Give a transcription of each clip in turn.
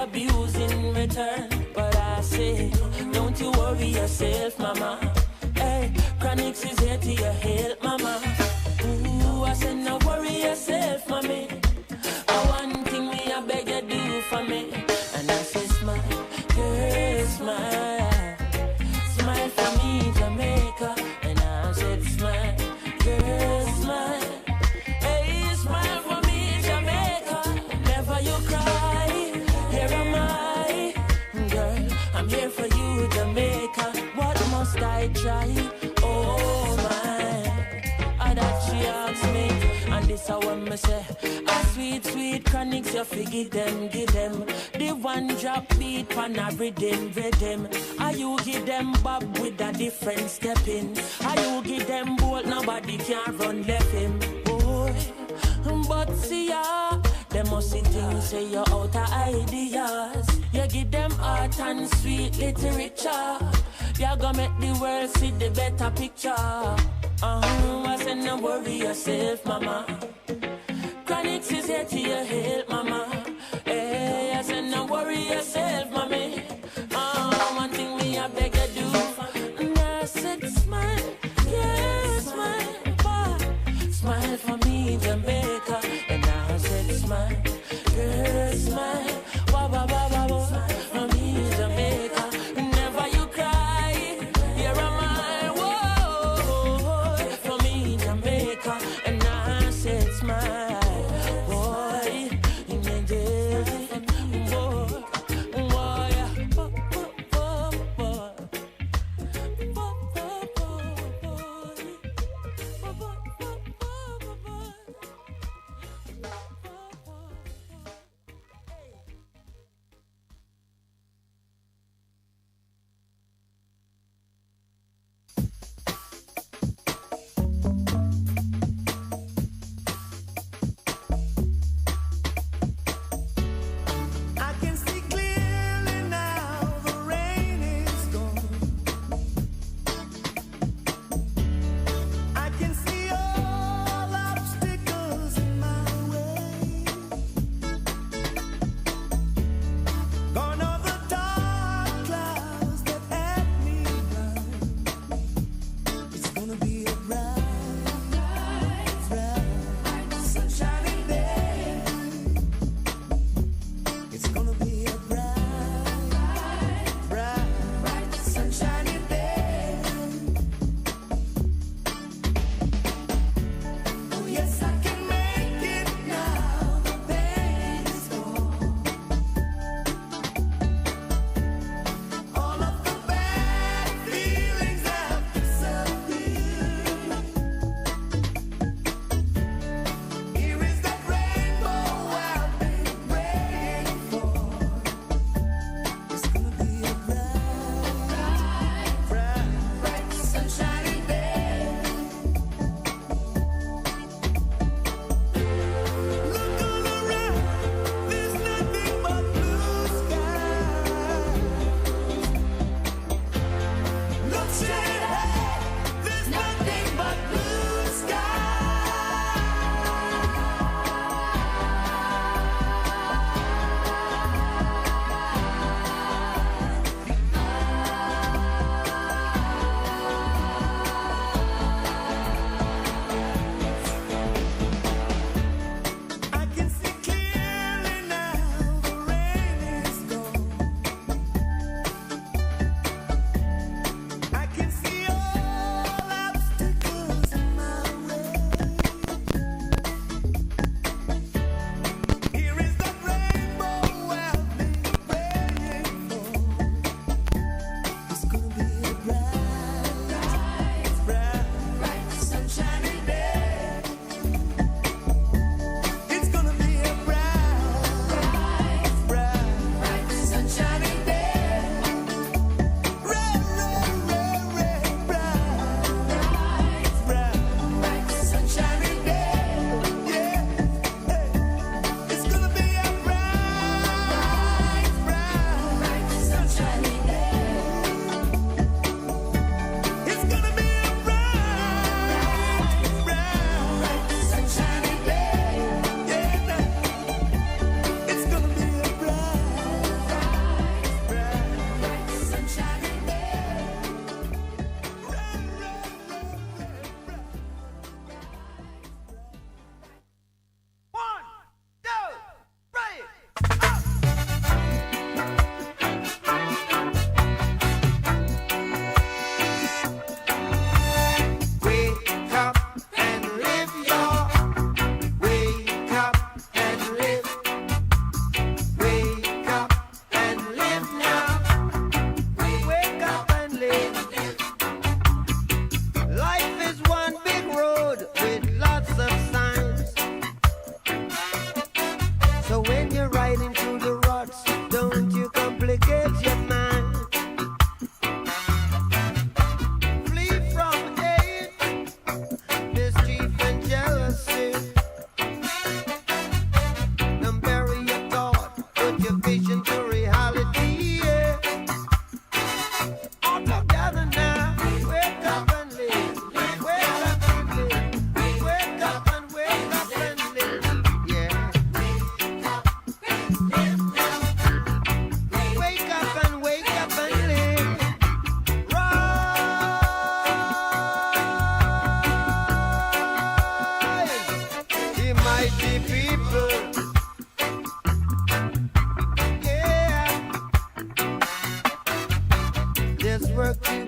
abuse in return. But I say, don't you worry yourself, mama. Hey, Chronix is here to your help, mama. Ooh, I said, no worry yourself, mommy. One thing me, I beg you do for me. And I say, smile, girl, smile. Smile for me, Jamaica. And I said, smile, girl, smile. Hey, smile for me, Jamaica. Never you cry, here am I. Girl, I'm here for you, Jamaica. What must I try? Oh my, that she asks me. And this I want me say, a sweet, sweet Chronix, you figure them, give them. The one drop beat pan a rhythm. Are you give them bob with a different step in? Are you give them bolt, nobody can run left him. Boy, but see ya, them must see things say you're out of ideas. You give them art and sweet literature. You're gonna make the world see the better picture. I said, no worry yourself, mama. Chronix is here to your help, mama. Hey, I said, no worry yourself, mommy. One thing me, I beg you do. And I said, smile, yeah, smile, boy. Smile for me, Jamaica. And I said, smile, girl, smile. Wah, wah, wah, wah, wah. For me, Jamaica. Never you cry. Here am I, whoa. For me, Jamaica. And I said, smile. Boy,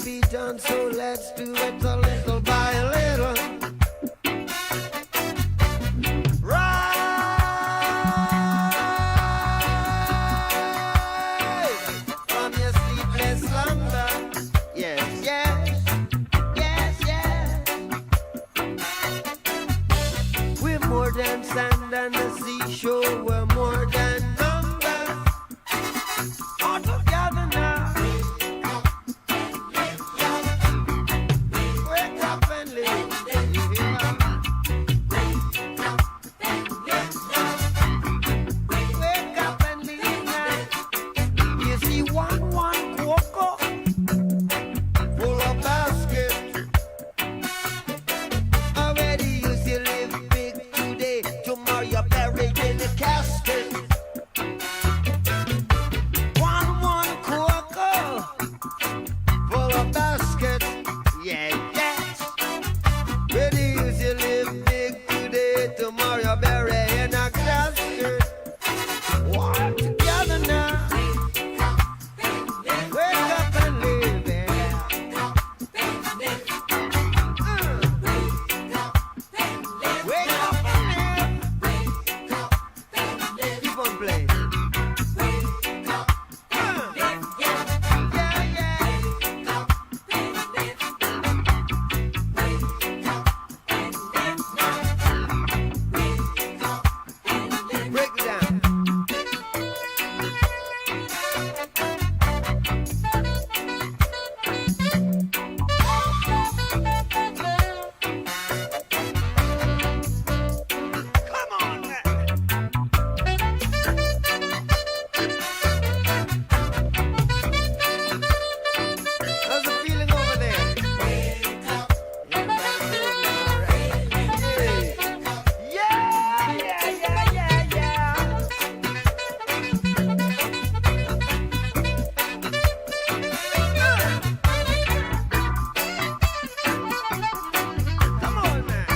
be done, so let's do it a little by little. Rise from your sleepless slumber. Yes, yes, yes, yes. We're more than sand and the seashore. We're more than numbers. All together now. Wake up and live. Wake up and live now. You see one cocoa full of basket. Already you see live big today. Tomorrow you're buried in a casket. One cocoa full of basket. Yeah, yes. Already you see live big today. Tomorrow you're buried in a casket. Walk together now. Wake up and live. Yeah. Wake up and live. Keep on playing. Break it down. Come on now. How's the feeling over there? Come on now.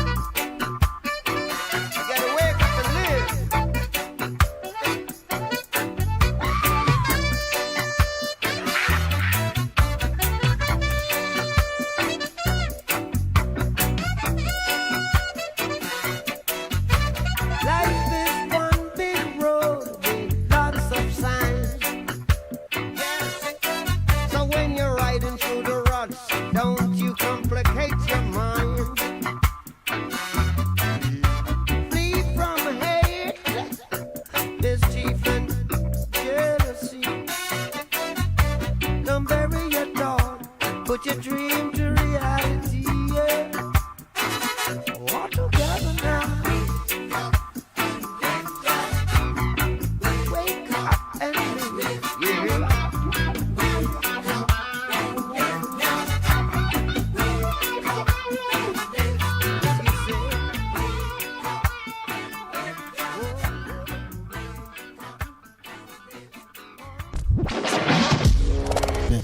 You gotta wake up and live. Life is one big road with lots of signs. Yes. So when you're riding through the ruts, don't you complicate your mind. Flee from hate, mischief and jealousy. Don't bury your dog, put your dream to reality. Yeah. All together now. Wake up and live. Yeah.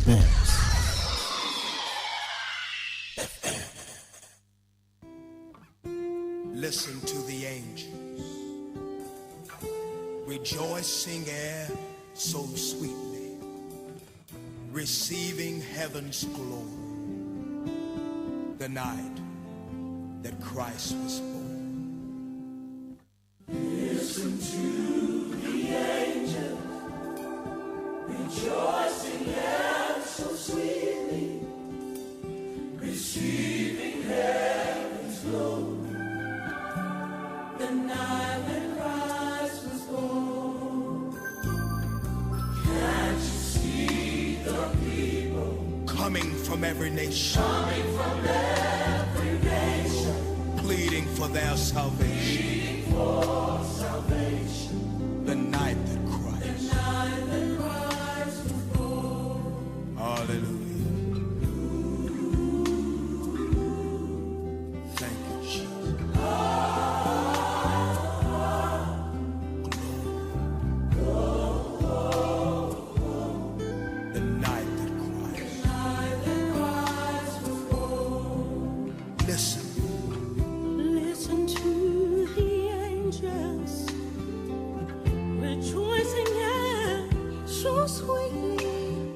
Bess. Listen to the angels, rejoicing air so sweetly, receiving heaven's glory, the night that Christ was born. Coming from every nation, pleading for their salvation. The night that Christ. Hallelujah. Thank you, Jesus. The night that Christ. Listen. Listen to the angels rejoicing and so sweetly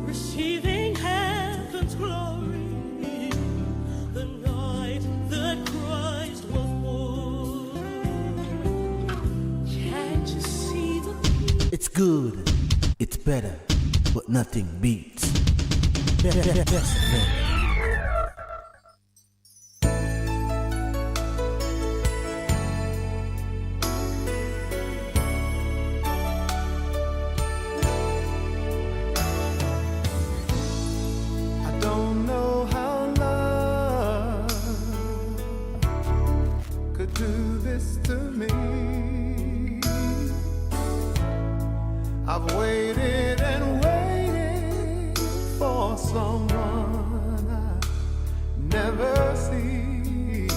receiving heaven's good, it's better, but nothing beats. Best FM. Do this to me. I've waited and waited for someone I never see,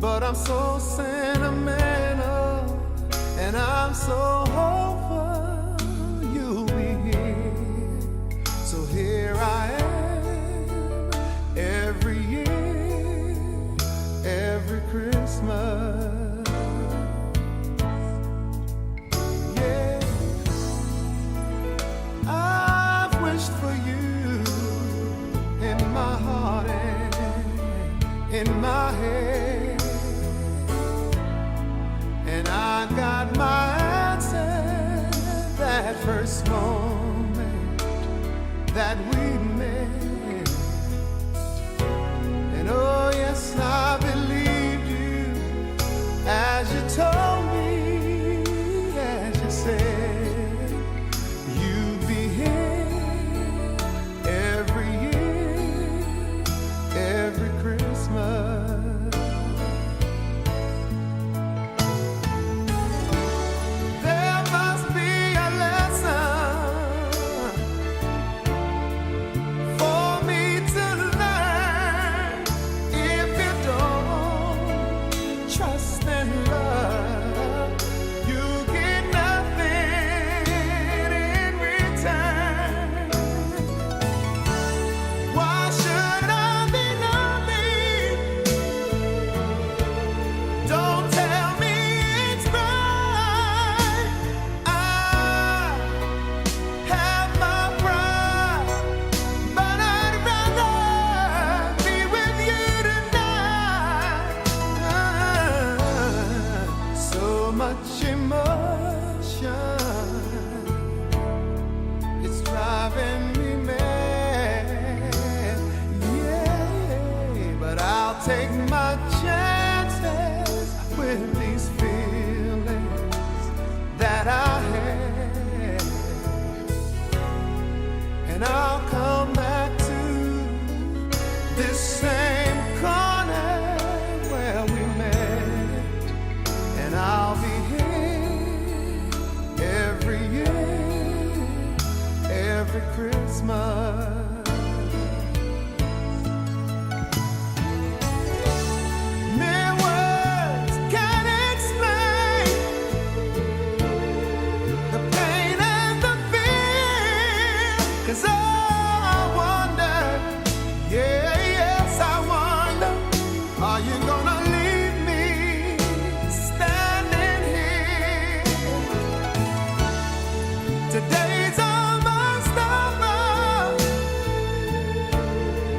but I'm so sentimental and I'm so hopeful you'll be here. So here I am every year, every Christmas, yeah. I've wished for you in my heart and in my head, and I got my answer that first moment that we met. And oh yes, I believed you as you told me, as you said you'd be here every year, every Christmas. There must be a lesson for me to learn. If you don't trust and love, you get nothing in return. Why should I be lonely? Don't tell me it's right. I have my pride, but I'd rather be with you tonight. So much emotion, it's driving me mad. Yeah, but I'll take my chances with these feelings that I have, and I'll come back to this same corner where we met, and I'll be here every year, every Christmas. Mere words can't explain the pain and the fear. 'Cause I wonder, yeah, yes, I wonder, are you gonna leave me standing here? Today's almost over,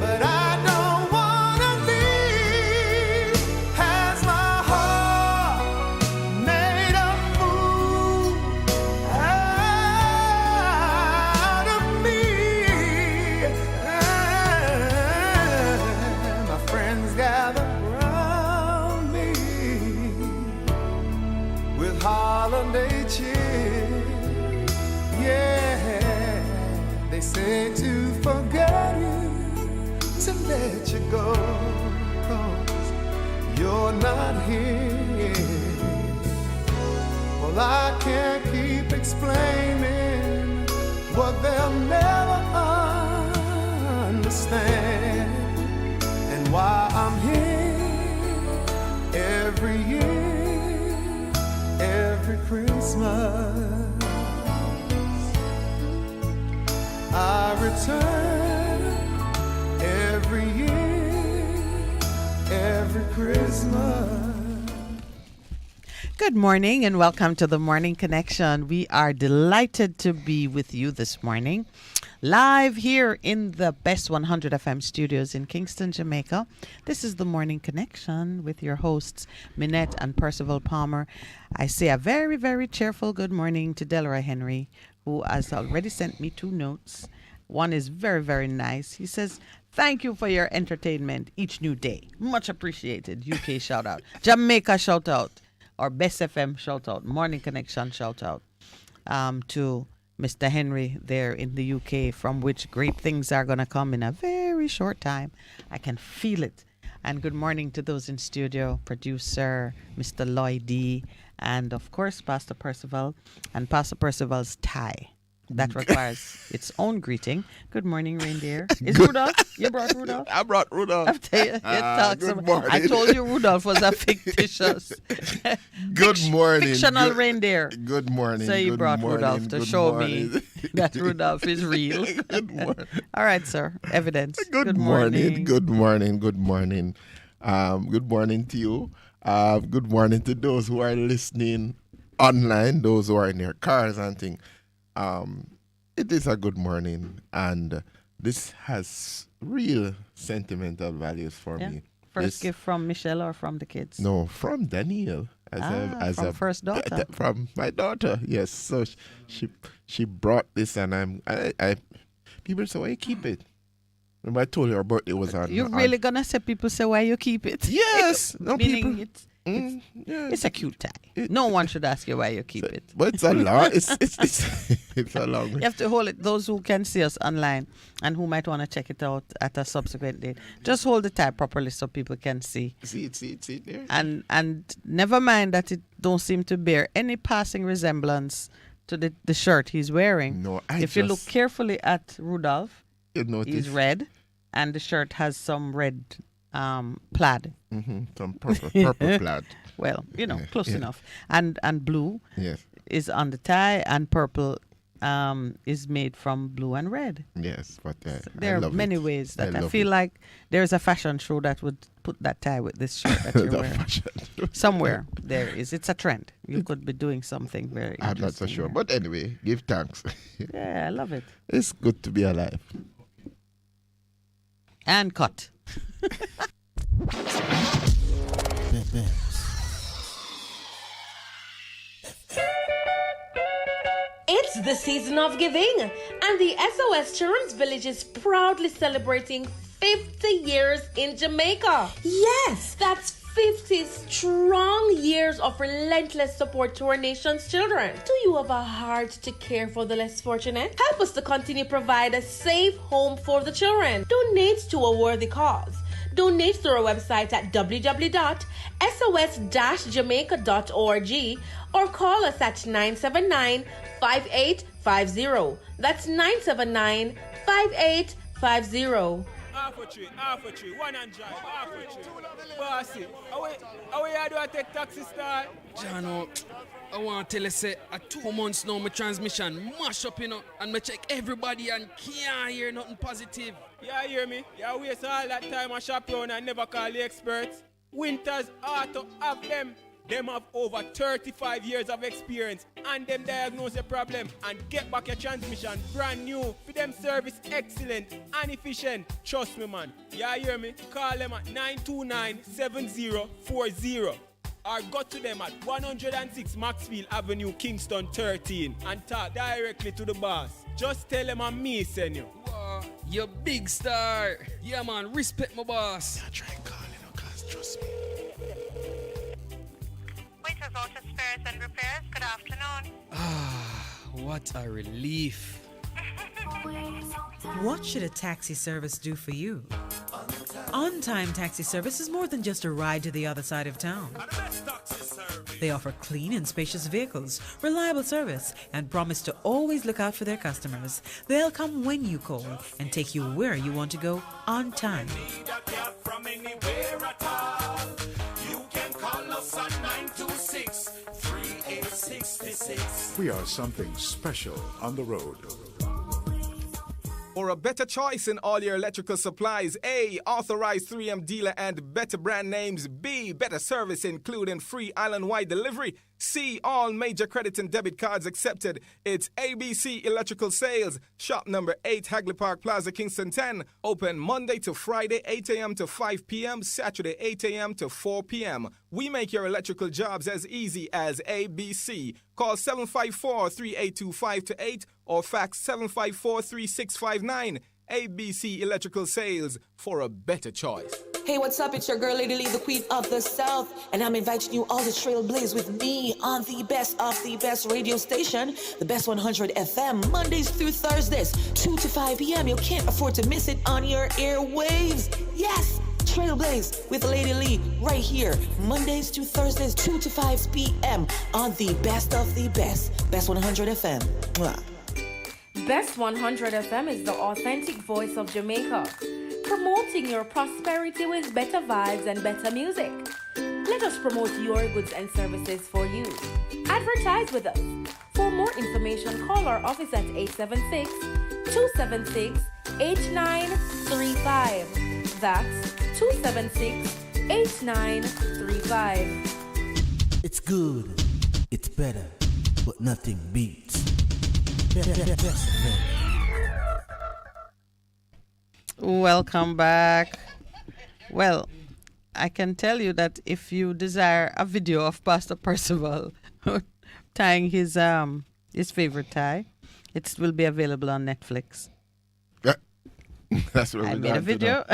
but I don't wanna leave. Has my heart made a fool out of me? My friends gather around me with holiday cheer. Yeah, they say to forget you, to let you go, 'cause you're not here. Well, I can't keep explaining what they'll never understand, and why I'm here every year, every Christmas. I return every year, every Christmas. Good morning and welcome to the Morning Connection. We are delighted to be with you this morning. live here in the Bess100 FM studios in Kingston, Jamaica. This is the Morning Connection with your hosts, Minett and Percival Palmer. I say a very, very cheerful good morning to Delroy Henry, who has already sent me 2 notes. One is very, very nice. He says, thank you for your entertainment each new day. Much appreciated. UK shout out. Jamaica shout out. Or Bess FM shout out. Morning Connection shout out to Mr. Henry there in the UK, from which great things are going to come in a very short time. I can feel it. And good morning to those in studio, producer, Mr. Lloyd D., and of course, Pastor Percival, and Pastor Percival's tie. That requires its own greeting. Good morning, reindeer. Is Rudolph? You brought Rudolph? I brought Rudolph. I've tell you, Good morning. I told you Rudolph was a fictitious, Good morning. fictional reindeer. Good morning. So you Good brought morning, Rudolph to good show morning. me that Rudolph is real. Good morning. All right, sir. Evidence. Good morning. Good morning. Good morning. Good morning to you. Good morning to those who are listening online, those who are in their cars and things. It is a good morning, and this has real sentimental values for me. First gift from Michelle or from the kids? No, from Danielle. From first daughter. From my daughter, yes. So she brought this, and I people say, why you keep it? Remember I told you her birthday was on. You're really gonna say people say why you keep it? Yes. No, Meaning people. it's a cute tie. No one should ask you why you keep it. But it's a long. It's a long. You have to hold it. Those who can see us online and who might want to check it out at a subsequent date, just hold the tie properly so people can see. See it there. And never mind that it don't seem to bear any passing resemblance to the shirt he's wearing. No, if you look carefully at Rudolph, he's red, and the shirt has some red plaid. Some purple plaid. Well, close enough. And blue Yes. is on the tie, and purple is made from blue and red. Yes, but There are many ways that I feel like there's a fashion show that would put that tie with this shirt that you're wearing. Somewhere there is. It's a trend. You could be doing something very I'm not so sure. there. But anyway, give thanks. Yeah, I love it. It's good to be alive. And cut. It's the season of giving, and the SOS Children's Village is proudly celebrating 50 years in Jamaica. Yes, that's 50 strong years of relentless support to our nation's children. Do you have a heart to care for the less fortunate? Help us to continue provide a safe home for the children. Donate to a worthy cause. Donate through our website at www.sos-jamaica.org or call us at 979-5850. That's 979-5850. Half a tree, one and drive, half a tree. Bossy, how do I take taxi style? Jano, I want to tell you, say, at 2 months now, my transmission mash up, and I check everybody and can't hear nothing positive. Yeah, hear me? You waste all that time I shop around and never call the experts. Winters Auto have them. Them have over 35 years of experience and them diagnose the problem and get back your transmission brand new. For them service excellent and efficient. Trust me, man. You hear me? Call them at 929-7040 or go to them at 106 Maxfield Avenue, Kingston 13 and talk directly to the boss. Just tell them I'm me, send you. Wow, you big star. Yeah, man, respect my boss. I try calling her, cause trust me. Waiters Auto Spares and Repairs, good afternoon. What a relief. What should a taxi service do for you? On-Time Taxi Service is more than just a ride to the other side of town. They offer clean and spacious vehicles, reliable service, and promise to always look out for their customers. They'll come when you call and take you where you want to go on time. We are something special on the road. For a better choice in all your electrical supplies, A, authorized 3M dealer and better brand names, B, better service including free island-wide delivery, C, all major credit and debit cards accepted. It's ABC Electrical Sales, shop number 8, Hagley Park Plaza, Kingston 10. Open Monday to Friday, 8 a.m. to 5 p.m., Saturday, 8 a.m. to 4 p.m. We make your electrical jobs as easy as ABC. Call 754-3825-8 or fax 754-3659. ABC Electrical Sales, for a better choice. Hey, what's up? It's your girl, Lady Lee, the queen of the South, and I'm inviting you all to trailblaze with me on the best of the best radio station, the Bess100 FM, Mondays through Thursdays, 2 to 5 p.m. You can't afford to miss it on your airwaves. Yes, Trailblaze with Lady Lee right here, Mondays to Thursdays, 2 to 5 p.m. on the best of the best, Bess100 FM. Mwah. Bess100 FM is the authentic voice of Jamaica, promoting your prosperity with better vibes and better music. Let us promote your goods and services for you. Advertise with us. For more information, call our office at 876-276-8935. That's 276-8935. It's good, it's better, but nothing beats. Welcome back. Well, I can tell you that if you desire a video of Pastor Percival tying his favorite tie, it will be available on Netflix. That's what I made a video.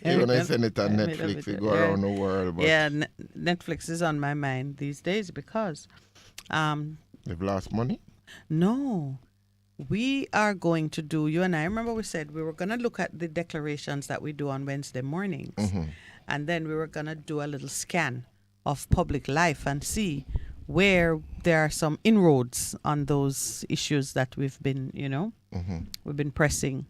Even I send it on Netflix, it go around the world. But yeah, Netflix is on my mind these days because they've lost money? No. We are going to do, you and I, remember we said we were going to look at the declarations that we do on Wednesday mornings. Mm-hmm. And then we were going to do a little scan of public life and see where there are some inroads on those issues that we've been, we've been pressing.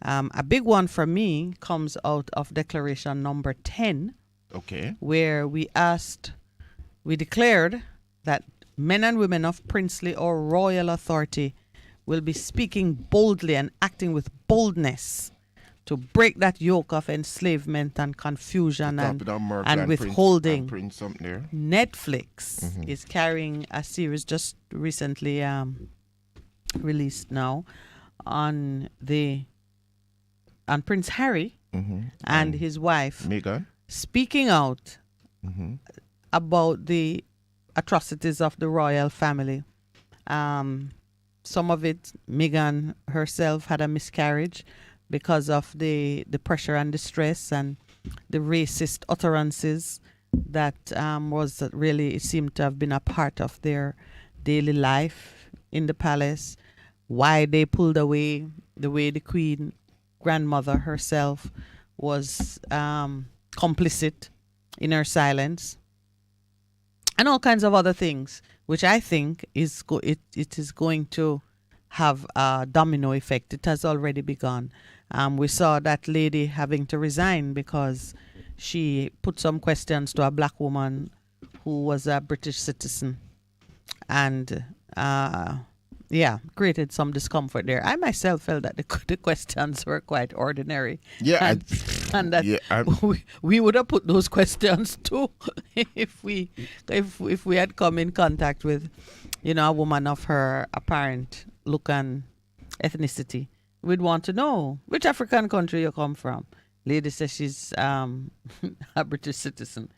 A big one for me comes out of declaration number 10. Okay. Where we declared that men and women of princely or royal authority will be speaking boldly and acting with boldness to break that yoke of enslavement and confusion and withholding. Netflix is carrying a series just recently released now on Prince Harry and his wife Meghan speaking out about the atrocities of the royal family. Some of it, Meghan herself had a miscarriage because of the pressure and distress and the racist utterances that it seemed to have been a part of their daily life in the palace. Why they pulled away, the way the Queen grandmother herself was complicit in her silence, and all kinds of other things, which I think it is going to have a domino effect. It has already begun. We saw that lady having to resign because she put some questions to a black woman who was a British citizen, and created some discomfort there. I myself felt that the questions were quite ordinary. Yeah, and that we would have put those questions too if we had come in contact with, a woman of her apparent look and ethnicity. We'd want to know which African country you come from. Lady says she's a British citizen.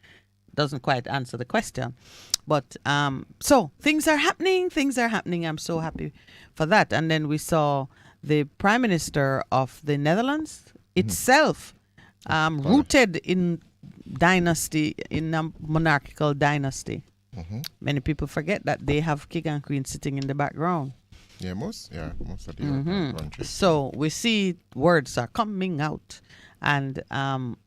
Doesn't quite answer the question. But so things are happening. I'm so happy for that. And then we saw the Prime Minister of the Netherlands itself rooted in dynasty, in a monarchical dynasty. Many people forget that they have king and queen sitting in the background. Yeah, most of the European countries. So we see words are coming out. And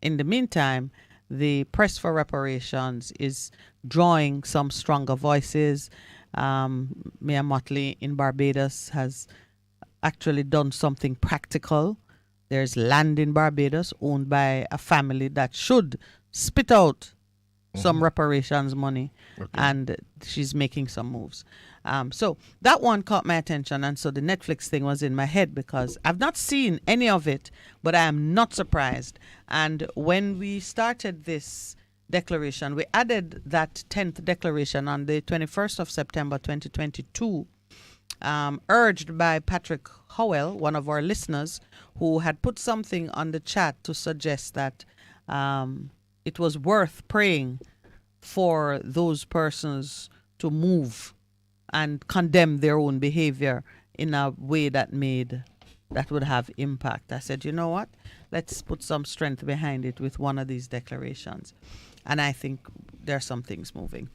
in the meantime, the press for reparations is drawing some stronger voices. Mayor Motley in Barbados has actually done something practical. There's land in Barbados owned by a family that should spit out some reparations money, and she's making some moves. So that one caught my attention, and so the Netflix thing was in my head because I've not seen any of it, but I am not surprised. And when we started this declaration. We added that 10th declaration on the 21st of September 2022, urged by Patrick Howell, one of our listeners, who had put something on the chat to suggest that it was worth praying for those persons to move and condemn their own behavior in a way that would have impact. I said, you know what? Let's put some strength behind it with one of these declarations. And I think there are some things moving.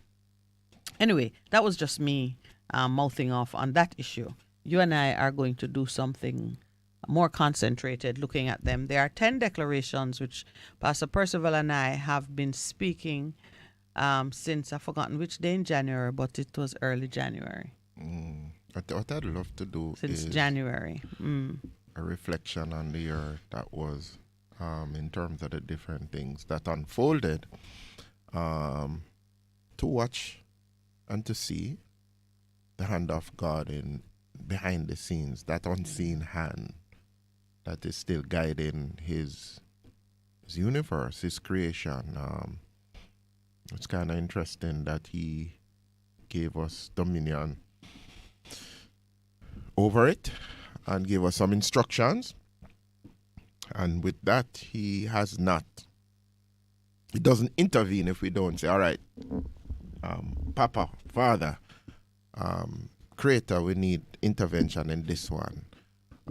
Anyway, that was just me mouthing off on that issue. You and I are going to do something more concentrated looking at them. There are 10 declarations which Pastor Percival and I have been speaking since, I've forgotten which day in January, but it was early January. What I'd love to do since is January. A reflection on the year that was in terms of the different things that unfolded, to watch and to see the hand of God in behind the scenes, that unseen hand that is still guiding his universe, his creation. It's kind of interesting that he gave us dominion over it and gave us some instructions. And with that, he doesn't intervene if we don't say, all right, Papa, Father, Creator, we need intervention in this one.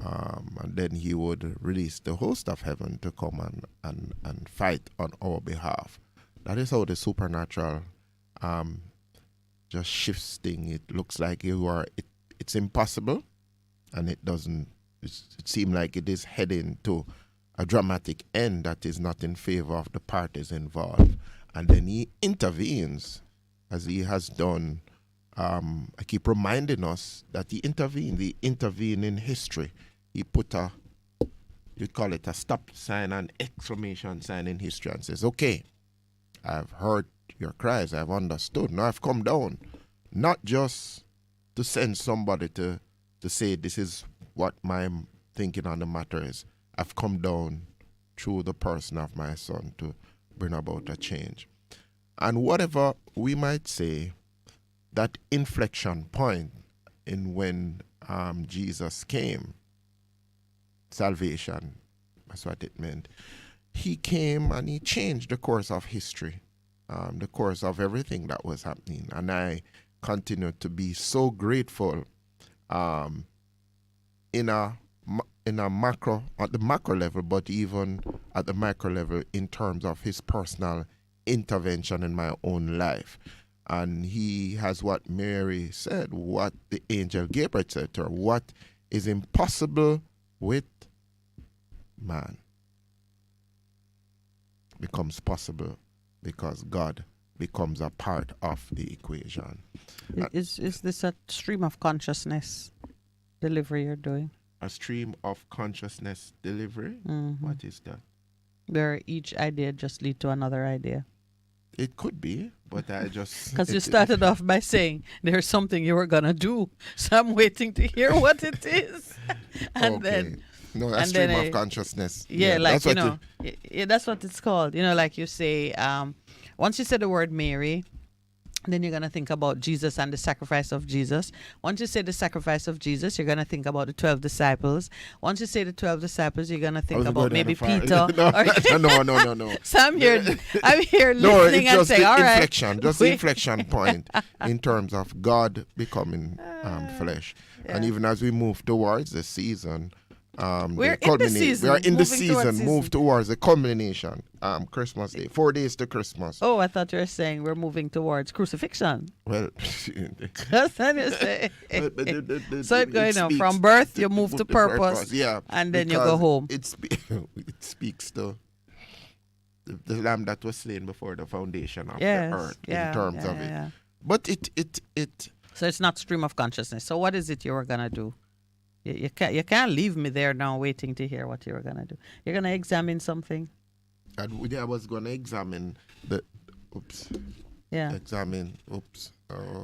And then he would release the host of heaven to come and fight on our behalf. That is how the supernatural just shifts things. It looks like it's impossible, and it seems like it is heading to a dramatic end that is not in favor of the parties involved. And then he intervenes, as he has done. I keep reminding us that he intervened in history. He put you'd call it a stop sign, an exclamation sign in history, and says, okay, I've heard your cries, I've understood. Now I've come down, not just to send somebody to say this is what my thinking on the matter is. I've come down through the person of my son to bring about a change. And whatever we might say, that inflection point in when Jesus came, salvation, that's what it meant. He came and he changed the course of history, the course of everything that was happening. And I continue to be so grateful in a macro, at the macro level, but even at the micro level in terms of his personal intervention in my own life. And he has what Mary said, what the angel Gabriel said to her, what is impossible with man becomes possible because God becomes a part of the equation. Is this a stream of consciousness delivery you're doing? A stream of consciousness delivery? Mm-hmm. What is that? Where each idea just lead to another idea. It could be, but I just... Because you started off by saying there's something you were going to do, so I'm waiting to hear what it is. And then... No, a stream of consciousness. Yeah, like, that's what it's called. Like you say, once you say the word Mary, then you're going to think about Jesus and the sacrifice of Jesus. Once you say the sacrifice of Jesus, you're going to think about the 12 disciples. Once you say the 12 disciples, you're going to think about maybe Peter. No. So I'm here listening and saying, all right. Just the inflection point in terms of God becoming flesh. Yeah. And even as we move towards the season, we're in the season. We are in the season. Move towards the culmination. Christmas Day. 4 days to Christmas. Oh, I thought you were saying we're moving towards crucifixion. Well, that's what you say. So it's going from birth, you move to purpose, and then you go home. It speaks to the lamb that was slain before the foundation of the earth in terms of it. Yeah. But it. So it's not stream of consciousness. So what is it you were gonna do? You can't leave me there now waiting to hear what you were going to do. You're going to examine something? I was going to examine the... Oops. Yeah. Examine... Oops.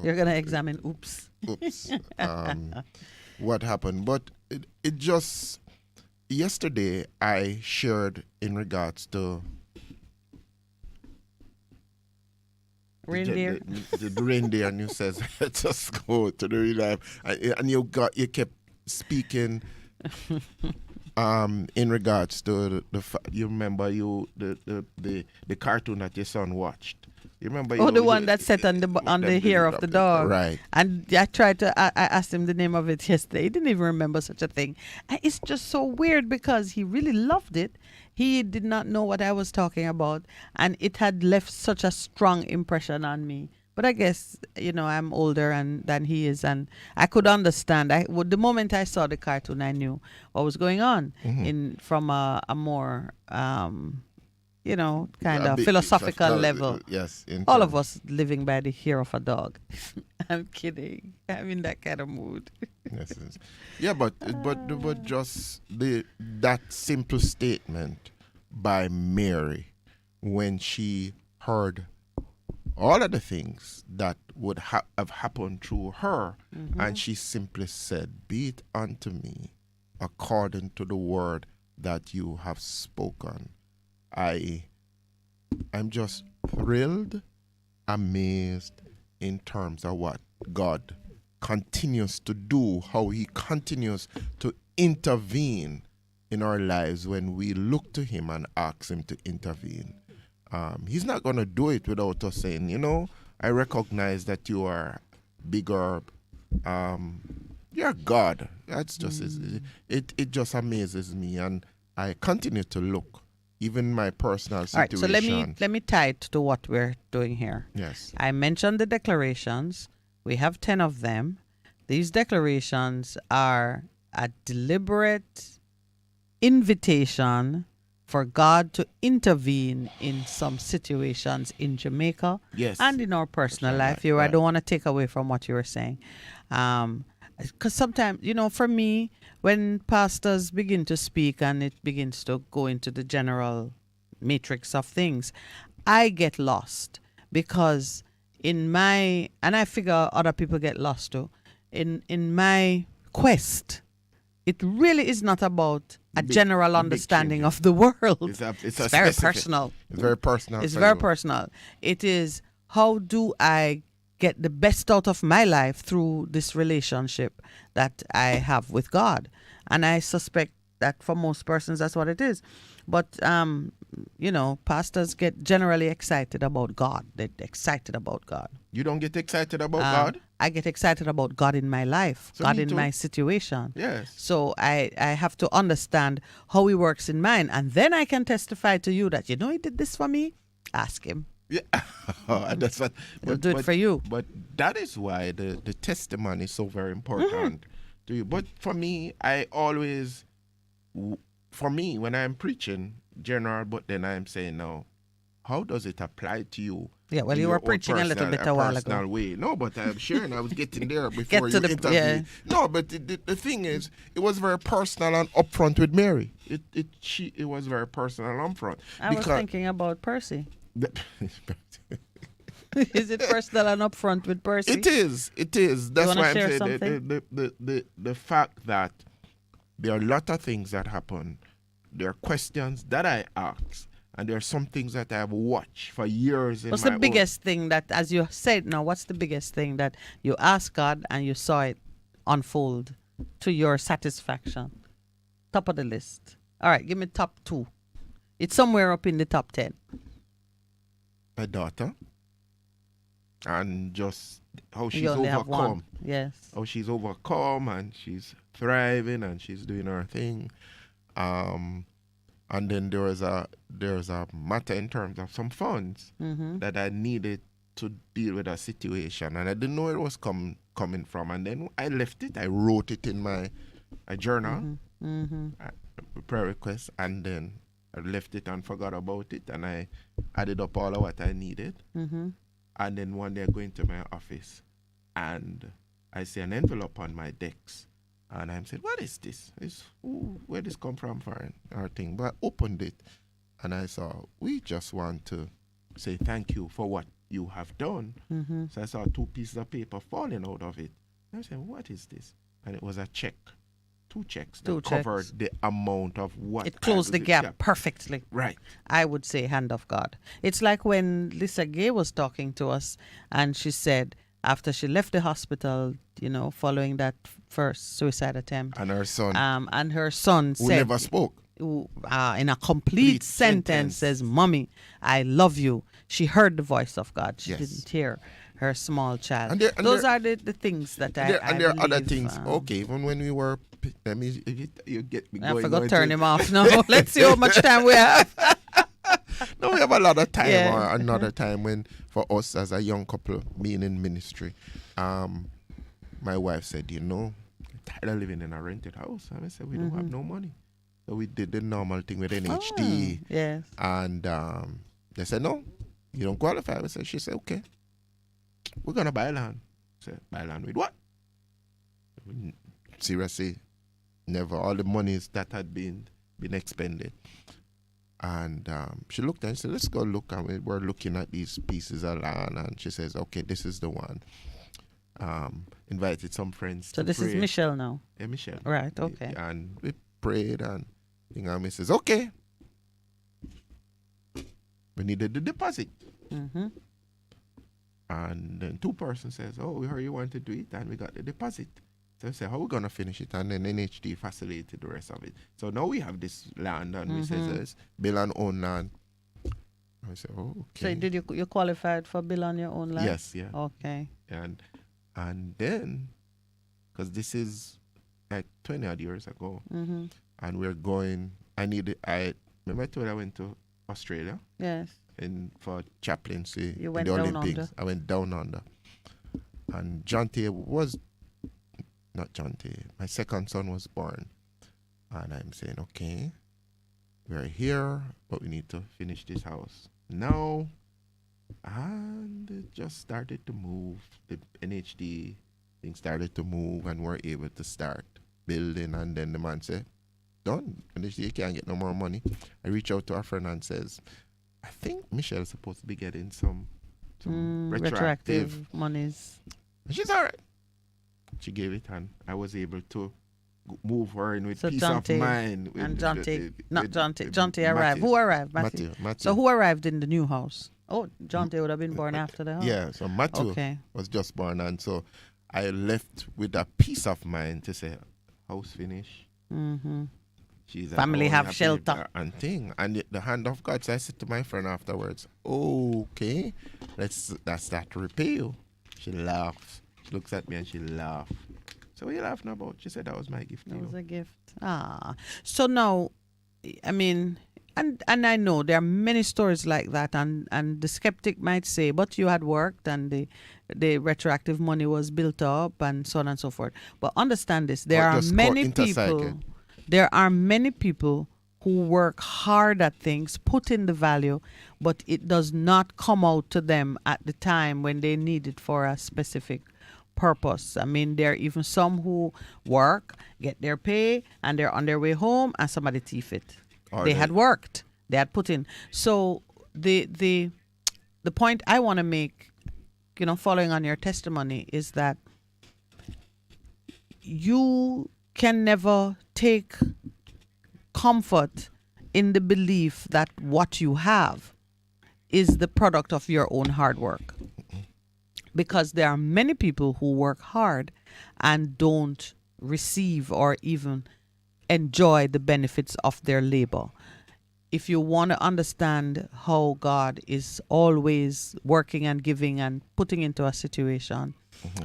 You're going to examine... Oops. Oops. What happened. But it just... Yesterday, I shared in regards to Reindeer. The reindeer, and you says, "Let us go to the real life," and you kept speaking. In regards to you remember the cartoon that your son watched. You remember? The one that set on the hair of the dog. Right. And I tried to. I asked him the name of it yesterday. He didn't even remember such a thing. And it's just so weird because he really loved it. He did not know what I was talking about, and it had left such a strong impression on me. But I guess, I'm older than he is, and I could understand. The moment I saw the cartoon, I knew what was going on from a more, kind of philosophical level. Yes. All of us living by the hair of a dog. I'm kidding. I'm in that kind of mood. Yes. Yeah, but just that simple statement by Mary when she heard all of the things that would have happened through her, and she simply said, "Be it unto me according to the word that you have spoken." I'm just thrilled, amazed in terms of what God continues to do, how he continues to intervene in our lives when we look to him and ask him to intervene. He's not going to do it without us saying, I recognize that you are bigger. You're God. That's just it just amazes me, and I continue to look, even my personal situation. All right, so let me tie it to what we're doing here. Yes. I mentioned the declarations. We have 10 of them. These declarations are a deliberate invitation for God to intervene in some situations in Jamaica, yes, and in our personal life. I don't want to take away from what you were saying. Because sometimes, for me, when pastors begin to speak and it begins to go into the general matrix of things, I get lost because and I figure other people get lost too, in my quest, it really is not about a general understanding of the world. It's very personal. It's very personal. It's very personal. It is, how do I get the best out of my life through this relationship that I have with God? And I suspect that for most persons, that's what it is. But, pastors get generally excited about God. They're excited about God. You don't get excited about God? I get excited about God in my life, God in my situation. Yes. So I have to understand how he works in mine. And then I can testify to you that, he did this for me. Ask him. Yeah, that's what. He'll do it for you. But that is why the testimony is so very important to you. But for me, when I'm preaching general, but then I'm saying, now, how does it apply to you? Yeah, well, you were preaching a little bit a while ago. Way. No, but I'm sure, and I was getting there before you interviewed. Yeah. No, but the thing is, it was very personal and upfront with Mary. It was very personal and upfront. I was thinking about Percy. Is it personal and upfront with Percy? It is. That's why I'm saying the fact that there are a lot of things that happen. There are questions that I ask, and there are some things that I've watched for years. What's the biggest thing that, as you said now, what's the biggest thing that you asked God and you saw it unfold to your satisfaction? Top of the list. All right, give me top 2. It's somewhere up in the top 10. My daughter. And just how she's only have overcome. one. Yes. How she's overcome and she's thriving and she's doing her thing. And then there's a matter in terms of some funds that I needed to deal with a situation, and I didn't know where it was coming from. And then I left it. I wrote it in my journal, prayer request, and then I left it and forgot about it. And I added up all of what I needed. And then one day I go into my office, and I see an envelope on my desk. And I said, what is this? Where this come from for our thing? But I opened it, and I saw, we just want to say thank you for what you have done. So I saw 2 pieces of paper falling out of it. And I said, what is this? And it was a check 2 checks Two that covered checks. the amount of what It closed the gap perfectly. Right. I would say hand of God. It's like when Lisa Gay was talking to us and she said after she left the hospital, following that first suicide attempt. And her son. Who said. Who never spoke. In a complete sentence says, "Mommy, I love you." She heard the voice of God. She didn't hear her small child. Those are the things that I there are other believe, things. Okay, even when we were, let me, you get me I going. forgot to turn him off. No, let's see how much time we have. No, we have a lot of time. Yeah. Or another time when, for us as a young couple being in ministry, my wife said, I'm tired of living in a rented house. And I said, we don't have no money. So we did the normal thing with NHD. Yes. And they said, no, you don't qualify. She said, okay, we're going to buy land. I said, buy land with what? Seriously, never. All the monies that had been expended. And she looked and said, let's go look. And we're looking at these pieces of land. And she says, okay, this is the one. Invited some friends So to this pray. is Michelle now? Yeah, Michelle. Right, okay. And we prayed and me says, okay. We needed the deposit. Mm-hmm. And then 2 persons says, oh, we heard you want to do it, and we got the deposit. So I said, how are we going to finish it? And then NHD facilitated the rest of it. So now we have this land, and we say, it's bill and own land. I said, oh, okay. So did you qualified for bill on your own land? Yes, yeah. Okay. And then, because this is like 20 odd years ago, and we're going, remember I told you I went to Australia? Yes. For chaplaincy You in went the down Olympics. under. I went down under. And not John T. My second son was born. And I'm saying, okay, we're here, but we need to finish this house now. And it just started to move. The NHD thing started to move, and we're able to start building. And then the man said, done. NHD can't get no more money. I reach out to our friend and says, I think Michelle's supposed to be getting some retroactive monies. And she's all right. She gave it, and I was able to move her in with peace of mind. And Jonte arrived. Who arrived? Matthew. So who arrived in the new house? Oh, Jonte would have been born after the house. Yeah, so Matthew was just born, and so I left with a peace of mind to say, house finish. Mm-hmm. She's family have shelter and thing, and the hand of God. So I said to my friend afterwards, okay, let's start to repay you. She laughs. She looks at me and she laughs. So what are you laughing about? She said that was my gift. That was a gift. So now, I mean, and I know there are many stories like that, and the skeptic might say, but you had worked and the retroactive money was built up and so on and so forth. But understand this: there are many people. There are many people who work hard at things, put in the value, but it does not come out to them at the time when they need it for a specific purpose. I mean, there are even some who work, get their pay, and they're on their way home, and somebody thief it. They had worked, they had put in. So the point I want to make, following on your testimony, is that you can never take comfort in the belief that what you have is the product of your own hard work. Because there are many people who work hard and don't receive or even enjoy the benefits of their labor. If you want to understand how God is always working and giving and putting into a situation,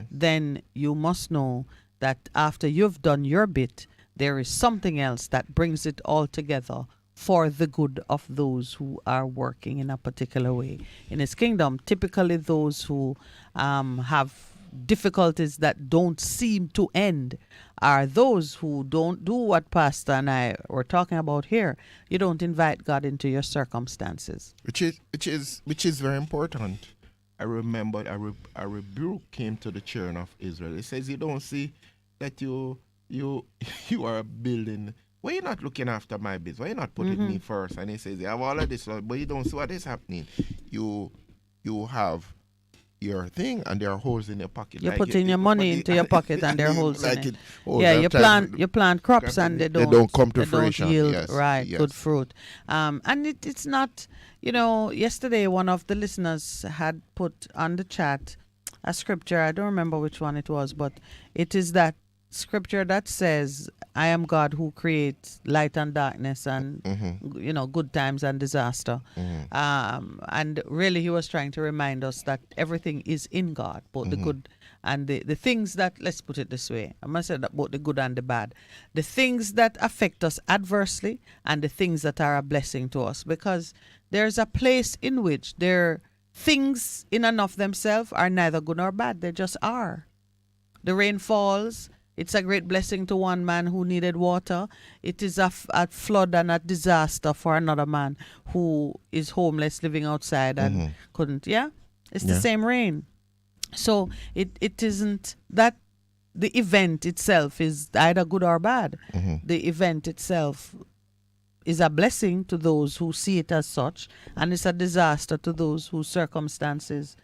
then you must know that after you've done your bit, there is something else that brings it all together for the good of those who are working in a particular way. In His kingdom, typically those who have difficulties that don't seem to end are those who don't do what Pastor and I were talking about here. You don't invite God into your circumstances. Which is very important. I remember a rebuke came to the children of Israel. It says, you don't see that you are building. Why you not looking after my business? Why you not putting me first? And he says, you have all of this, but you don't see what is happening. You have your thing and there are holes in your pocket. You're like putting your money into your pocket and there are holes like in it. holes. Yeah, I'm you plant crops and they don't come to they fruition. don't yield Yes. good fruit. And it's not, yesterday one of the listeners had put on the chat a scripture. I don't remember which one it was, but it is that scripture that says, I am God who creates light and darkness and good times and disaster. And really he was trying to remind us that everything is in God, both the good and the things that, let's put it this way, I must say that both the good and the bad, the things that affect us adversely and the things that are a blessing to us, because there's a place in which things in and of themselves are neither good nor bad. They just are. The rain falls. It's a great blessing to one man who needed water. It is a flood and a disaster for another man who is homeless, living outside and couldn't. Yeah, it's the same rain. So it isn't that the event itself is either good or bad. The event itself is a blessing to those who see it as such, and it's a disaster to those whose circumstances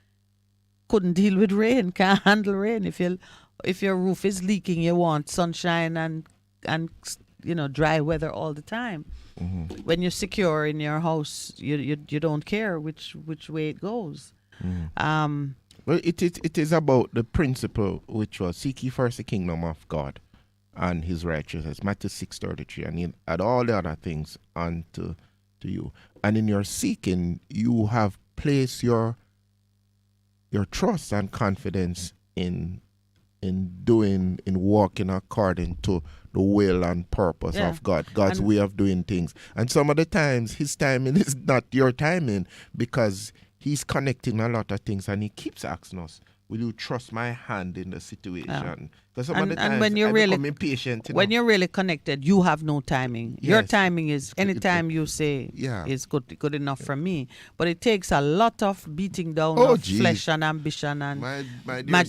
couldn't deal with rain, can't handle rain. If your roof is leaking, you want sunshine and dry weather all the time. When you're secure in your house, you don't care which way it goes. Well, it is about the principle which was seek ye first the kingdom of God and his righteousness, Matthew 6:33, and he'll add all the other things unto you. And in your seeking, you have placed your trust and confidence in walking according to the will and purpose of God's way of doing things. And some of the times his timing is not your timing, because he's connecting a lot of things and he keeps asking us, will you trust my hand in the situation? Because some of the times when you're become impatient. When you're really connected, you have no timing. Your timing is anytime you say is good enough for me. But it takes a lot of beating down of flesh and ambition and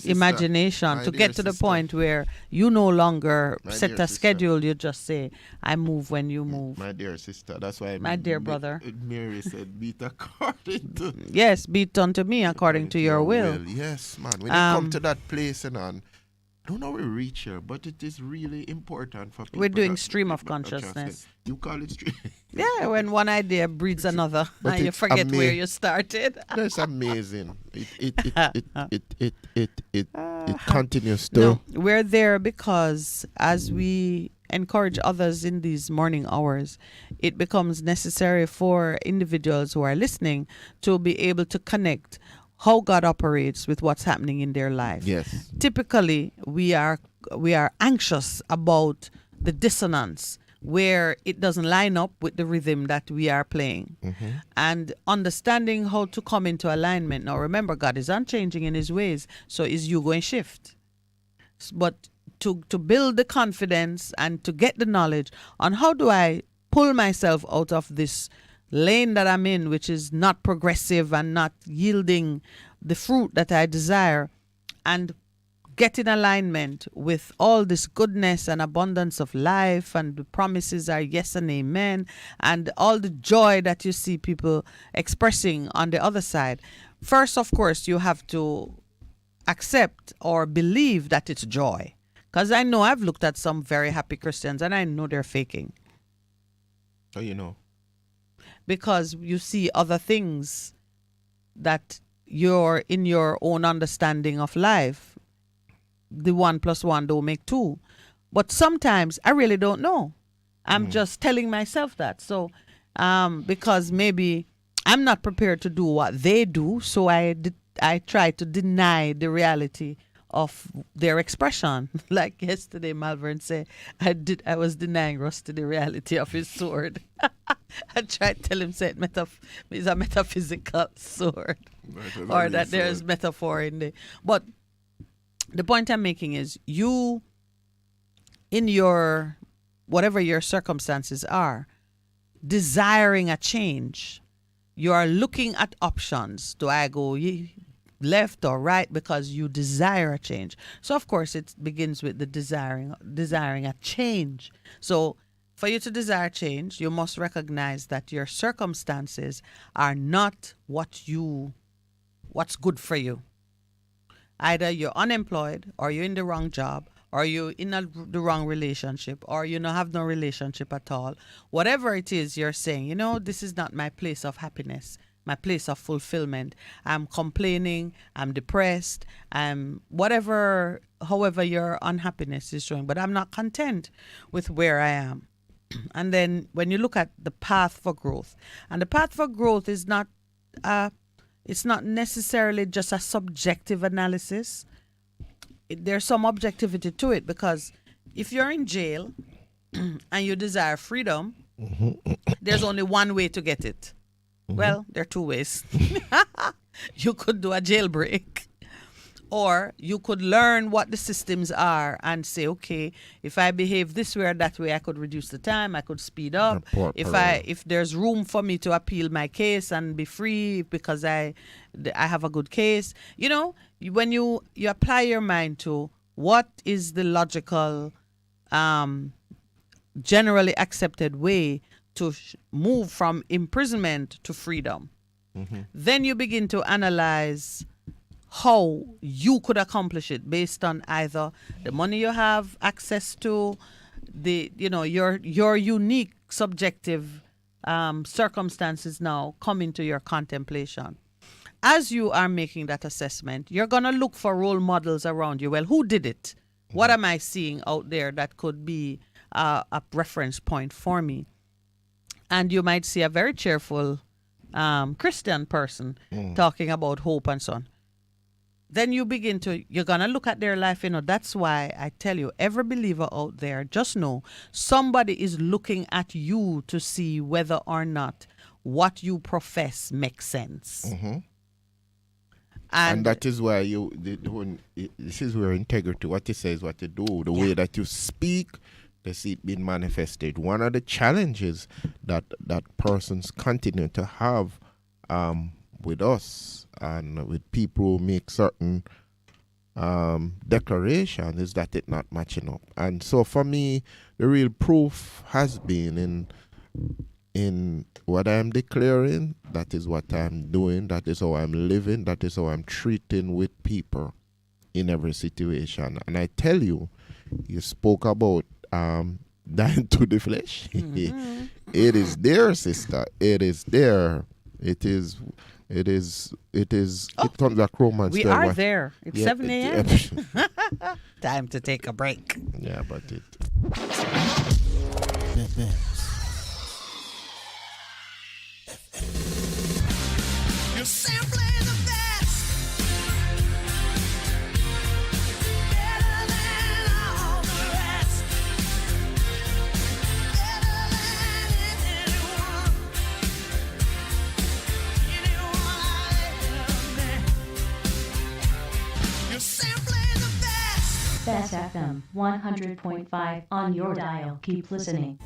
imagination to get to the point where you no longer set a schedule. You just say, I move when you move. My dear sister, that's why my dear brother. Mary said, beat according to... Yes, beat unto me according to your will. Yes, man. When you come to that place and on, I don't know we reach here, but it is really important for people. We're doing stream of consciousness. You call it stream. Yeah, when one idea breeds another and you forget where you started. That's amazing. It continues to. No, we're there because as we encourage others in these morning hours, it becomes necessary for individuals who are listening to be able to connect how God operates with what's happening in their life. Yes. Typically, we are anxious about the dissonance where it doesn't line up with the rhythm that we are playing. And understanding how to come into alignment. Now, remember, God is unchanging in his ways, so is you going to shift. But to build the confidence and to get the knowledge on how do I pull myself out of this lane that I'm in, which is not progressive and not yielding the fruit that I desire, and get in alignment with all this goodness and abundance of life, and the promises are yes and amen, and all the joy that you see people expressing on the other side. First, of course, you have to accept or believe that it's joy. Because I know I've looked at some very happy Christians and I know they're faking. Oh, you know. Because you see other things that you're in your own understanding of life. The 1 + 1 don't make 2. But sometimes I really don't know. I'm just telling myself that. So because maybe I'm not prepared to do what they do, so I try to deny the reality of their expression. Like yesterday, Malvern said, I was denying Rusty the reality of his sword. I tried to tell him say it's a metaphysical sword, or that there's metaphor in there. But the point I'm making is, you, in your whatever your circumstances are, desiring a change, you are looking at options. Do I go left or right, because you desire a change? So of course it begins with the desiring a change. So for you to desire change, you must recognize that your circumstances are not what's good for you. Either you're unemployed, or you're in the wrong job, or you're in the wrong relationship, or you don't have no relationship at all. Whatever it is, you're saying, you know, this is not my place of happiness, my place of fulfillment. I'm complaining, I'm depressed, I'm whatever, however your unhappiness is showing, but I'm not content with where I am. And then when you look at the path for growth, and the path for growth is not, it's not necessarily just a subjective analysis. There's some objectivity to it, because if you're in jail and you desire freedom, there's only one way to get it. Well, there are two ways. You could do a jailbreak, or you could learn what the systems are and say, okay, if I behave this way or that way, I could reduce the time, I could speed up. If there's room for me to appeal my case and be free because I have a good case. You know, when you apply your mind to what is the logical, generally accepted way to move from imprisonment to freedom, then you begin to analyze how you could accomplish it based on either the money you have access to, your unique subjective circumstances now come into your contemplation. As you are making that assessment, you're going to look for role models around you. Well, who did it? What am I seeing out there that could be a reference point for me? And you might see a very cheerful Christian person talking about hope and so on. Then you're going to look at their life. You know, that's why I tell you, every believer out there, just know somebody is looking at you to see whether or not what you profess makes sense. And that is why this is where integrity, what you say is what you do, the way that you speak, they see it being manifested. One of the challenges that persons continue to have with us and with people who make certain declaration is that it's not matching up. And so for me, the real proof has been in what I'm declaring. That is what I'm doing. That is how I'm living. That is how I'm treating with people in every situation. And I tell you, you spoke about dying to the flesh. It is there, sister. It is there. It comes like Romans. We are there. It's 7 a.m. Time to take a break. Yeah, but it. You're simply the best. Better than all the rest. Better than anyone. Anyone I ever met. You're simply the best. Bess FM 100.5 on your dial. Keep listening.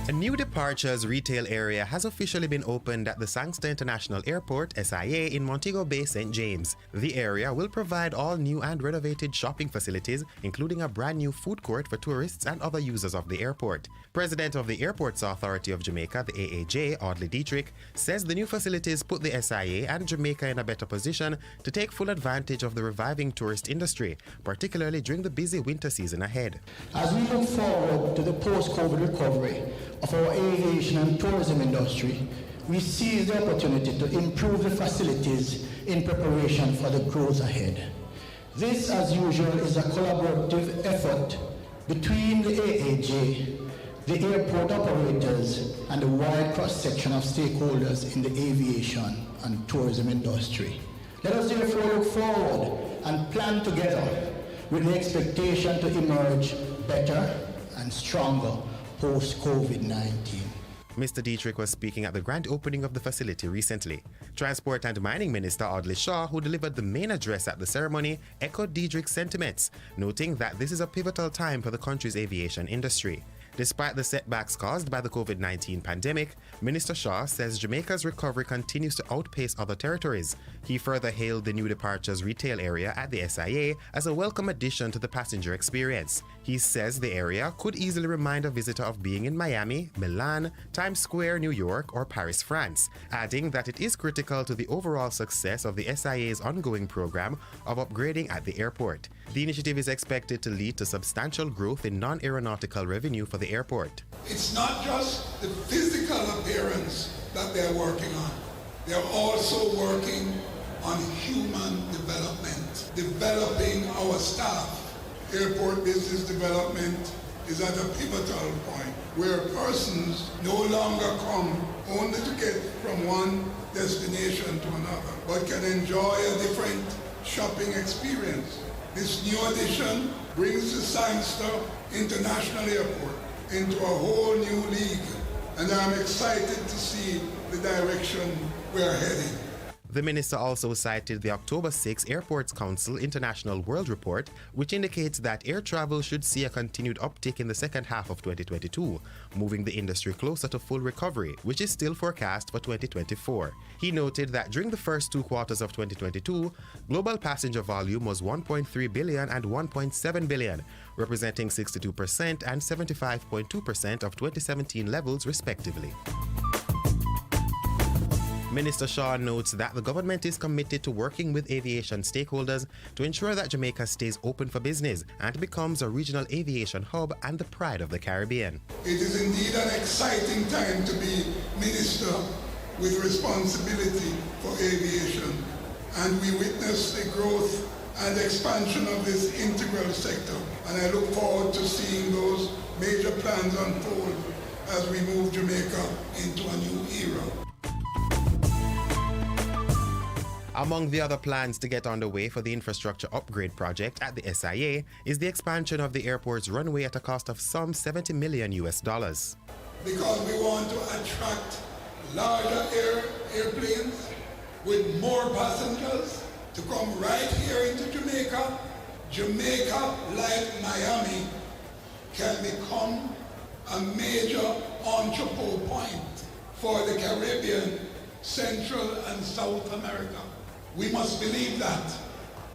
A new departures retail area has officially been opened at the Sangster International Airport, SIA, in Montego Bay, St. James. The area will provide all new and renovated shopping facilities, including a brand new food court for tourists and other users of the airport. President of the Airports Authority of Jamaica, the AAJ, Audley Dietrich, says the new facilities put the SIA and Jamaica in a better position to take full advantage of the reviving tourist industry, particularly during the busy winter season ahead. As we look forward to the post-COVID recovery of our aviation and tourism industry, we seize the opportunity to improve the facilities in preparation for the growth ahead. This, as usual, is a collaborative effort between the AAJ, the airport operators, and the wide cross-section of stakeholders in the aviation and tourism industry. Let us therefore look forward and plan together with the expectation to emerge better and stronger post-COVID-19. Mr. Dietrich was speaking at the grand opening of the facility recently. Transport and Mining Minister Audley Shaw, who delivered the main address at the ceremony, echoed Dietrich's sentiments, noting that this is a pivotal time for the country's aviation industry. Despite the setbacks caused by the COVID-19 pandemic, Minister Shaw says Jamaica's recovery continues to outpace other territories. He further hailed the new departures retail area at the SIA as a welcome addition to the passenger experience. He says the area could easily remind a visitor of being in Miami, Milan, Times Square, New York, or Paris, France, adding that it is critical to the overall success of the SIA's ongoing program of upgrading at the airport. The initiative is expected to lead to substantial growth in non-aeronautical revenue for the airport. It's not just the physical appearance that they're working on. They're also working on human development, developing our staff. Airport business development is at a pivotal point where persons no longer come only to get from one destination to another, but can enjoy a different shopping experience. This new addition brings the Sangster International Airport into a whole new league, and I'm excited to see the direction we're heading. The minister also cited the October 6 Airports Council International World Report, which indicates that air travel should see a continued uptick in the second half of 2022, moving the industry closer to full recovery, which is still forecast for 2024. He noted that during the first 2 quarters of 2022, global passenger volume was 1.3 billion and 1.7 billion, representing 62% and 75.2% of 2017 levels respectively. Minister Shaw notes that the government is committed to working with aviation stakeholders to ensure that Jamaica stays open for business and becomes a regional aviation hub and the pride of the Caribbean. It is indeed an exciting time to be minister with responsibility for aviation, and we witness the growth and expansion of this integral sector, and I look forward to seeing those major plans unfold as we move Jamaica into a new era. Among the other plans to get underway for the infrastructure upgrade project at the SIA is the expansion of the airport's runway at a cost of some $70 million. Because we want to attract larger airplanes with more passengers to come right here into Jamaica. Jamaica, like Miami, can become a major entrepot point for the Caribbean, Central and South America. We must believe that.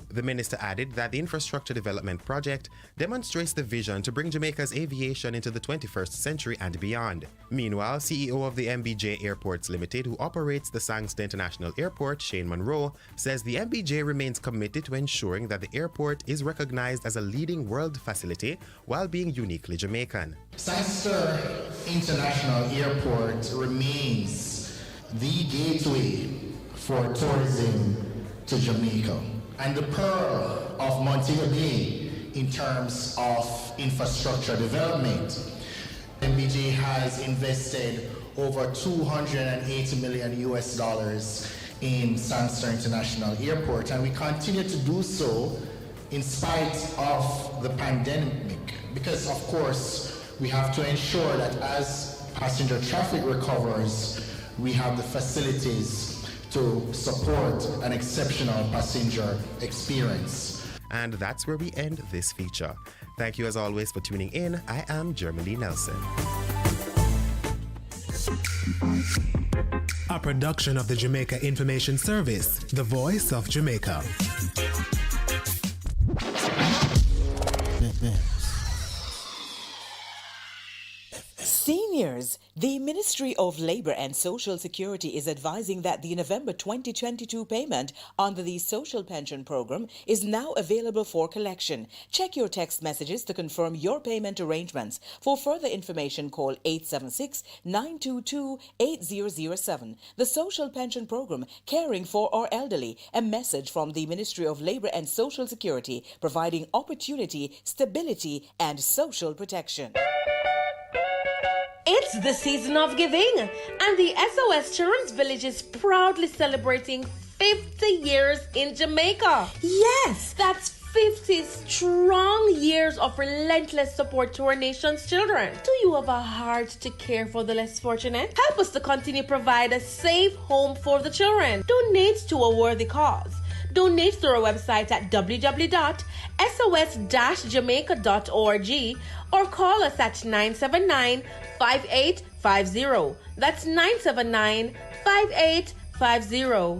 The minister added that the infrastructure development project demonstrates the vision to bring Jamaica's aviation into the 21st century and beyond. Meanwhile, CEO of the MBJ Airports Limited, who operates the Sangster International Airport, Shane Monroe, says the MBJ remains committed to ensuring that the airport is recognized as a leading world facility while being uniquely Jamaican. Sangster International Airport remains the gateway for tourism to Jamaica and the pearl of Montego Bay in terms of infrastructure development. MBJ has invested over $280 million in Sangster International Airport, and we continue to do so in spite of the pandemic, because of course we have to ensure that as passenger traffic recovers, we have the facilities to support an exceptional passenger experience. And that's where we end this feature. Thank you as always for tuning in. I am Jeremy Nelson. A production of the Jamaica Information Service, the voice of Jamaica. Seniors, the Ministry of Labour and Social Security is advising that the November 2022 payment under the Social Pension Programme is now available for collection. Check your text messages to confirm your payment arrangements. For further information, call 876-922-8007. The Social Pension Programme, caring for our elderly. A message from the Ministry of Labour and Social Security, providing opportunity, stability and social protection. It's the season of giving, and the SOS Children's Village is proudly celebrating 50 years in Jamaica. Yes, that's 50 strong years of relentless support to our nation's children. Do you have a heart to care for the less fortunate? Help us to continue to provide a safe home for the children. Donate to a worthy cause. Donate through our website at www.sos-jamaica.org or call us at 979-5850. That's 979-5850.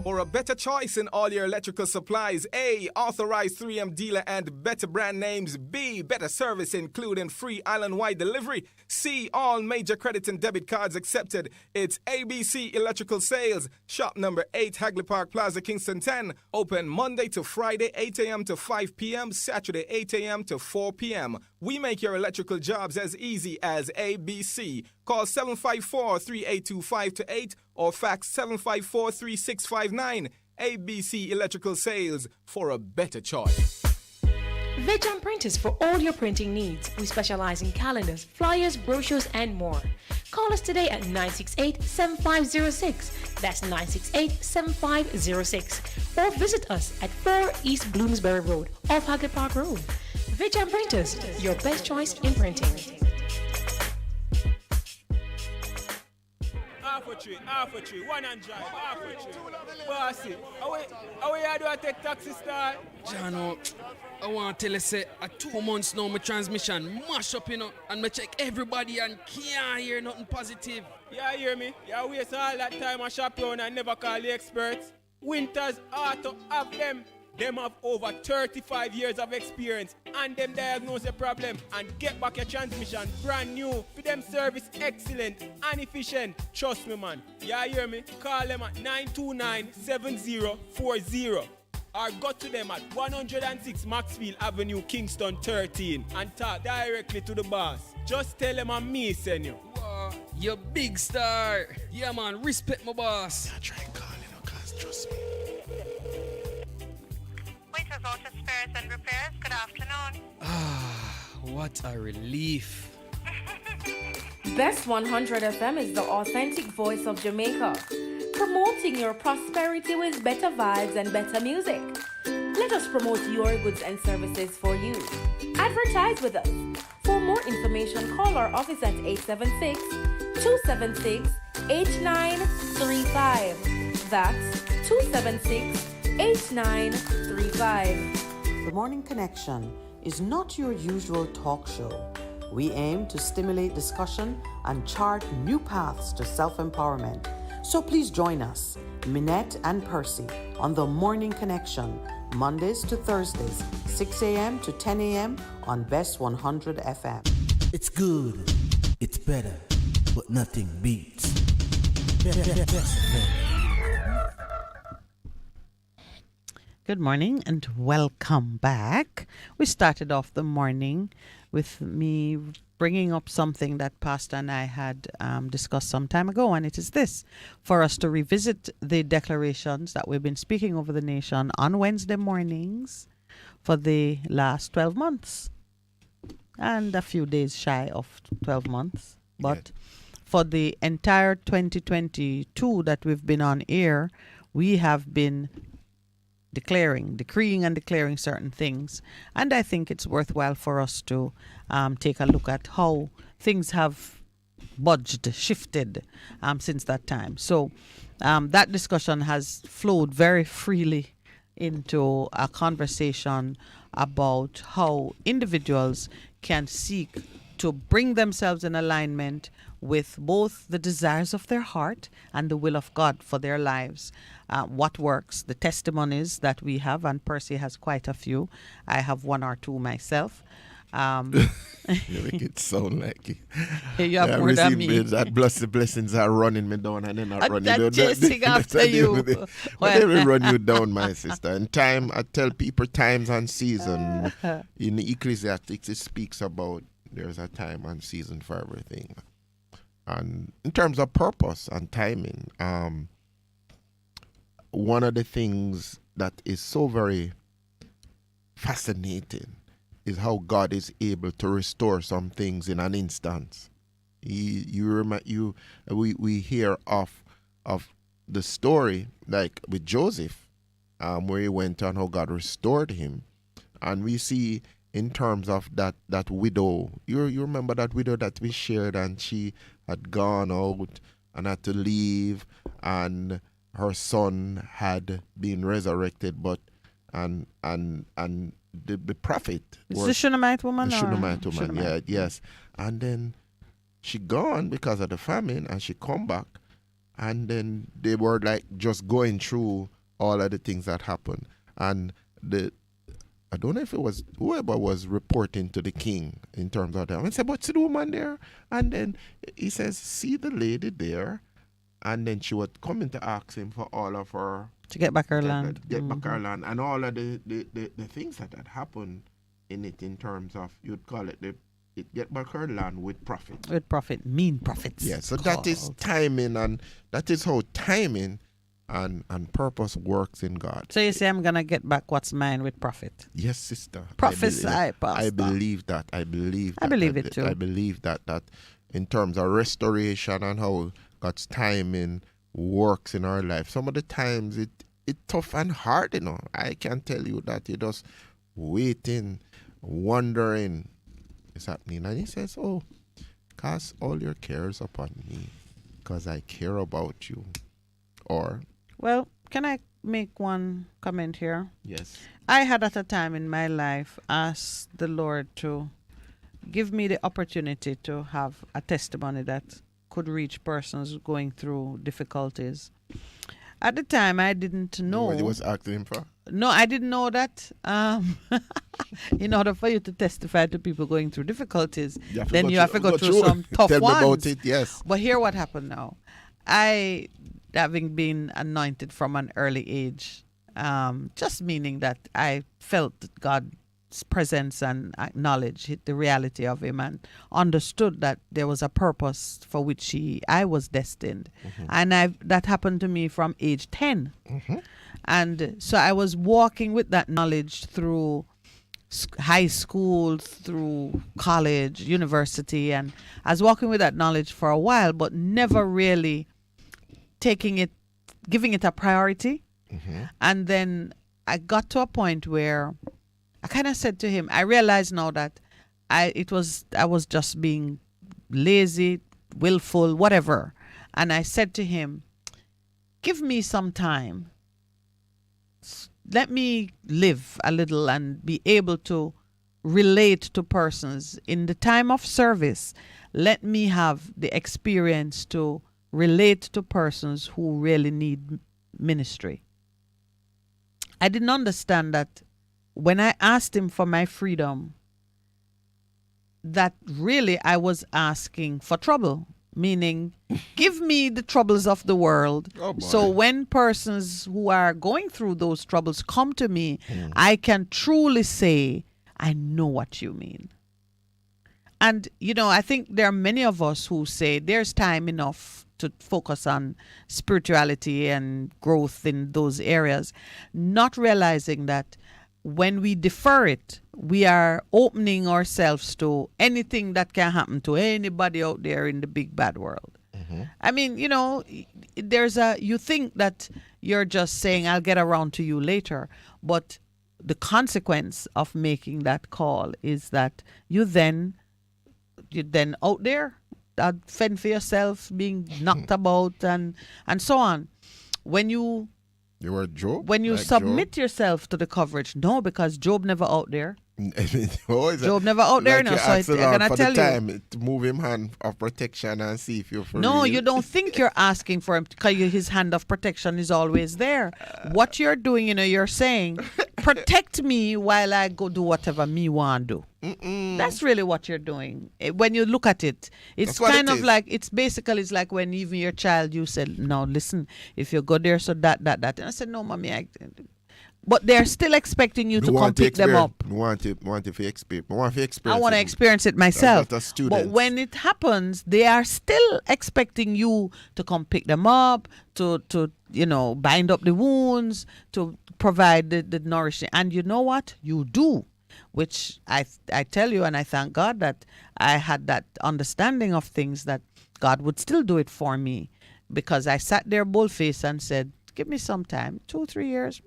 For a better choice in all your electrical supplies, A, authorized 3M dealer and better brand names. B, better service including free island-wide delivery. C, all major credit and debit cards accepted. It's ABC Electrical Sales. Shop number 8, Hagley Park Plaza, Kingston 10. Open Monday to Friday, 8 a.m. to 5 p.m. Saturday, 8 a.m. to 4 p.m. We make your electrical jobs as easy as ABC. Call 754-3825-8 or fax 754-3659. ABC Electrical Sales, for a better choice. Veg Printers for all your printing needs. We specialize in calendars, flyers, brochures, and more. Call us today at 968-7506. That's 968-7506. Or visit us at 4 East Bloomsbury Road, off Hagley Park Road. Veg Printers, your best choice in printing. Half a tree, one and drive, half a tree. Bossy, how you do I take taxi start? Jano, I want to tell you, say, 2 months now, my transmission mash up, and I check everybody and can't hear nothing positive. Yeah, hear me? You waste all that time on shop around and never call the experts. Winters Auto have them. Them have over 35 years of experience and them diagnose the problem and get back your transmission brand new. For them service excellent and efficient. Trust me, man. You hear me? Call them at 929-7040 or go to them at 106 Maxfield Avenue, Kingston 13 and talk directly to the boss. Just tell them I'm me, send you. Wow, you big star. Yeah, man, respect my boss. I try calling her, cause trust me. Waiters Auto Spares and Repairs, good afternoon. What a relief. Bess100 FM is the authentic voice of Jamaica, promoting your prosperity with better vibes and better music. Let us promote your goods and services for you. Advertise with us. For more information, call our office at 876-276-8935. That's 276-8935. The Morning Connection is not your usual talk show. We aim to stimulate discussion and chart new paths to self-empowerment. So please join us, Minett and Percy, on The Morning Connection, Mondays to Thursdays, 6 a.m. to 10 a.m. on Bess100 FM. It's good, it's better, but nothing beats. Good morning and welcome back. We started off the morning with me bringing up something that Pastor and I had discussed some time ago, and it is this: for us to revisit the declarations that we've been speaking over the nation on Wednesday mornings for the last 12 months and a few days shy of 12 months. But for the entire 2022 that we've been on air, we have been decreeing and declaring certain things. And I think it's worthwhile for us to take a look at how things have budged, shifted since that time. So that discussion has flowed very freely into a conversation about how individuals can seek to bring themselves in alignment with both the desires of their heart and the will of God for their lives. What works, the testimonies that we have, and Percy has quite a few. I have one or two myself. You make it sound like it. You have more than me. That blessings are running me down and then I run you down. Chasing after you. But they will run you down, my sister. And time, I tell people times and season. In Ecclesiastes, it speaks about there's a time and season for everything. And in terms of purpose and timing, one of the things that is so very fascinating is how God is able to restore some things in an instance. We hear of the story like with Joseph, where he went on how God restored him, and we see in terms of that widow. You remember that widow that we shared, and she had gone out and had to leave, and her son had been resurrected, but and the prophet. It's the Shunammite woman. The or Shunammite woman. Shunammite? Yeah, yes. And then she gone because of the famine, and she come back, and then they were like just going through all of the things that happened, and I don't know if it was whoever was reporting to the king in terms of that. I said, "What's the woman there?" And then he says, "See the lady there," and then she was coming to ask him for all of her to get back her land, back her land, and all of the things that had happened in it in terms of, you'd call it it get back her land with profit. With profit, mean profits. Yeah, so that is timing, and that is how timing and purpose works in God. So you say, I'm going to get back what's mine with profit. Yes, sister. Prophesy, Pastor. I believe that. I believe it too. I believe that in terms of restoration and how God's timing works in our life. Some of the times it's tough and hard, you know. I can tell you that you're just waiting, wondering it's happening. And he says, "Oh, cast all your cares upon me, because I care about you." Or, well, can I make one comment here? Yes. I had at a time in my life asked the Lord to give me the opportunity to have a testimony that could reach persons going through difficulties. At the time, I didn't know. What you was asking him for? No, I didn't know that. In order for you to testify to people going through difficulties, then you have to go through some tough Tell ones. me about it, yes. But hear what happened now. I, having been anointed from an early age, just meaning that I felt God's presence and acknowledged the reality of him and understood that there was a purpose for which I was destined. Mm-hmm. And that happened to me from age 10. Mm-hmm. And so I was walking with that knowledge through high school, through college, university, and I was walking with that knowledge for a while, but never really giving it a priority. Mm-hmm. And then I got to a point where I kind of said to him, I realize now that I was just being lazy, willful, whatever. And I said to him, give me some time. Let me live a little and be able to relate to persons in the time of service. Let me have the experience to relate to persons who really need ministry. I didn't understand that when I asked him for my freedom, that really I was asking for trouble, meaning give me the troubles of the world. Oh, so when persons who are going through those troubles come to me, I can truly say, I know what you mean. And, I think there are many of us who say there's time enough to focus on spirituality and growth in those areas, not realizing that when we defer it, we are opening ourselves to anything that can happen to anybody out there in the big bad world. Mm-hmm. I mean, you think that you're just saying, I'll get around to you later. But the consequence of making that call is that you're then out there, fend for yourself, being knocked about and so on. When you Job? When you submit yourself to the coverage, no, because Job never out there. Job never out there, no. So I'm gonna tell you, to move him hand of protection and see if you're for No, real. you don't think you're asking for him because his hand of protection is always there. What you're doing, you're saying, protect me while I go do whatever me want to do. Mm-mm. That's really what you're doing. When you look at it, it's kind of like, it's like when even your child, you said, no, listen, if you go there, so that. And I said, no, mommy, but they're still expecting you to come pick them up. I want to experience. I want to experience it myself. But when it happens, they are still expecting you to come pick them up, to bind up the wounds, to provide the nourishing. And you know what? You do. Which I tell you, and I thank God that I had that understanding of things, that God would still do it for me. Because I sat there bullface and said, give me some time, 2-3 years.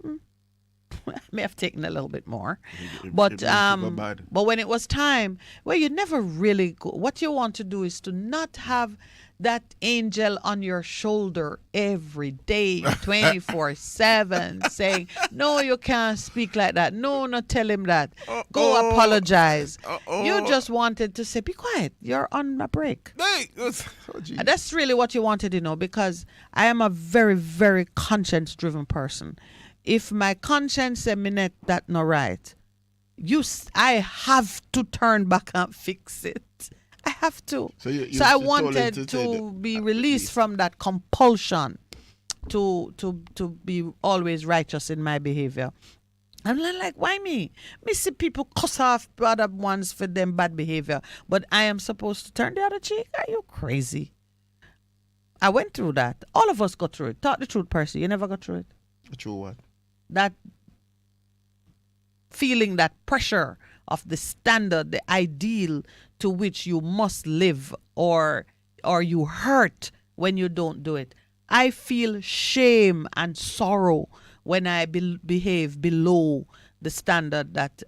I may have taken a little bit more. It bad. But when it was time, well, you never really go. What you want to do is to not have that angel on your shoulder every day, 24/7, saying, no, you can't speak like that. No, not tell him that. Go apologize. You just wanted to say, be quiet. You're on a break. And that's really what you wanted, because I am a very, very conscience-driven person. If my conscience said, Minett, that's not right, I have to turn back and fix it. I have to. So I wanted to be released from that compulsion to be always righteous in my behavior. I'm like, why me? Me see people cuss off other ones for them bad behavior, but I am supposed to turn the other cheek? Are you crazy? I went through that. All of us got through it. Talk the truth, Percy. You never got through it. Through what? That feeling, that pressure of the standard, the ideal to which you must live, or you hurt when you don't do it. I feel shame and sorrow when I behave below the standard that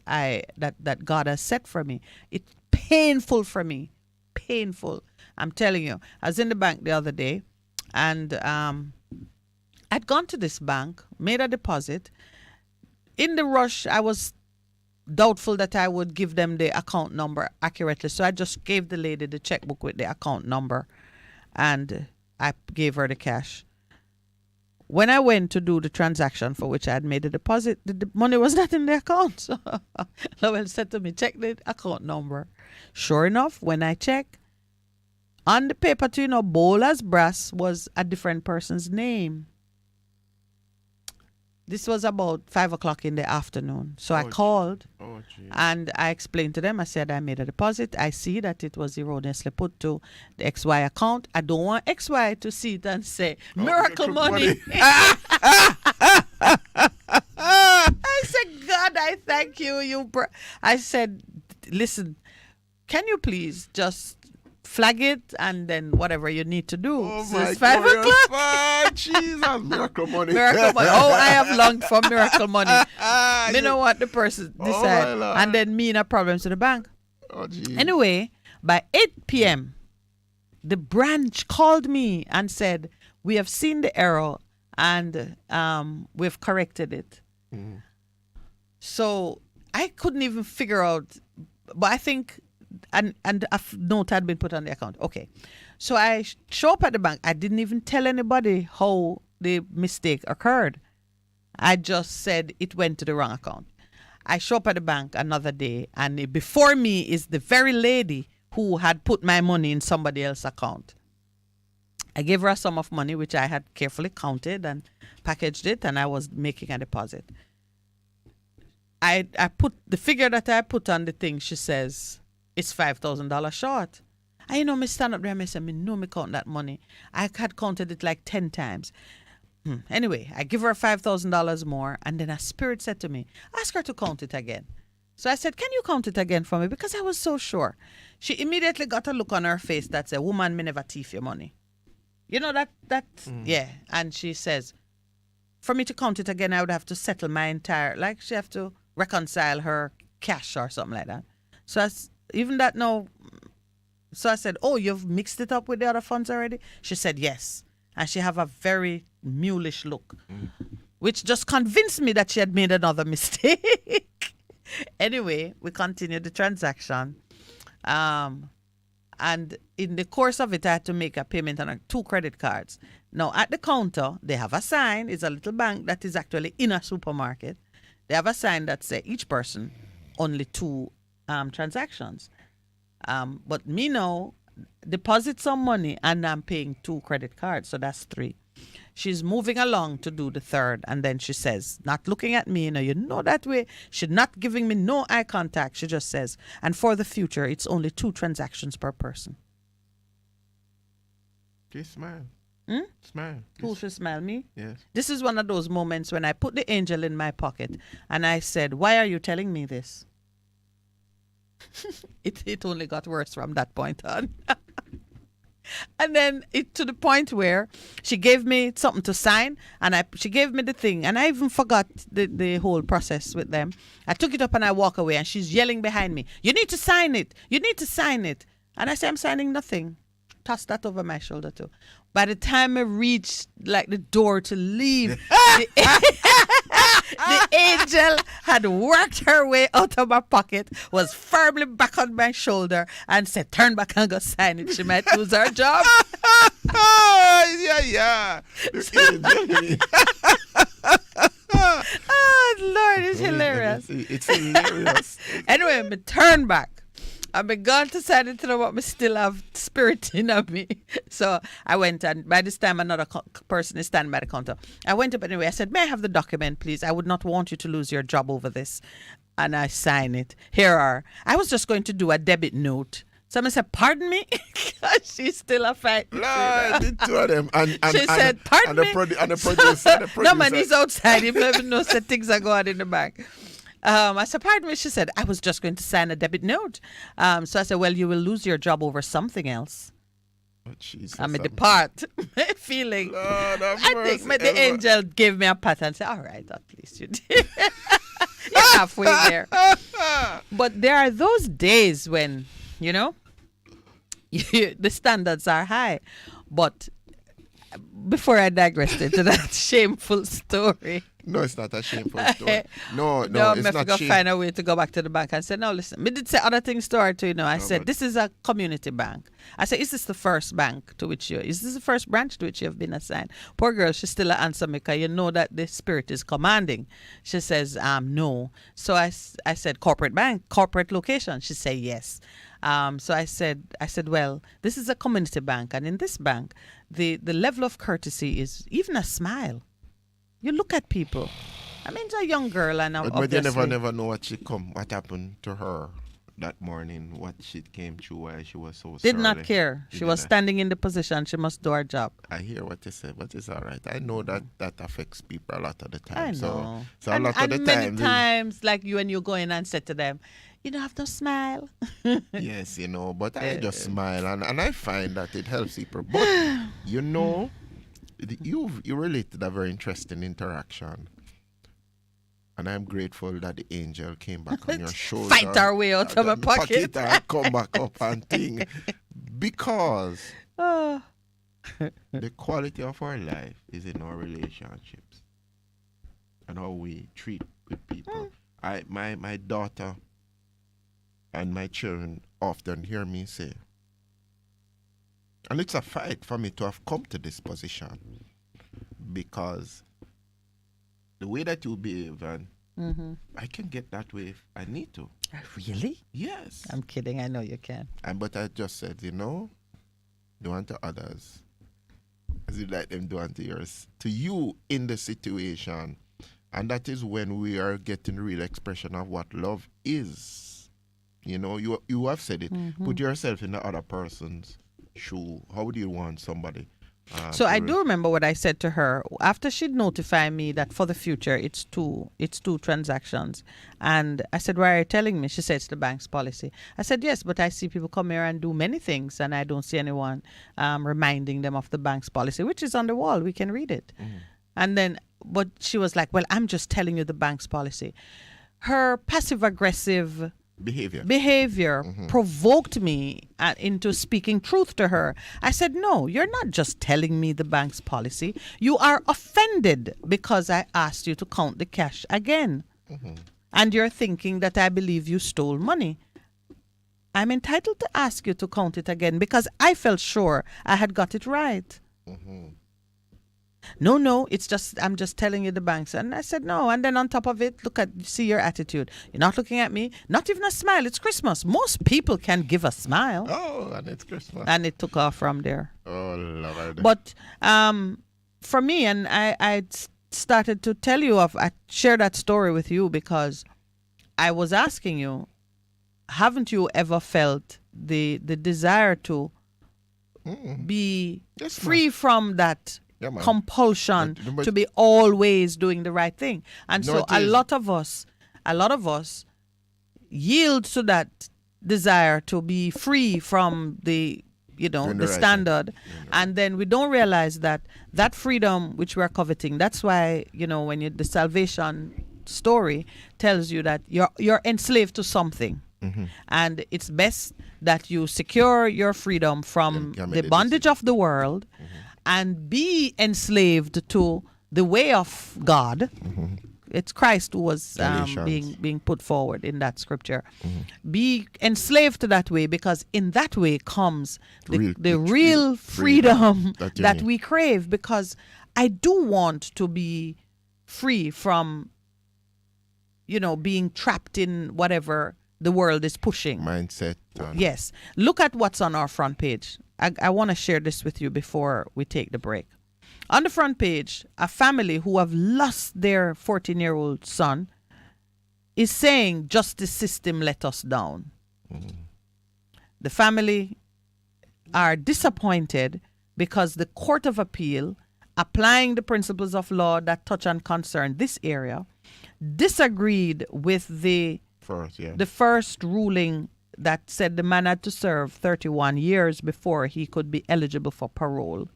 God has set for me. It's painful for me. Painful. I'm telling you. I was in the bank the other day, and I'd gone to this bank, made a deposit. In the rush, I was doubtful that I would give them the account number accurately. So I just gave the lady the checkbook with the account number, and I gave her the cash. When I went to do the transaction for which I had made a deposit, the money was not in the account. So Lowell said to me, check the account number. Sure enough, when I check, on the paper to, bold as brass, was a different person's name. This was about 5 o'clock in the afternoon. So I called and I explained to them. I said, I made a deposit. I see that it was erroneously put to the XY account. I don't want XY to see it and say, miracle money. I said, God, I thank you. I said, listen, can you please just flag it and then whatever you need to do. So it's 5 o'clock. Jesus, miracle money. Miracle money. Oh, I have longed for miracle money. You know what the person decided. And then me no problems to the bank. Oh, geez. Anyway, by 8 p.m., the branch called me and said, we have seen the error and we've corrected it. Mm. So I couldn't even figure out, but I think and a note had been put on the account. Okay. So I show up at the bank. I didn't even tell anybody how the mistake occurred. I just said it went to the wrong account. I show up at the bank another day, and before me is the very lady who had put my money in somebody else's account. I gave her a sum of money, which I had carefully counted and packaged it, and I was making a deposit. I put the figure that I put on the thing. She says, it's $5,000 short. I me stand up there and I say, me count that money. I had counted it like 10 times. Anyway, I give her $5,000 more, and then a spirit said to me, ask her to count it again. So I said, can you count it again for me? Because I was so sure. She immediately got a look on her face that said, woman, me never thief your money. You know yeah. And she says, for me to count it again, I would have to settle my entire, like she have to reconcile her cash or something like that. So even that no. So I said, oh, you've mixed it up with the other funds already? She said, yes. And she have a very mulish look, which just convinced me that she had made another mistake. Anyway, we continued the transaction. And in the course of it, I had to make a payment on 2 credit cards. Now, at the counter, they have a sign. It's a little bank that is actually in a supermarket. They have a sign that says each person, only 2 transactions. But me now, deposit some money and I'm paying 2 credit cards. So that's 3. She's moving along to do the 3rd. And then she says, not looking at me, you know that way. She's not giving me no eye contact. She just says, and for the future, it's only 2 transactions per person. Okay, smile. Smile. Who should smile? Me? Yes. This is one of those moments when I put the angel in my pocket and I said, why are you telling me this? It only got worse from that point on. And then it to the point where she gave me something to sign, and she gave me the thing, and I even forgot the whole process with them. I took it up and I walk away, and she's yelling behind me, "You need to sign it. You need to sign it." And I say, "I'm signing nothing." Toss that over my shoulder too. By the time I reached like the door to leave, the angel had worked her way out of my pocket, was firmly back on my shoulder, and said, "Turn back and go sign it. She might lose her job." Yeah. Oh, Lord, it's hilarious. It's hilarious. Anyway, me turn back. I begun to sign it to know what me still have spirit in me. So I went, and by this time another person is standing by the counter. I went up anyway. I said, "May I have the document, please? I would not want you to lose your job over this." And I sign it. Here are. I was just going to do a debit note. Someone said, "Pardon me?" She's still a fight. Lord, the two of them. And she said, "Pardon me?" And the producer. No, man, he's outside. He even knows that things are going on in the back. I said, "Pardon me." She said, "I was just going to sign a debit note." So I said, "Well, you will lose your job over something else." Oh, Jesus, I'm a depart feeling. Lord have I mercy, think the angel gave me a pat and said, "All right, at least you did." You're halfway there. But there are those days when, the standards are high. But before I digress into that shameful story. No, it's not a shameful story. No, I'm it's not going to find a way to go back to the bank and say, "No, listen, me did say other things to her too, I said, "This is a community bank." I said, "Is this the first bank to which is this the first branch to which you have been assigned?" Poor girl, she still answer me, because you know that the spirit is commanding. She says, "No." So I said, "Corporate bank, corporate location." She said, "Yes." So I said, "Well, this is a community bank, and in this bank, the level of courtesy is even a smile. You look at people." I mean, it's a young girl, and but you never know what happened to her that morning, what she came through, why she was so did surly. not care. She was standing in the position. She must do her job. I hear what you said, but it's all right. I know that affects people a lot of the time. I know. So a lot of the time. Many times, like you, when you go in and say to them, "You don't have to smile." Yes, but I just smile, and I find that it helps people. But you related a very interesting interaction, and I'm grateful that the angel came back on your shoulder. Fight our way out of my pocket. And come back up and thing, because the quality of our life is in our relationships and how we treat with people. My daughter and my children often hear me say, and it's a fight for me to have come to this position, because the way that you behave, and I can get that way if I need to. Really? Yes. I'm kidding. I know you can. But I just said, do unto others as you like them do unto yours, to you in the situation. And that is when we are getting real expression of what love is. You have said it. Put yourself in the other person's shoe. How would you want somebody? So I do remember what I said to her after she'd notified me that for the future it's two transactions. And I said, "Why are you telling me?" She said, "It's the bank's policy." I said, "Yes, but I see people come here and do many things, and I don't see anyone reminding them of the bank's policy, which is on the wall. We can read it." And then, but she was like, "Well, I'm just telling you the bank's policy." Her passive-aggressive behavior provoked me into speaking truth to her. I said, "No, you're not just telling me the bank's policy. You are offended because I asked you to count the cash again. And you're thinking that I believe you stole money. I'm entitled to ask you to count it again because I felt sure I had got it right." No, it's just, I'm just telling you the banks. And I said, "No." And then on top of it, see your attitude. You're not looking at me, not even a smile. It's Christmas. Most people can give a smile. Oh, and it's Christmas. And it took off from there. Oh, Lord. But for me, and I started to tell you I share that story with you because I was asking you, haven't you ever felt the desire to be free from that compulsion to be always doing the right thing? And so a lot of us yield to that desire to be free from the the standard. And then we don't realize that freedom which we're coveting, that's why, when the salvation story tells you that you're enslaved to something. Mm-hmm. And it's best that you secure your freedom from the bondage of the world and be enslaved to the way of God. Mm-hmm. It's Christ who was being put forward in that scripture. Mm-hmm. Be enslaved to that way, because in that way comes the real freedom that we crave. Because I do want to be free from, being trapped in whatever the world is pushing. Mindset. Yes. Look at what's on our front page. I want to share this with you before we take the break. On the front page, a family who have lost their 14-year-old son is saying, justice system let us down. Mm-hmm. The family are disappointed because the Court of Appeal, applying the principles of law that touch and concern this area, disagreed with the first ruling that said the man had to serve 31 years before he could be eligible for parole.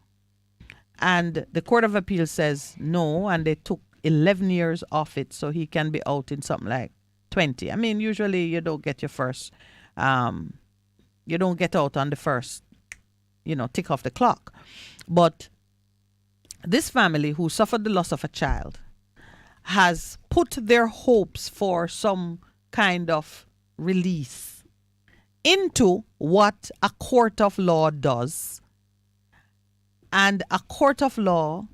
And the Court of Appeal says no, and they took 11 years off it, so he can be out in something like 20. I mean, usually you don't get your first, you don't get out on the first, tick off the clock. But this family who suffered the loss of a child has put their hopes for some kind of release into what a court of law does. And a court of law,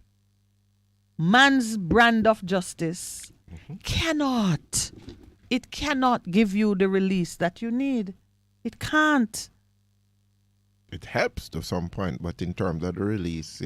man's brand of justice, cannot give you the release that you need. It can't. It helps to some point, but in terms of the release,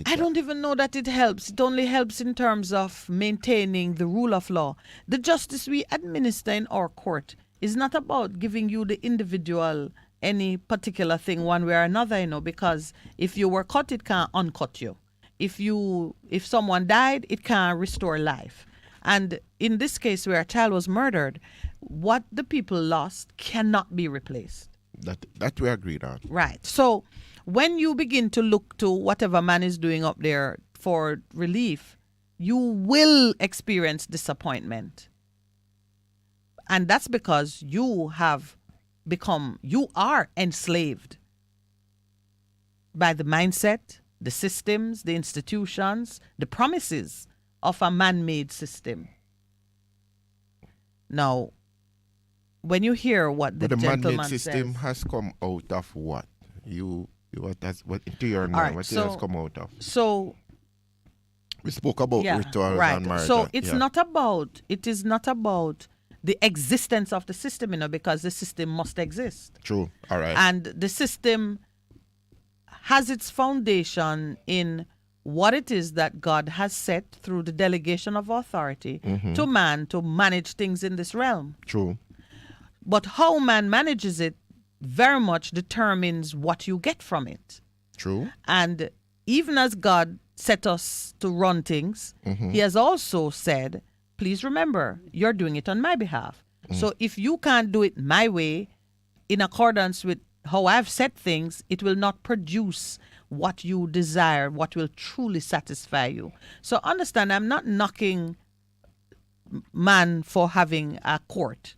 I don't even know that it helps. It only helps in terms of maintaining the rule of law. The justice we administer in our court is not about giving you the individual any particular thing one way or another, because if you were cut, it can't uncut you. If someone died, it can't restore life. And in this case where a child was murdered, what the people lost cannot be replaced. That we agreed on. Right. So when you begin to look to whatever man is doing up there for relief, you will experience disappointment. And that's because you are enslaved by the mindset, the systems, the institutions, the promises of a man-made system. Now, when you hear what the gentleman man-made system says, has come out of what? Into your mind, right, what it has come out of? So we spoke about rituals and marriage. So it is not about the existence of the system, because the system must exist. True. All right. And the system has its foundation in what it is that God has set through the delegation of authority to man to manage things in this realm. True. But how man manages it very much determines what you get from it. True. And even as God set us to run things, he has also said, please remember, you're doing it on my behalf. So if you can't do it my way, in accordance with how I've set things, it will not produce what you desire, what will truly satisfy you. So understand, I'm not knocking man for having a court.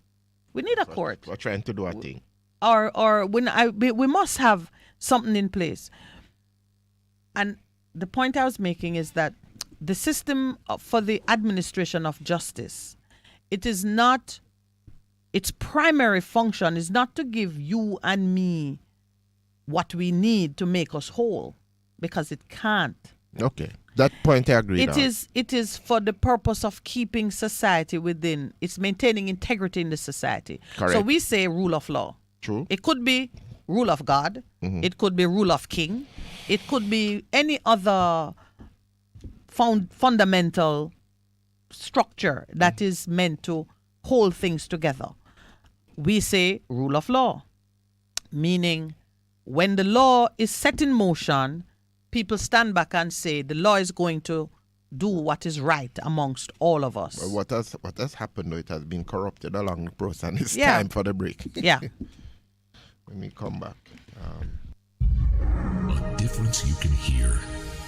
We need a court. We're trying to do a thing. Or we must have something in place. And the point I was making is that the system for the administration of justice, its primary function is not to give you and me what we need to make us whole, because it can't. Okay. That point I agree on. It is for the purpose of keeping society within, it's maintaining integrity in the society. Correct. So we say rule of law. True. It could be rule of God. It could be rule of king. It could be any other fundamental structure that is meant to hold things together. We say rule of law, meaning when the law is set in motion, people stand back and say the law is going to do what is right amongst all of us. Well, what has happened though, it has been corrupted along the process, and it's time for the break. Yeah. When we come back. difference you can hear,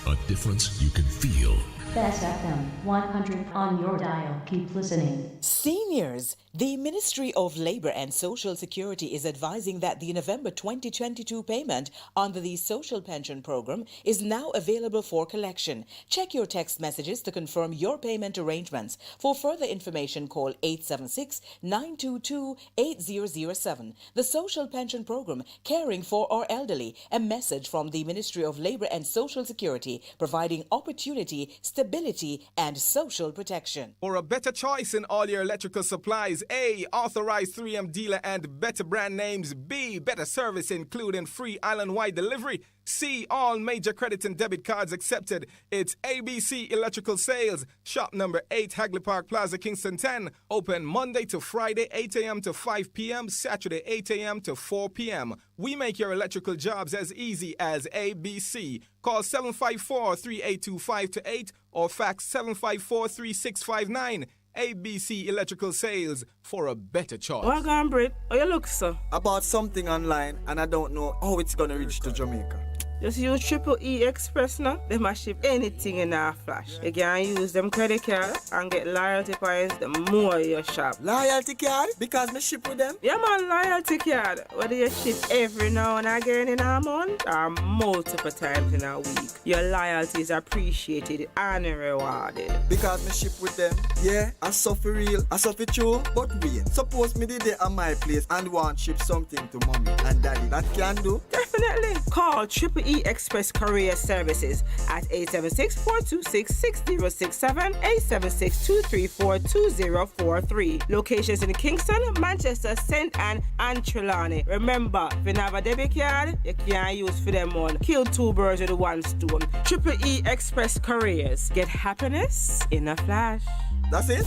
a difference you can feel. Bess FM-100 on your dial. Keep listening. Seniors, the Ministry of Labor and Social Security is advising that the November 2022 payment under the Social Pension Program is now available for collection. Check your text messages to confirm your payment arrangements. For further information, call 876-922-8007. The Social Pension Program, caring for our elderly. A message from the Ministry of Labor and Social Security, providing opportunity, stability, and social protection. For a better choice in all your electrical supplies, A, authorized 3M dealer and better brand names. B, better service including free island-wide delivery. C, all major credit and debit cards accepted. It's ABC Electrical Sales. Shop number 8, Hagley Park Plaza, Kingston 10. Open Monday to Friday, 8 a.m. to 5 p.m. Saturday, 8 a.m. to 4 p.m. We make your electrical jobs as easy as ABC. Call 754-382-528 or fax 754-3659. ABC Electrical Sales, for a better choice. What on, Brit? How you look, sir? I bought something online and I don't know how it's gonna reach to Jamaica. Just use Triple E Express now. They must ship anything in a flash. You can use them credit card and get loyalty points the more you shop. Loyalty card? Because me ship with them? Yeah, man, loyalty card. Whether you ship every now and again in a month or multiple times in a week, your loyalty is appreciated and rewarded. Because me ship with them? Yeah, I suffer real, I suffer true. But wait, suppose me did it at my place and want ship something to mommy and daddy. That can do? Definitely. Call Triple E Express Courier Services at 876-426-6067, 876-234-2043. Locations in Kingston, Manchester, St. Anne, and Trelawney. Remember, if you have a debit card, you can't use for them one. Kill two birds with one stone. Triple E Express Couriers. Get happiness in a flash. That's it?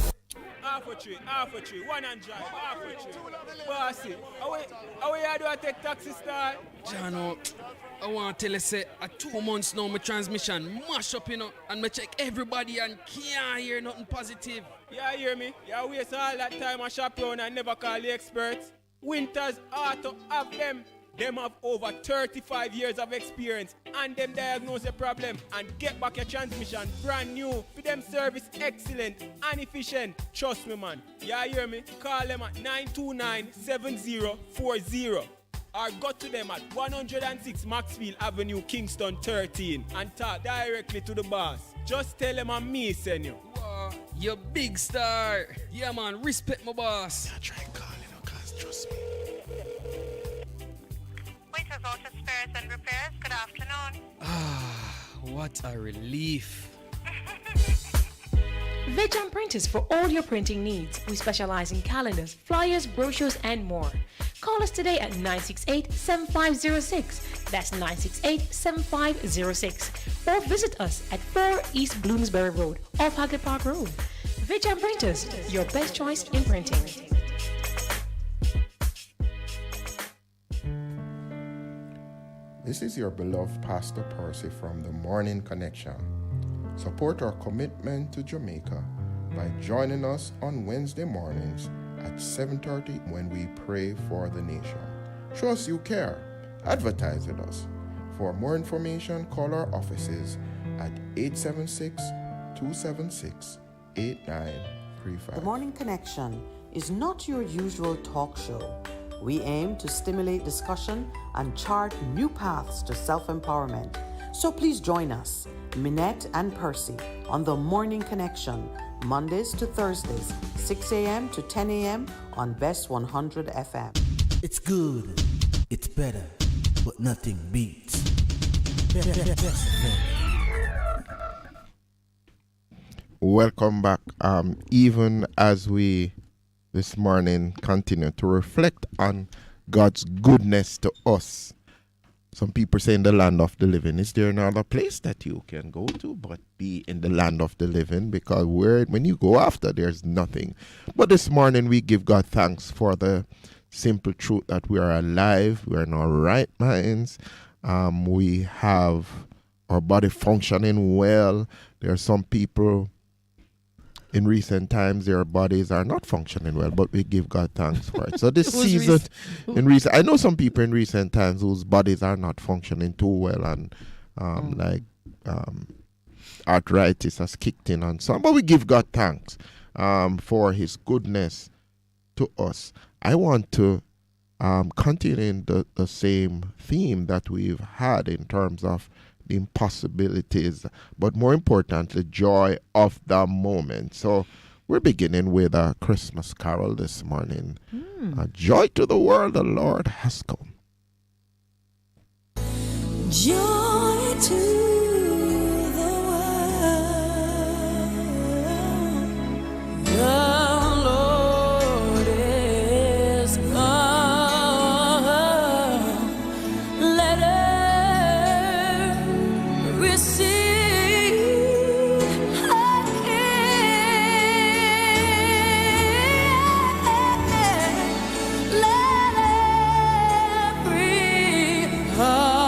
Half a tree, one and drive, half a tree. Bossy, how you do I take taxi star? Jano, I want to tell you, say, 2 months now, my transmission mash up, and me check everybody and can't hear nothing positive. Yeah, hear me? You waste all that time I shop around and never call the experts. Winters Auto have them. Them have over 35 years of experience and them diagnose the problem and get back your transmission brand new. For them service excellent and efficient. Trust me, man. Yeah, hear me? Call them at 929-7040 or go to them at 106 Maxfield Avenue, Kingston 13 and talk directly to the boss. Just tell them I'm me, send you. Wow, you big star. Yeah, man, respect my boss. Yeah, try and call it, cause trust me. Waiters Auto Spares and Repairs, good afternoon. What a relief. Vejan Printers for all your printing needs. We specialize in calendars, flyers, brochures, and more. Call us today at 968-7506. That's 968-7506. Or visit us at 4 East Bloomsbury Road, off Hagley Park Road. Vejan Printers, your best choice in printing. This is your beloved Pastor Percy from the Morning Connection. Support our commitment to Jamaica by joining us on Wednesday mornings at 7:30 when we pray for the nation. Show us you care. Advertise with us. For more information, call our offices at 876-276-8935. The Morning Connection is not your usual talk show. We aim to stimulate discussion and chart new paths to self-empowerment. So please join us, Minett and Percy, on The Morning Connection, Mondays to Thursdays, 6 a.m. to 10 a.m. on Bess100 FM. It's good, it's better, but nothing beats. Welcome back. Even as we this morning continue to reflect on God's goodness to us. Some people say in the land of the living. Is there another place that you can go to but be in the land of the living? Because when you go after, there's nothing. But this morning we give God thanks for the simple truth that we are alive, we are in our right minds, we have our body functioning well. There are some people in recent times, their bodies are not functioning well, but we give God thanks for it. So this season, I know some people in recent times whose bodies are not functioning too well, and like arthritis has kicked in on some. But we give God thanks for his goodness to us. I want to continue in the same theme that we've had in terms of the impossibilities, but more importantly, joy of the moment. So we're beginning with a Christmas carol this morning. Joy to the world, the Lord has come. Joy to the world, the Lord is come. Let earth receive her King. Let every heart,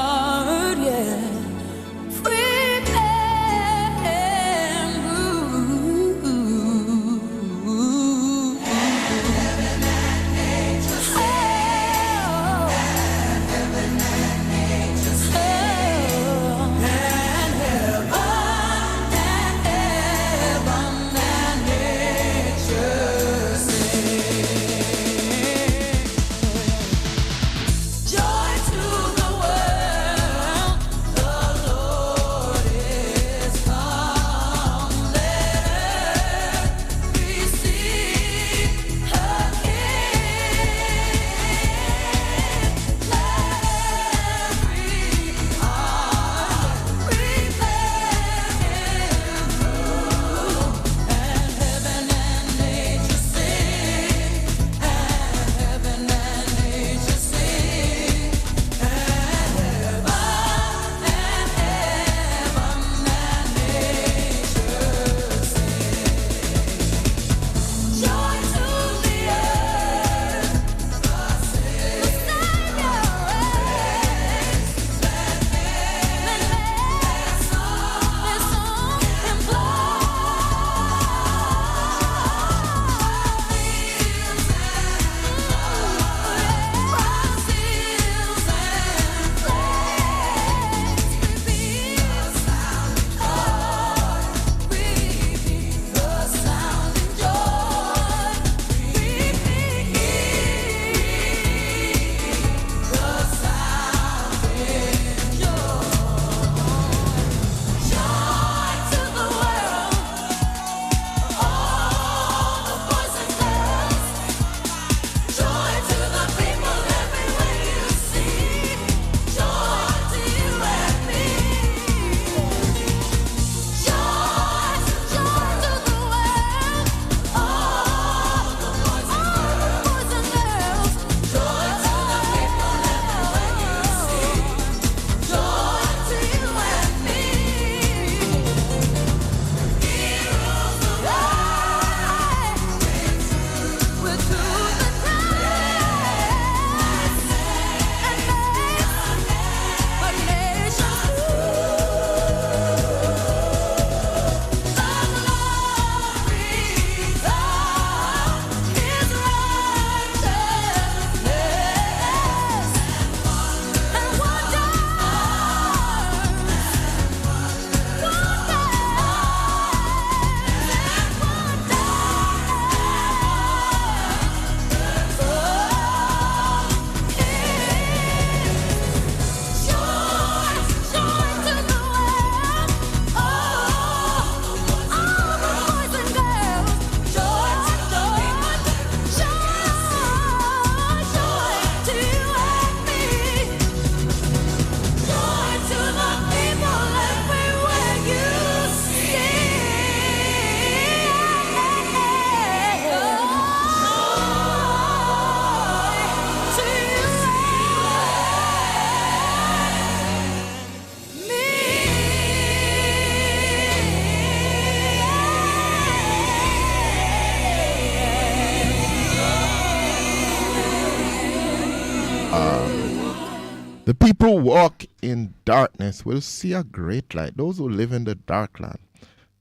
The people who walk in darkness will see a great light. Those who live in the dark land,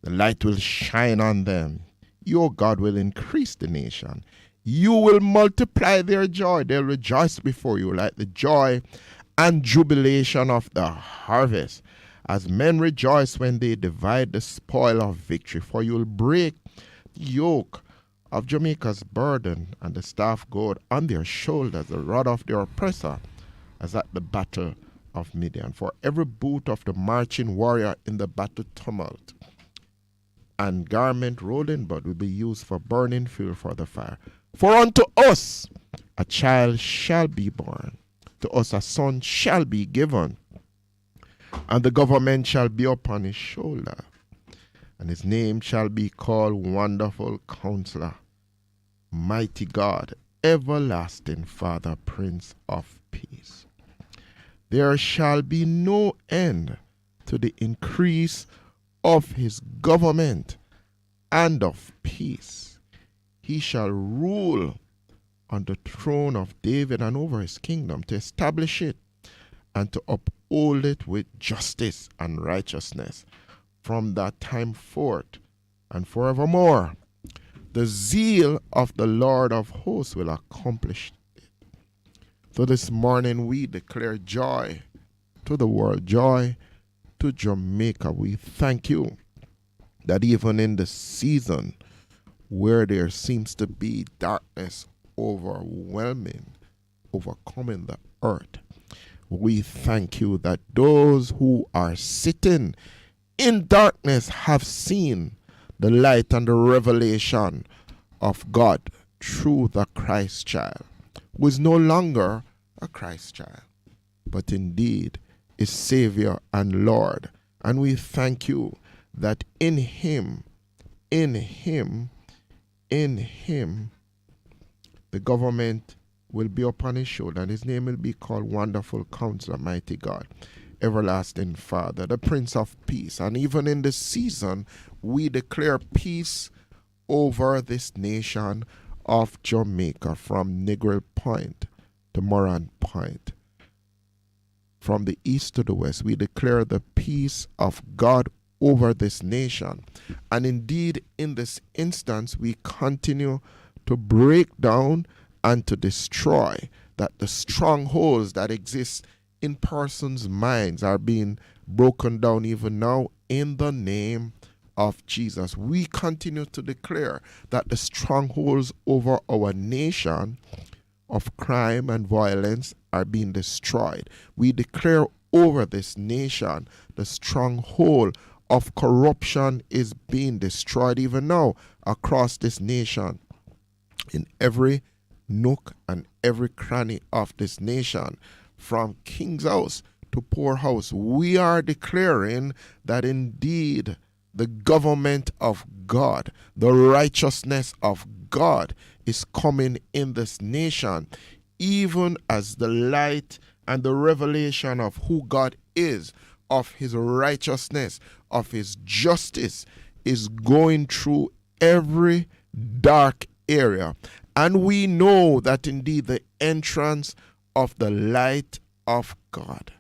the light will shine on them. Your God will increase the nation. You will multiply their joy. They'll rejoice before you like the joy and jubilation of the harvest. as men rejoice when they divide the spoil of victory. For you will break the yoke of Jamaica's burden, and the staff goad on their shoulders, the rod of their oppressor, as at the battle of Midian. For every boot of the marching warrior in the battle tumult, and garment rolled in blood will be used for burning fuel for the fire. For unto us a child shall be born, to us a son shall be given, and the government shall be upon his shoulder, and his name shall be called Wonderful Counselor, Mighty God, Everlasting Father, Prince of Peace. There shall be no end to the increase of his government and of peace. He shall rule on the throne of David and over his kingdom, to establish it and to uphold it with justice and righteousness from that time forth and forevermore. The zeal of the Lord of hosts will accomplish it. So this morning we declare joy to the world, joy to Jamaica. We thank you that even in the season where there seems to be darkness overcoming the earth, we thank you that those who are sitting in darkness have seen the light and the revelation of God through the Christ child, who is no longer a Christ child, but indeed is Savior and Lord. And we thank you that in him, the government will be upon his shoulder, and his name will be called Wonderful Counselor, Mighty God, Everlasting Father, the Prince of Peace. And even in this season, we declare peace over this nation of Jamaica, from Negril Point to Moran Point. From the east to the west, we declare the peace of God over this nation. And indeed, in this instance, we continue to break down and to destroy that the strongholds that exist in persons' minds are being broken down even now in the name of Jesus. We continue to declare that the strongholds over our nation of crime and violence are being destroyed. We declare over this nation the stronghold of corruption is being destroyed even now across this nation, in every nook and every cranny of this nation, from King's House to Poorhouse. We are declaring that indeed the government of God, the righteousness of God is coming in this nation, even as the light and the revelation of who God is, of his righteousness, of his justice, is going through every dark area. And we know that indeed the entrance of the light of God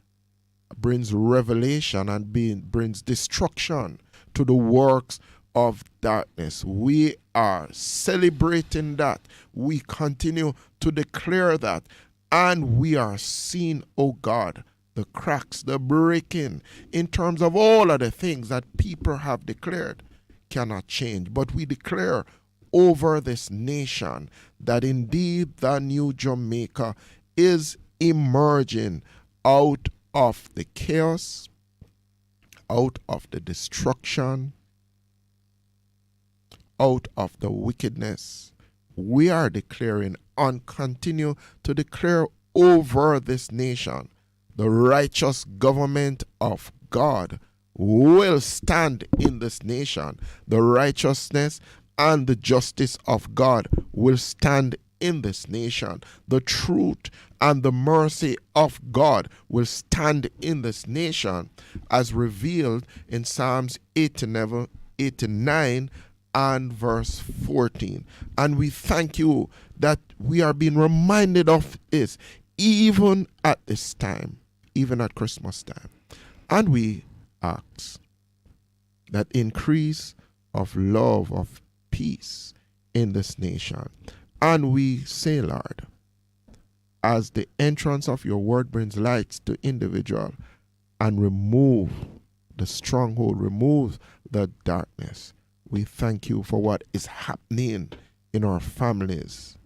brings revelation and brings destruction to the works of darkness. We are celebrating that. We continue to declare that. And we are seeing, oh God, the cracks, the breaking, in terms of all of the things that people have declared cannot change. But we declare over this nation that indeed the new Jamaica is emerging out of the chaos, out of the destruction, out of the wickedness. We are declaring and continue to declare over this nation the righteous government of God will stand in this nation. The righteousness and the justice of God will stand in this nation. The truth and the mercy of God will stand in this nation, as revealed in Psalms 89 and verse 14. And we thank you that we are being reminded of this even at this time, even at Christmas time. And we ask that increase of love, of peace in this nation. And we say, Lord, as the entrance of your word brings light to individual and remove the stronghold, remove the darkness. We thank you for what is happening in our families.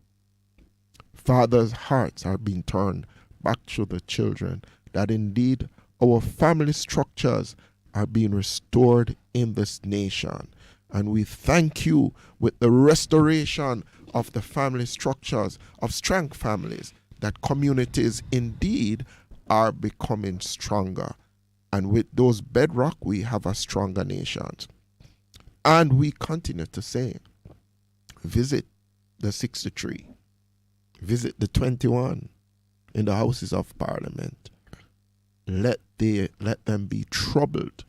Fathers' hearts are being turned back to the children, that indeed our family structures are being restored in this nation. And we thank you with the restoration of the family structures of strong families, that communities indeed are becoming stronger. And with those bedrock, we have a stronger nation. And we continue to say, visit the 63, visit the 21 in the Houses of Parliament. Let them be troubled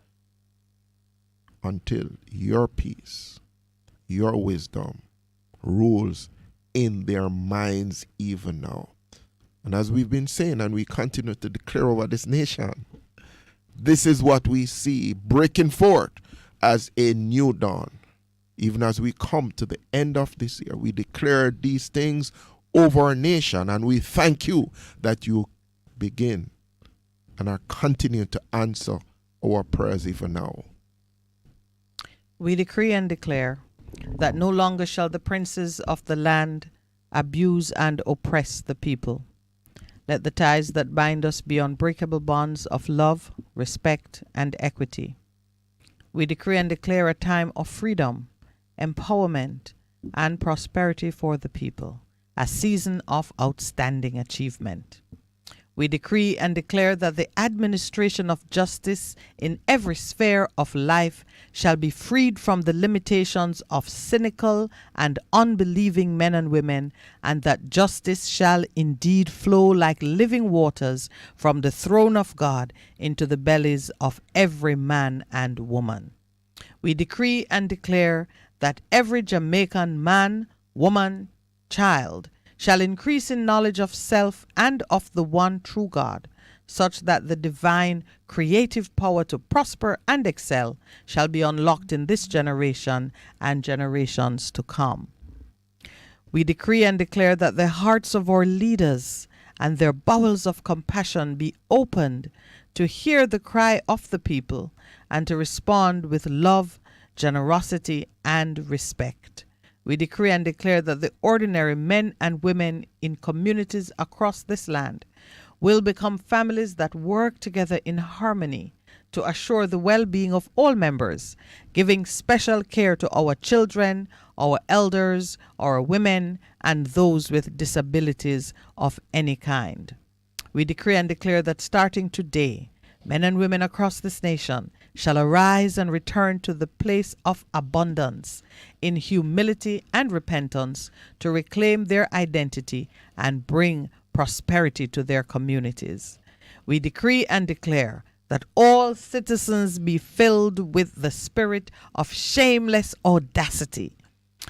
until your peace, your wisdom rules in their minds even now. And as we've been saying, and we continue to declare over this nation, this is what we see breaking forth as a new dawn. Even as we come to the end of this year, we declare these things over our nation, and we thank you that you begin and are continuing to answer our prayers even now. We decree and declare that no longer shall the princes of the land abuse and oppress the people. Let the ties that bind us be unbreakable bonds of love, respect, and equity. We decree and declare a time of freedom, empowerment, and prosperity for the people, a season of outstanding achievement. We decree and declare that the administration of justice in every sphere of life shall be freed from the limitations of cynical and unbelieving men and women, and that justice shall indeed flow like living waters from the throne of God into the bellies of every man and woman. We decree and declare that every Jamaican man, woman, child shall increase in knowledge of self and of the one true God, such that the divine creative power to prosper and excel shall be unlocked in this generation and generations to come. We decree and declare that the hearts of our leaders and their bowels of compassion be opened to hear the cry of the people and to respond with love, generosity, and respect. We decree and declare that the ordinary men and women in communities across this land will become families that work together in harmony to assure the well-being of all members, giving special care to our children, our elders, our women, and those with disabilities of any kind. We decree and declare that starting today, men and women across this nation shall arise and return to the place of abundance in humility and repentance to reclaim their identity and bring prosperity to their communities. We decree and declare that all citizens be filled with the spirit of shameless audacity,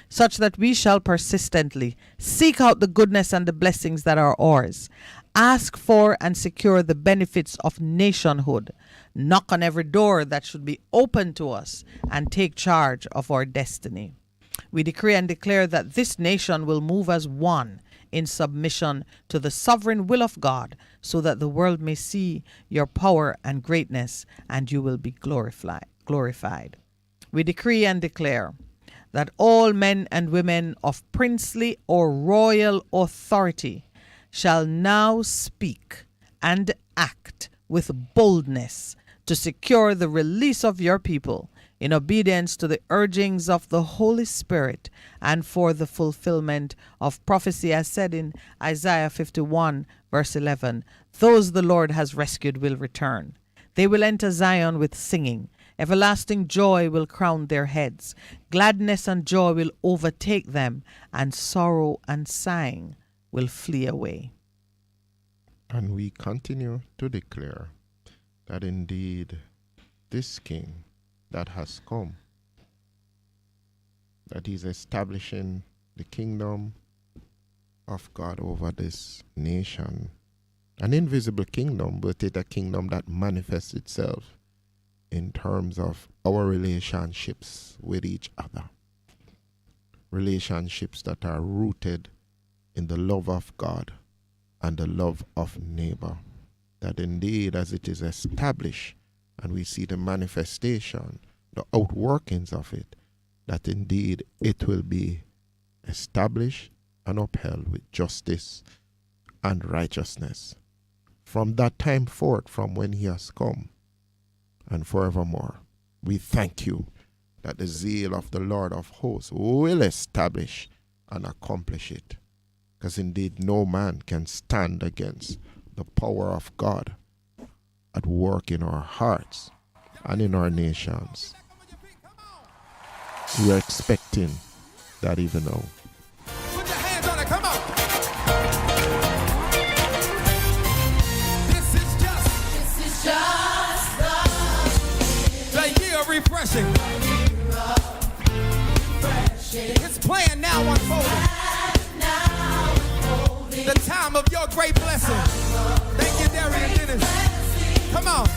such that we shall persistently seek out the goodness and the blessings that are ours, ask for and secure the benefits of nationhood, knock on every door that should be open to us, and take charge of our destiny. We decree and declare that this nation will move as one in submission to the sovereign will of God, so that the world may see your power and greatness, and you will be glorified. We decree and declare that all men and women of princely or royal authority shall now speak and act with boldness to secure the release of your people in obedience to the urgings of the Holy Spirit and for the fulfillment of prophecy as said in Isaiah 51 verse 11. Those the Lord has rescued will return. They will enter Zion with singing. Everlasting joy will crown their heads. Gladness and joy will overtake them, and sorrow and sighing will flee away. And we continue to declare that indeed this King that has come, that he's establishing the kingdom of God over this nation. An invisible kingdom, but it's a kingdom that manifests itself in terms of our relationships with each other. Relationships that are rooted in the love of God and the love of neighbor. That indeed, as it is established and we see the manifestation, the outworkings of it, that indeed it will be established and upheld with justice and righteousness. From that time forth, from when he has come, and forevermore, we thank you that the zeal of the Lord of hosts will establish and accomplish it. Because indeed no man can stand against the power of God at work in our hearts and in our nations. We are expecting that even now. Put your hands on it, come on. This is just the year of refreshing. It's playing now unfolding. The time of your great blessing. Thank you, Darian Dennis. Come on.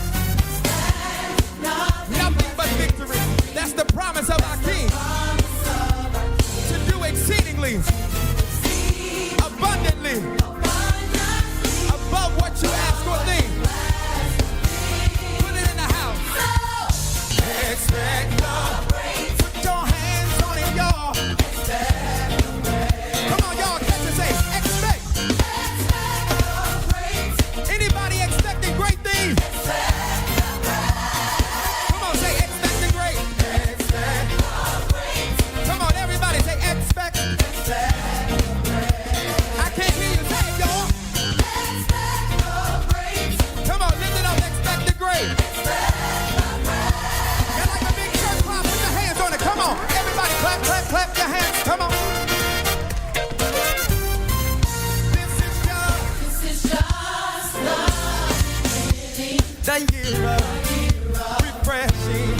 Nothing but victory. That's the promise of our King. To do exceedingly, abundantly, above what you ask or think. Put it in the house. Expect the break. Put your hands on it, y'all. Come on, y'all. Catch it, say, expect. Anybody expecting great things? Come on, say expecting great. Come on, everybody say expect. I can't hear you say it, y'all. Come on, lift it up, expect the great. You're like a big church clap, put your hands on it. Come on, everybody clap, clap, clap your hands. Come on. The year of refreshing.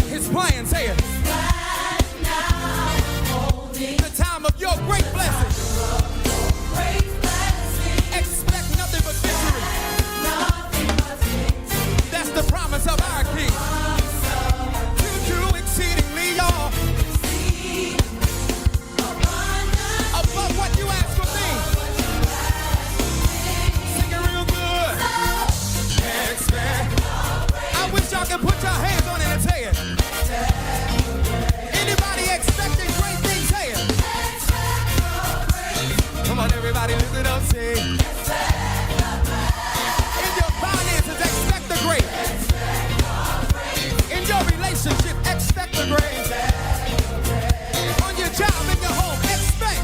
His plan, say it. The time of your great blessing. Expect nothing but victory. That's the promise of our King. To do exceedingly, y'all. Above what you ask for me. Sing it real good. Expect. I wish y'all could put your hands on it and say it. Anybody expecting great things, say it. Come on, everybody, lift it up, say it. In your finances, expect the great. In your relationship, expect the great. On your job, in your home, expect.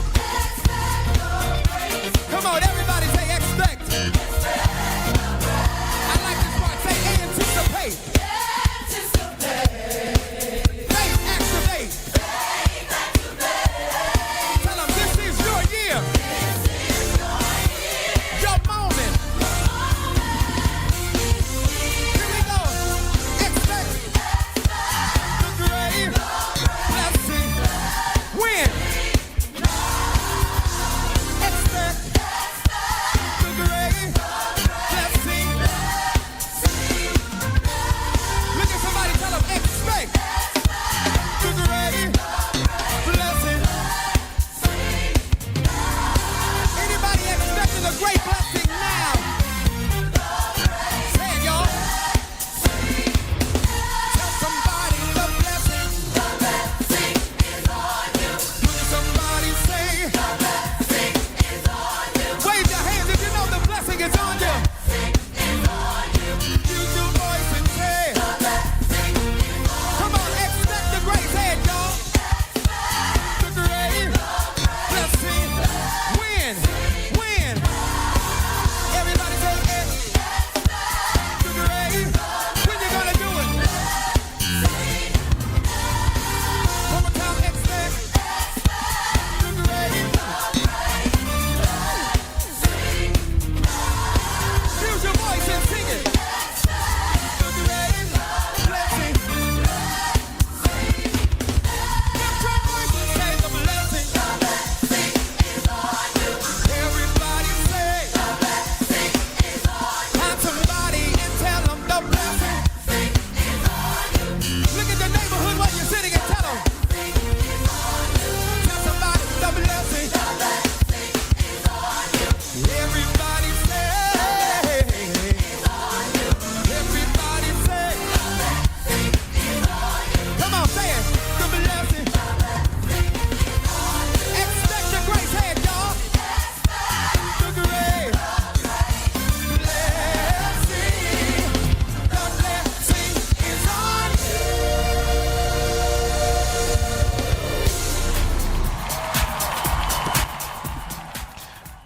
Come on, everybody say expect. I like this part, say anticipate. Faith activate. Tell them this is your year. Your moment. Here we go. Expect the grave.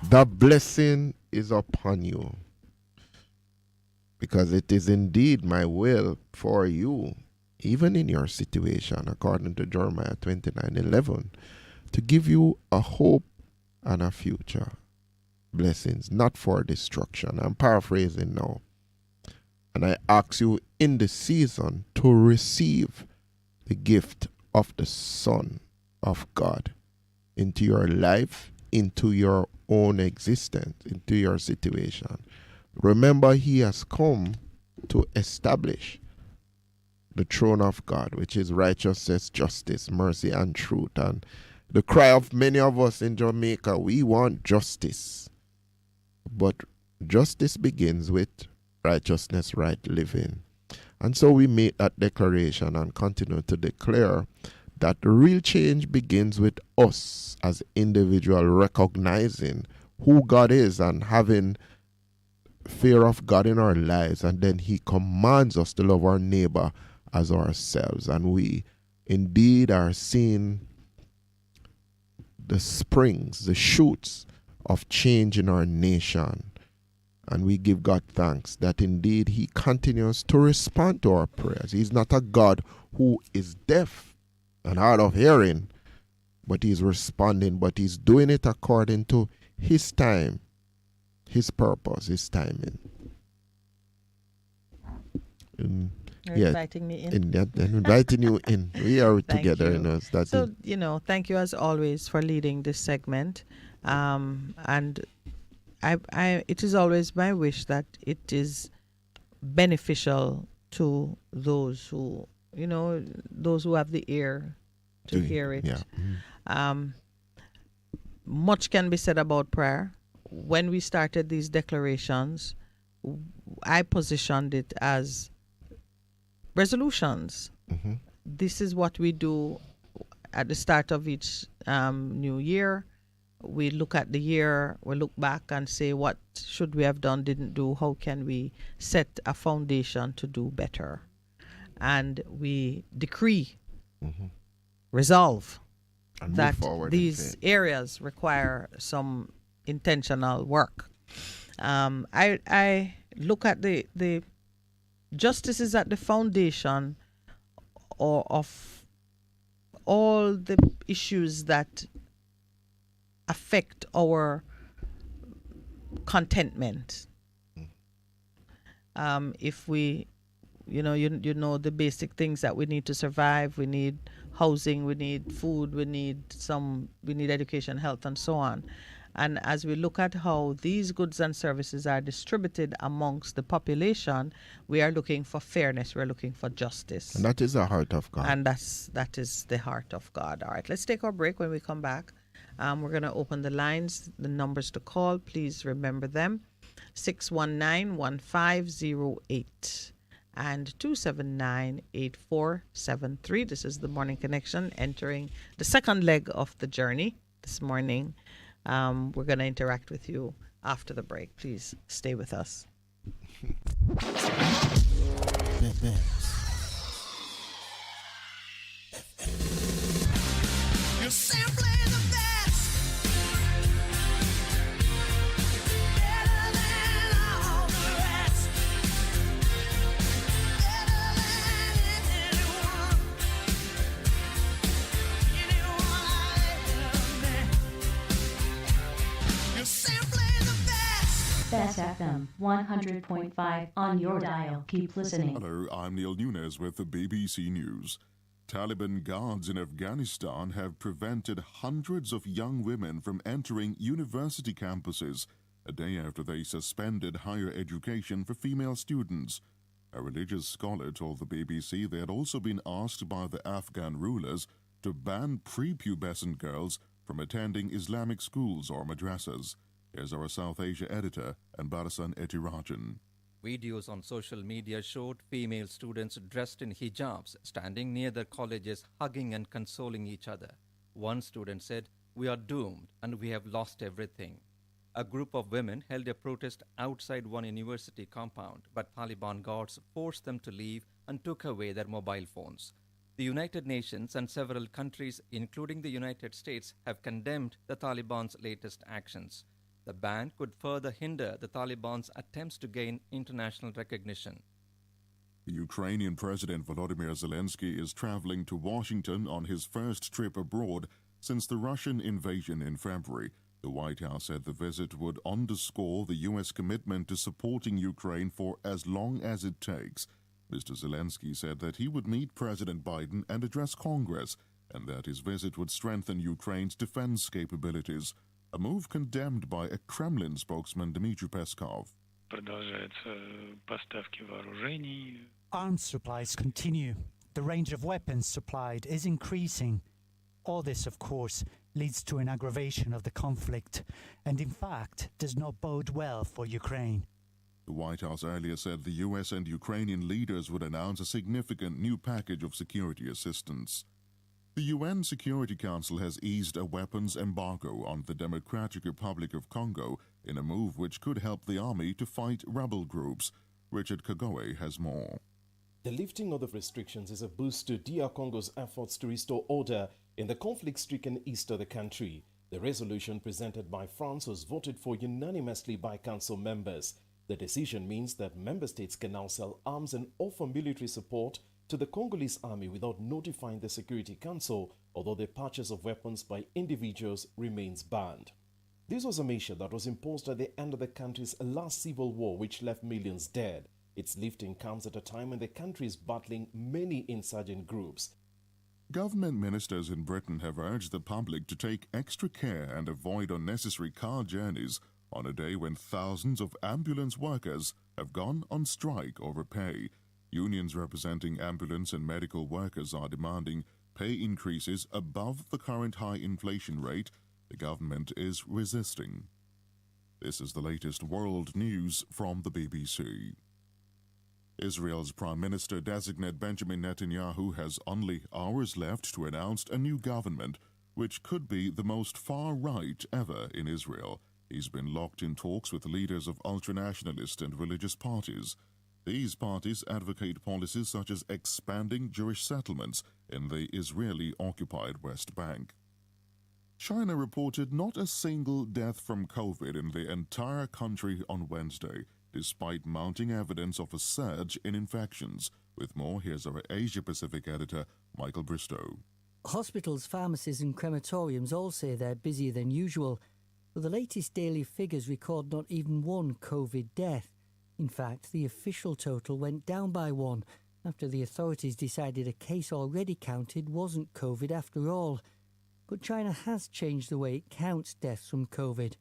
The blessing is upon you, because it is indeed my will for you, even in your situation, according to Jeremiah 29:11, to give you a hope and a future. Blessings, not for destruction. I'm paraphrasing now. And I ask you in the season to receive the gift of the Son of God into your life, into your own existence, into your situation. Remember, he has come to establish the throne of God, which is righteousness, justice, mercy, and truth. And the cry of many of us in Jamaica, we want justice. But justice begins with righteousness, right living. And so we make that declaration and continue to declare that the real change begins with us as individuals recognizing who God is and having fear of God in our lives. And then he commands us to love our neighbor as ourselves. And we indeed are seeing the springs, the shoots of change in our nation. And we give God thanks that indeed he continues to respond to our prayers. He's not a God who is deaf and hard of hearing, but he's responding, but he's doing it according to his time, his purpose, his timing. You're inviting me in. Inviting you in. We are Thank together. you. Thank you as always for leading this segment. And it is always my wish that it is beneficial to those who, those who have the ear to hear it. Yeah. Much can be said about prayer. When we started these declarations, I positioned it as resolutions. Mm-hmm. This is what we do at the start of each new year. We look at the year, we look back and say, what should we have done, didn't do, how can we set a foundation to do better? And we decree, resolve and that these areas require some intentional work. I look at the justice is at the foundation of all the issues that affect our contentment. If we, you know the basic things that we need to survive, we need housing, we need food, we need education, health, and so on. And as we look at how these goods and services are distributed amongst the population, we are looking for fairness, we're looking for justice. And that is the heart of God. And that is the heart of God. All right, let's take our break. When we come back, we're going to open the lines, the numbers to call. Please remember them. 619-1508 and 279-8473. This is the Morning Connection, entering the second leg of the journey this morning. We're going to interact with you after the break. Please stay with us. You're simply the best. Better than all the rest. Better than anyone. Anyone I ever met. You're simply the best. Bess FM 100.5 on your dial. Keep listening. Hello, I'm Neil Nunes with the BBC News. Taliban guards in Afghanistan have prevented hundreds of young women from entering university campuses a day after they suspended higher education for female students. A religious scholar told the BBC they had also been asked by the Afghan rulers to ban prepubescent girls from attending Islamic schools or madrasas. Here's our South Asia editor, Bess100 Etirajan. Videos on social media showed female students dressed in hijabs standing near their colleges, hugging and consoling each other. One student said, "We are doomed and we have lost everything." A group of women held a protest outside one university compound, but Taliban guards forced them to leave and took away their mobile phones. The United Nations and several countries, including the United States, have condemned the Taliban's latest actions. The ban could further hinder the Taliban's attempts to gain international recognition. Ukrainian President Volodymyr Zelensky is traveling to Washington on his first trip abroad since the Russian invasion in February. The White House said the visit would underscore the U.S. commitment to supporting Ukraine for as long as it takes. Mr. Zelensky said that he would meet President Biden and address Congress, and that his visit would strengthen Ukraine's defense capabilities, a move condemned by a Kremlin spokesman Dmitry Peskov. Arms supplies continue. The range of weapons supplied is increasing. All this, of course, leads to an aggravation of the conflict, and in fact does not bode well for Ukraine. The White House earlier said the U.S. and Ukrainian leaders would announce a significant new package of security assistance. The UN Security Council has eased a weapons embargo on the Democratic Republic of Congo in a move which could help the army to fight rebel groups. Richard Kagoe has more. The lifting of the restrictions is a boost to DR Congo's efforts to restore order in the conflict-stricken east of the country. The resolution presented by France was voted for unanimously by council members. The decision means that member states can now sell arms and offer military support to the Congolese army without notifying the Security Council, although the purchase of weapons by individuals remains banned. This was a measure that was imposed at the end of the country's last civil war, which left millions dead. Its lifting comes at a time when the country is battling many insurgent groups. Government ministers in Britain have urged the public to take extra care and avoid unnecessary car journeys on a day when thousands of ambulance workers have gone on strike over pay. Unions representing ambulance and medical workers are demanding pay increases above the current high inflation rate. The government is resisting. This is the latest world news from the BBC. Israel's Prime Minister-designate Benjamin Netanyahu has only hours left to announce a new government, which could be the most far-right ever in Israel. He's been locked in talks with leaders of ultranationalist and religious parties. These parties advocate policies such as expanding Jewish settlements in the Israeli-occupied West Bank. China reported not a single death from COVID in the entire country on Wednesday, despite mounting evidence of a surge in infections. With more, here's our Asia-Pacific editor, Michael Bristow. Hospitals, pharmacies and crematoriums all say they're busier than usual, but the latest daily figures record not even one COVID death. In fact, the official total went down by one after the authorities decided a case already counted wasn't COVID after all. But China has changed the way it counts deaths from COVID.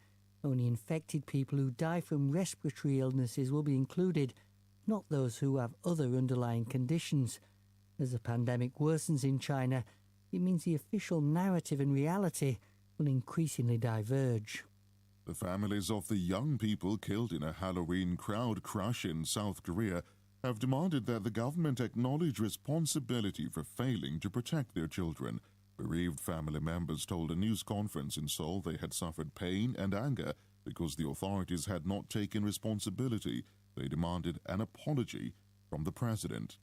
Only infected people who die from respiratory illnesses will be included, not those who have other underlying conditions. As the pandemic worsens in China, it means the official narrative and reality will increasingly diverge. The families of the young people killed in a Halloween crowd crush in South Korea have demanded that the government acknowledge responsibility for failing to protect their children. Bereaved family members told a news conference in Seoul they had suffered pain and anger because the authorities had not taken responsibility. They demanded an apology from the president.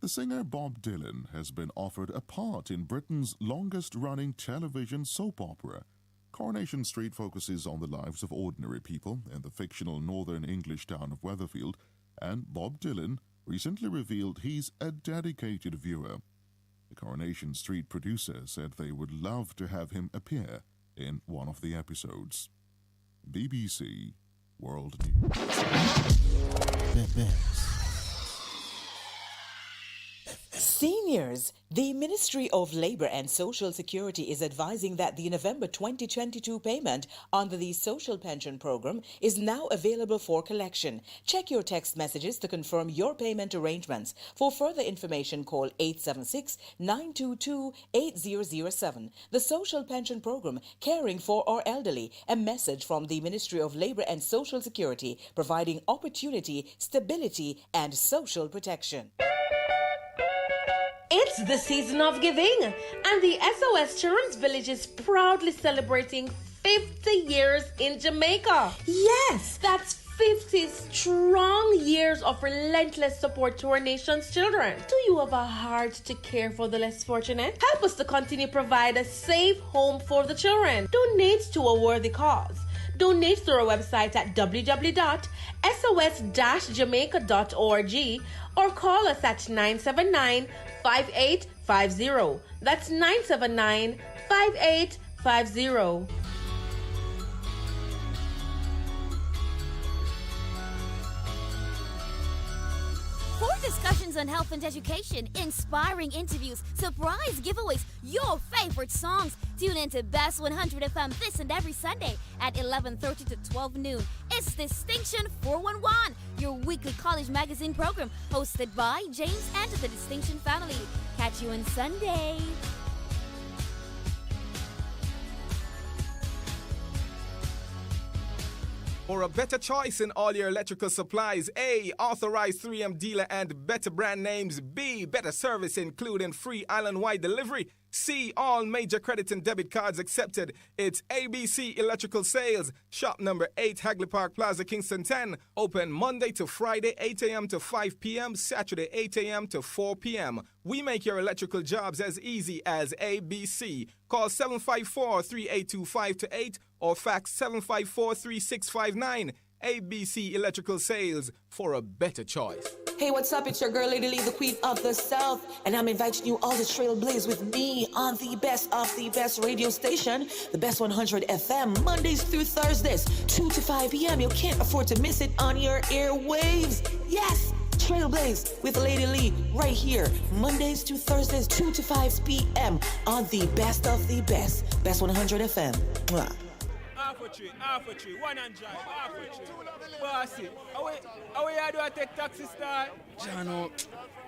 The singer Bob Dylan has been offered a part in Britain's longest-running television soap opera. Coronation Street focuses on the lives of ordinary people in the fictional northern English town of Weatherfield, and Bob Dylan recently revealed he's a dedicated viewer. The Coronation Street producer said they would love to have him appear in one of the episodes. BBC World News. Seniors, the Ministry of Labour and Social Security is advising that the November 2022 payment under the Social Pension Programme is now available for collection. Check your text messages to confirm your payment arrangements. For further information, call 876-922-8007. The Social Pension Programme, caring for our elderly. A message from the Ministry of Labour and Social Security, providing opportunity, stability and social protection. It's the season of giving, and the SOS Children's Village is proudly celebrating 50 years in Jamaica. Yes, that's 50 strong years of relentless support to our nation's children. Do you have a heart to care for the less fortunate? Help us to continue to provide a safe home for the children. Donate to a worthy cause. Donate through our website at www.sos-jamaica.org or call us at 979-5850. That's 979-5850. For discussions on health and education, inspiring interviews, surprise giveaways, your favorite songs, tune in to Bess100 FM this and every Sunday at 11:30 to 12 noon. It's Distinction 411, your weekly college magazine program hosted by James and the Distinction family. Catch you on Sunday. For a better choice in all your electrical supplies, A, authorized 3M dealer and better brand names. B, better service including free island-wide delivery. C, all major credit and debit cards accepted. It's ABC Electrical Sales. Shop number 8, Hagley Park Plaza, Kingston 10. Open Monday to Friday, 8 a.m. to 5 p.m. Saturday, 8 a.m. to 4 p.m. We make your electrical jobs as easy as ABC. Call 754-382-528 or fax 754-3659. ABC Electrical Sales, for a better choice. Hey, what's up? It's your girl, Lady Lee, the Queen of the South, and I'm inviting you all to trailblaze with me on the best of the best radio station, the Bess100 FM, Mondays through Thursdays, 2 to 5 p.m. You can't afford to miss it on your airwaves. Yes! Trailblaze with Lady Lee right here, Mondays to Thursdays, 2 to 5 p.m. on the best of the best, Bess100 FM. Mwah. Half a tree, 100, half a tree. Bossy, how you do I take taxi star? Jano,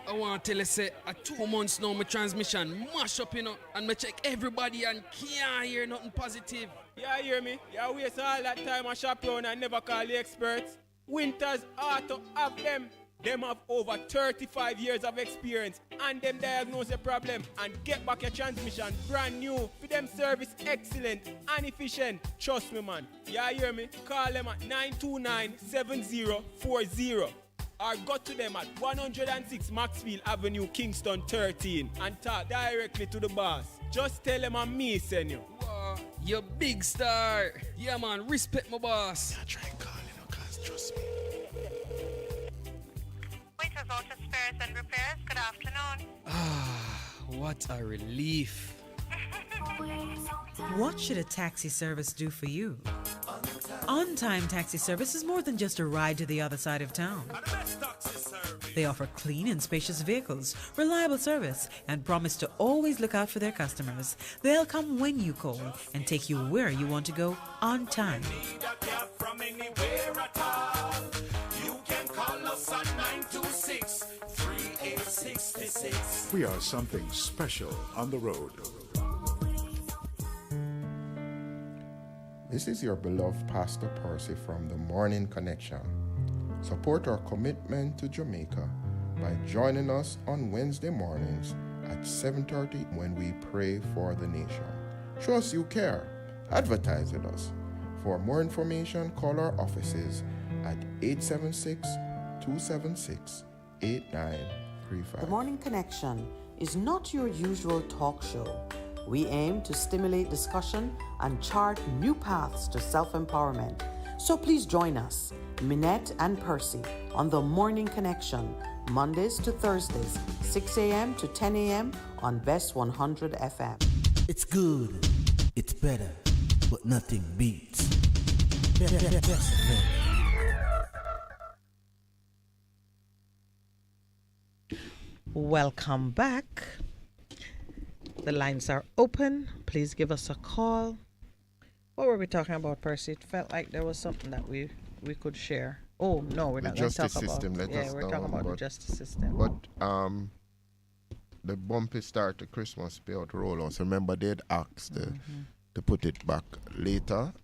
I want to tell you, say, at 2 months now, my transmission mash up, and I check everybody and can't hear nothing positive. Yeah, hear me? You waste all that time I shop around and never call the experts. Winters Auto have them. Them have over 35 years of experience and them diagnose the problem and get back your transmission brand new. For them service excellent and efficient. Trust me, man. Yeah, hear me? Call them at 929-7040 or go to them at 106 Maxfield Avenue, Kingston 13 and talk directly to the boss. Just tell them I'm me, send you. Wow, you big star. Yeah, man, respect my boss. Yeah, try and call cause trust me. Winters Auto Spares and Repairs, good afternoon. What a relief. What should a taxi service do for you? On-Time Taxi Service is more than just a ride to the other side of town. They offer clean and spacious vehicles, reliable service, and promise to always look out for their customers. They'll come when you call and take you where you want to go on time. We are something special on the road. This is your beloved Pastor Percy from the Morning Connection. Support our commitment to Jamaica by joining us on Wednesday mornings at 7:30 when we pray for the nation. Show us you care. Advertise with us. For more information, call our offices at 876-276-8935. The Morning Connection is not your usual talk show. We aim to stimulate discussion and chart new paths to self-empowerment. So please join us, Minett and Percy, on The Morning Connection, Mondays to Thursdays, 6 a.m. to 10 a.m. on Bess100 FM. It's good, it's better, but nothing beats Bess FM. Welcome back. The lines are open. Please give us a call. What were we talking about, Percy? It felt like there was something that we could share. Oh, no, we're not going to talk about it. Yeah, we're talking about the justice system. But the bumpy start to Christmas payout rollouts, remember they'd asked to put it back later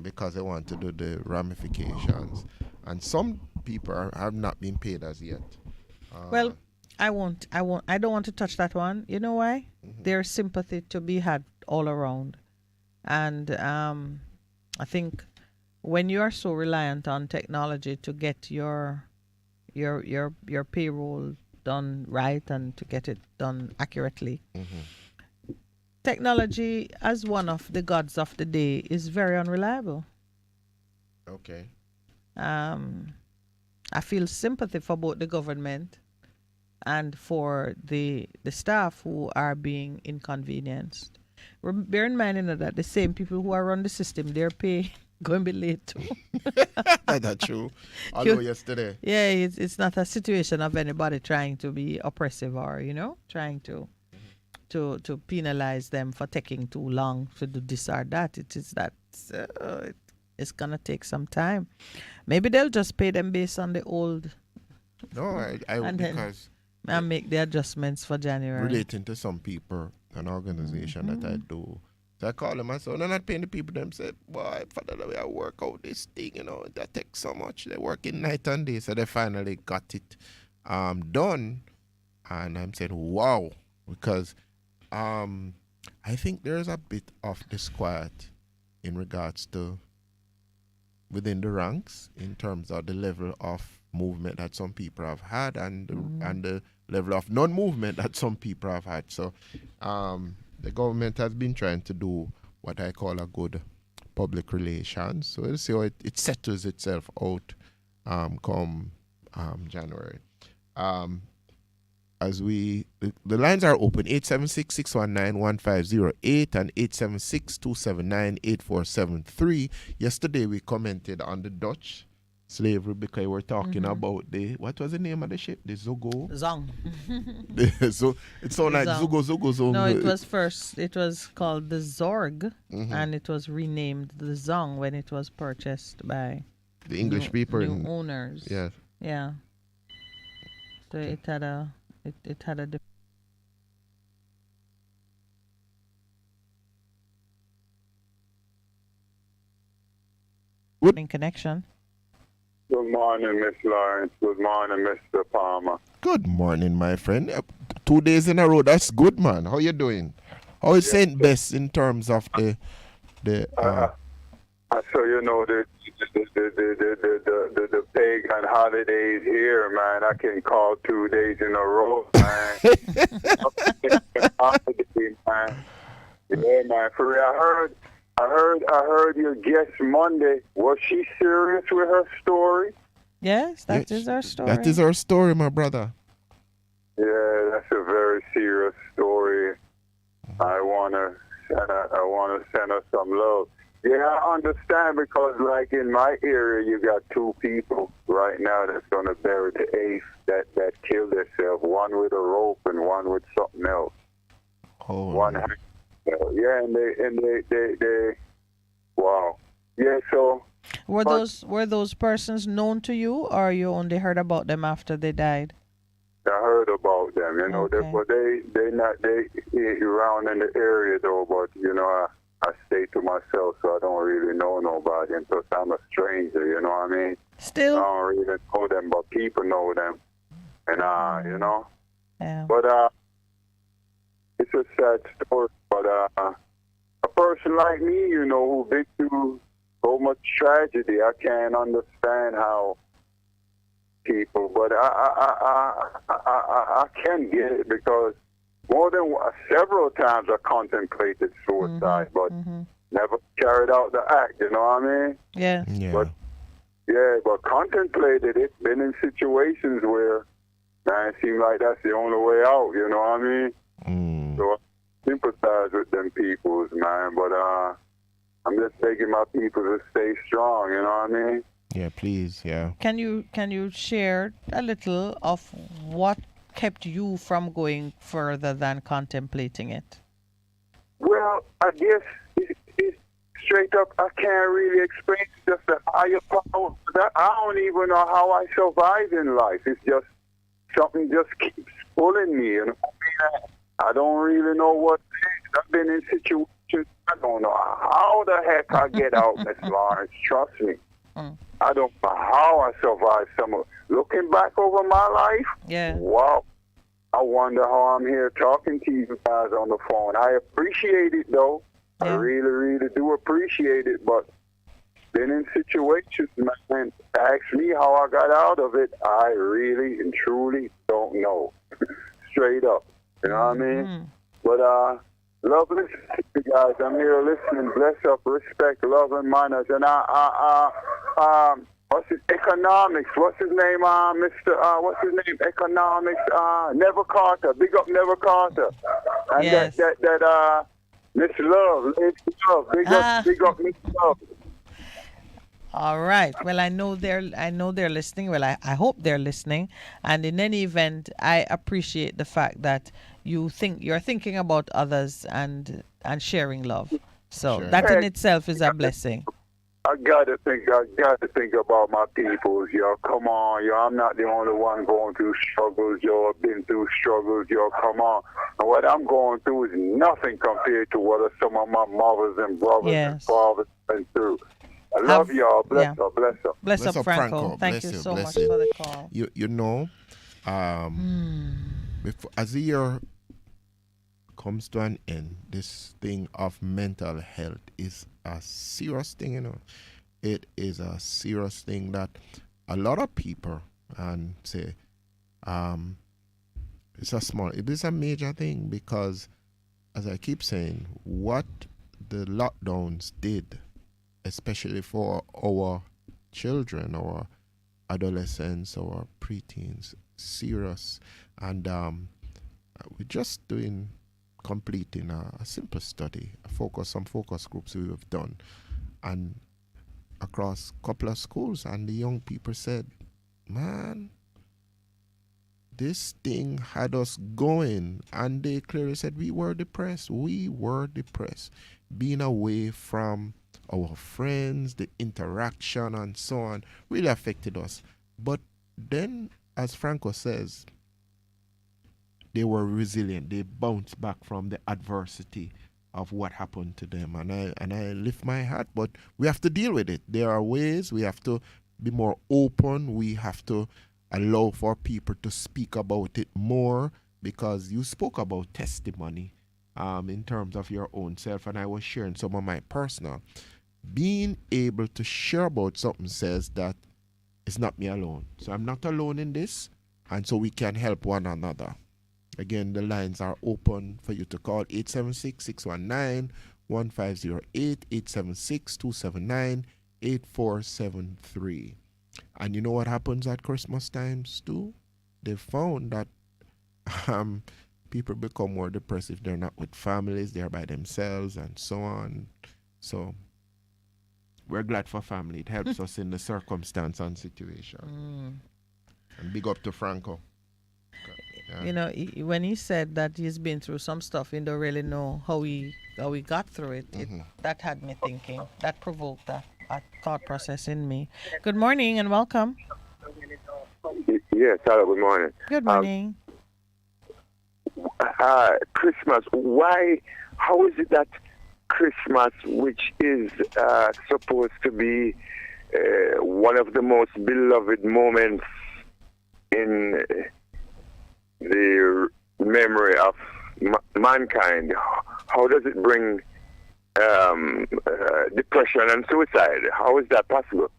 because they want to do the ramifications. And some people have not been paid as yet. Well, I don't want to touch that one. You know why? There's sympathy to be had all around. And I think when you are so reliant on technology to get your payroll done right and to get it done accurately, technology as one of the gods of the day is very unreliable. Okay. I feel sympathy for both the government and for the staff who are being inconvenienced. Bear in mind, that the same people who are run the system, their pay going to be late too. That's true. Although yesterday. Yeah, it's not a situation of anybody trying to be oppressive or, trying to penalize them for taking too long to do this or that. It is that it's going to take some time. Maybe they'll just pay them based on the old. No, and because and make the adjustments for January. Relating to some people, an organization that I do. So I call them and say, they're not paying the people. Them say, boy, for the way I work out this thing, that takes so much. They work in night and day. So they finally got it done. And I'm saying, wow, because I think there's a bit of disquiet in regards to within the ranks in terms of the level of movement that some people have had and the level of non-movement that some people have had. So the government has been trying to do what I call a good public relations. So we'll see how it settles itself out come January. As the lines are open, 876-619-1508 and 876-279-8473. Yesterday we commented on the Dutch slavery because we're talking about what was the name of the ship? The Zogo? Zong. So it sounded like Zogo Zong. No, it was called the Zorg, and it was renamed the Zong when it was purchased by the English people. New owners. Yeah. Yeah. So it had a good connection. Good morning, Miss Lawrence. Good morning, Mr. Palmer. Good morning, my friend. 2 days in a row. That's good, man. How you doing? How is St. Bess in terms of the so you know the pagan holidays here, man. I can call 2 days in a row, man. Man. Yeah, man. For real, I heard your guest Monday. Was she serious with her story? Yes, that is her story. That is her story, my brother. Yeah, that's a very serious story. I wanna send her some love. Yeah, I understand because like in my area, you got two people right now that's gonna bury the eighth that killed themselves. One with a rope and one with something else. Oh. One. Yeah, and they wow. Yeah, so were those persons known to you, or you only heard about them after they died? I heard about them, you know. Okay. They around in the area though, but you know I stay to myself, so I don't really know nobody, and plus I'm a stranger, you know what I mean? Still, I don't really know them, but people know them, and you know. Yeah. But it's a sad story. But a person like me, you know, who's been through so much tragedy, I can't understand how people. But I can get it because more than several times I contemplated suicide, but never carried out the act. You know what I mean? Yeah. But contemplated it. Been in situations where, man, it seemed like that's the only way out. You know what I mean? So I sympathize with them peoples, man. But I'm just begging my people to stay strong. You know what I mean? Yeah, please. Yeah. Can you share a little of what kept you from going further than contemplating it? Well, I guess it's straight up, I can't really explain. It's just a higher power. I don't even know how I survive in life. It's just something just keeps pulling me. You know what I mean? I don't really know what it is. I've been in situations I don't know how the heck I get out, Miss Lawrence. Trust me. I don't know how I survived some of. Looking back over my life, wow. I wonder how I'm here talking to you guys on the phone. I appreciate it, though. I really, really do appreciate it. But been in situations, man, ask me how I got out of it. I really and truly don't know. Straight up. You know what I mean? But Love listening to you guys. I'm here listening. Bless up, respect, love, and manners. And what's his economics? What's his name? Mr. What's his name? Economics. Never Carter. Big up, Never Carter. And Yes. that Miss Love, Lady Love. Big up, Miss Love. All right. Well, I know they're listening. Well, I hope they're listening. And in any event, I appreciate the fact that you're thinking about others and sharing love. So Sure. that in itself is a blessing. I gotta think about my peoples, yo. Come on, yo. I'm not the only one going through struggles, yo. I've been through struggles, yo. Come on. And what I'm going through is nothing compared to what some of my mothers and brothers and fathers went through. I love y'all. Bless up, bless up. Bless up, Franco. Thank you so much for the call. You know, as the year comes to an end, this thing of mental health is a serious thing, you know. It is a serious thing that a lot of people and say it is a major thing because, as I keep saying, what the lockdowns did, especially for our children, our adolescents, our preteens, serious. And we're just completing a simple study, some focus groups we have done, and across a couple of schools, and the young people said, man, this thing had us going, and they clearly said we were depressed. Being away from our friends, the interaction and so on really affected us. But then, as Franco says, they were resilient. They bounced back from the adversity of what happened to them. And I lift my hat, but we have to deal with it. There are ways. We have to be more open. We have to allow for people to speak about it more, because you spoke about testimony in terms of your own self, and I was sharing some of my personal. Being able to share about something says that it's not me alone. So I'm not alone in this, and so we can help one another. Again, the lines are open for you to call 876-619-1508, 876-279-8473. And you know what happens at Christmas times too? They found that people become more depressed if they're not with families, they're by themselves and so on. So we're glad for family. It helps us in the circumstance and situation. And big up to Franco. Yeah. You know, when he said that he's been through some stuff, he don't really know how he got through it. That had me thinking. That provoked a thought process in me. Good morning and welcome. Yes, hello, good morning. Good morning. Christmas, how is it that Christmas, which is supposed to be one of the most beloved moments in the memory of mankind, how does it bring depression and suicide? How is that possible?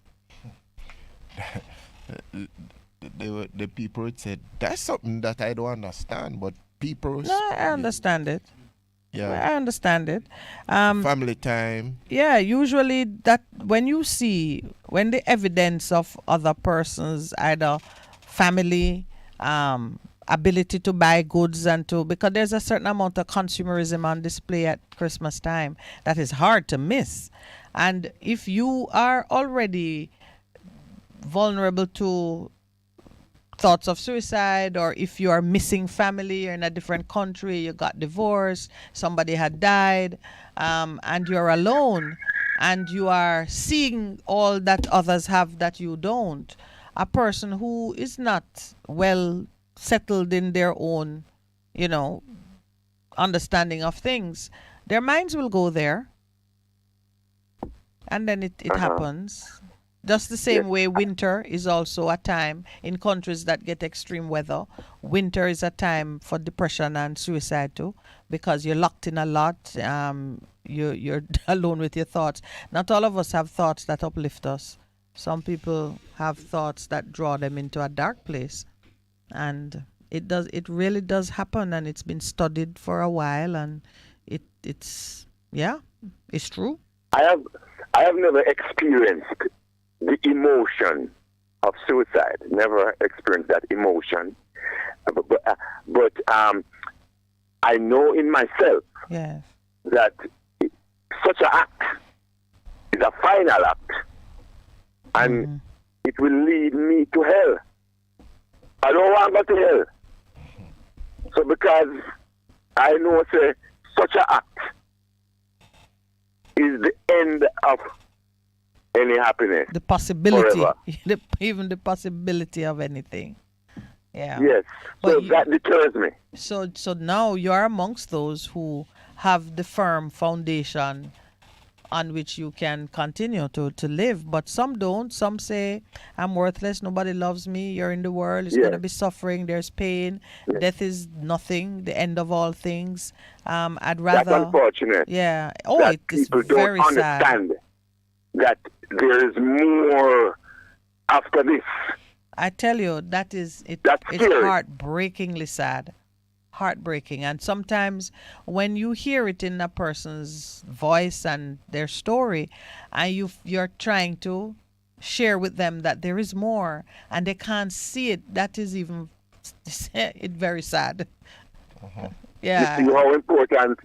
The people said, that's something that I don't understand, but people... No, I understand it. Yeah. I understand it. Family time. Yeah, usually that when the evidence of other persons, either family, ability to buy goods because there's a certain amount of consumerism on display at Christmas time that is hard to miss. And if you are already vulnerable to thoughts of suicide, or if you are missing family, you're in a different country, you got divorced, somebody had died, and you're alone, and you are seeing all that others have that you don't, a person who is not well settled in their own, understanding of things, their minds will go there, and then it happens. Just the same way winter is also a time in countries that get extreme weather. Winter is a time for depression and suicide too, because you're locked in a lot. You're alone with your thoughts. Not all of us have thoughts that uplift us. Some people have thoughts that draw them into a dark place. And it really does happen, and it's been studied for a while, and it it's true. I have never experienced the emotion of suicide. Never experienced that emotion. But I know in myself that such an act is a final act, and it will lead me to hell. I don't want to go to hell. So because I know such an act is the end of any happiness. The possibility, forever. even the possibility of anything. Yeah. Yes. So that deters me. So now you are amongst those who have the firm foundation on which you can continue to live. But some don't. Some say, I'm worthless, nobody loves me, you're in the world, it's going to be suffering, there's pain, death is nothing, the end of all things. I'd rather... That's unfortunate. Yeah. Oh, that it is people very don't sad. understand that there is more after this. I tell you, it's scary. heartbreakingly sad. Heartbreaking. And sometimes when you hear it in a person's voice and their story, and you're trying to share with them that there is more and they can't see it, that is even very sad. Yeah. You see how important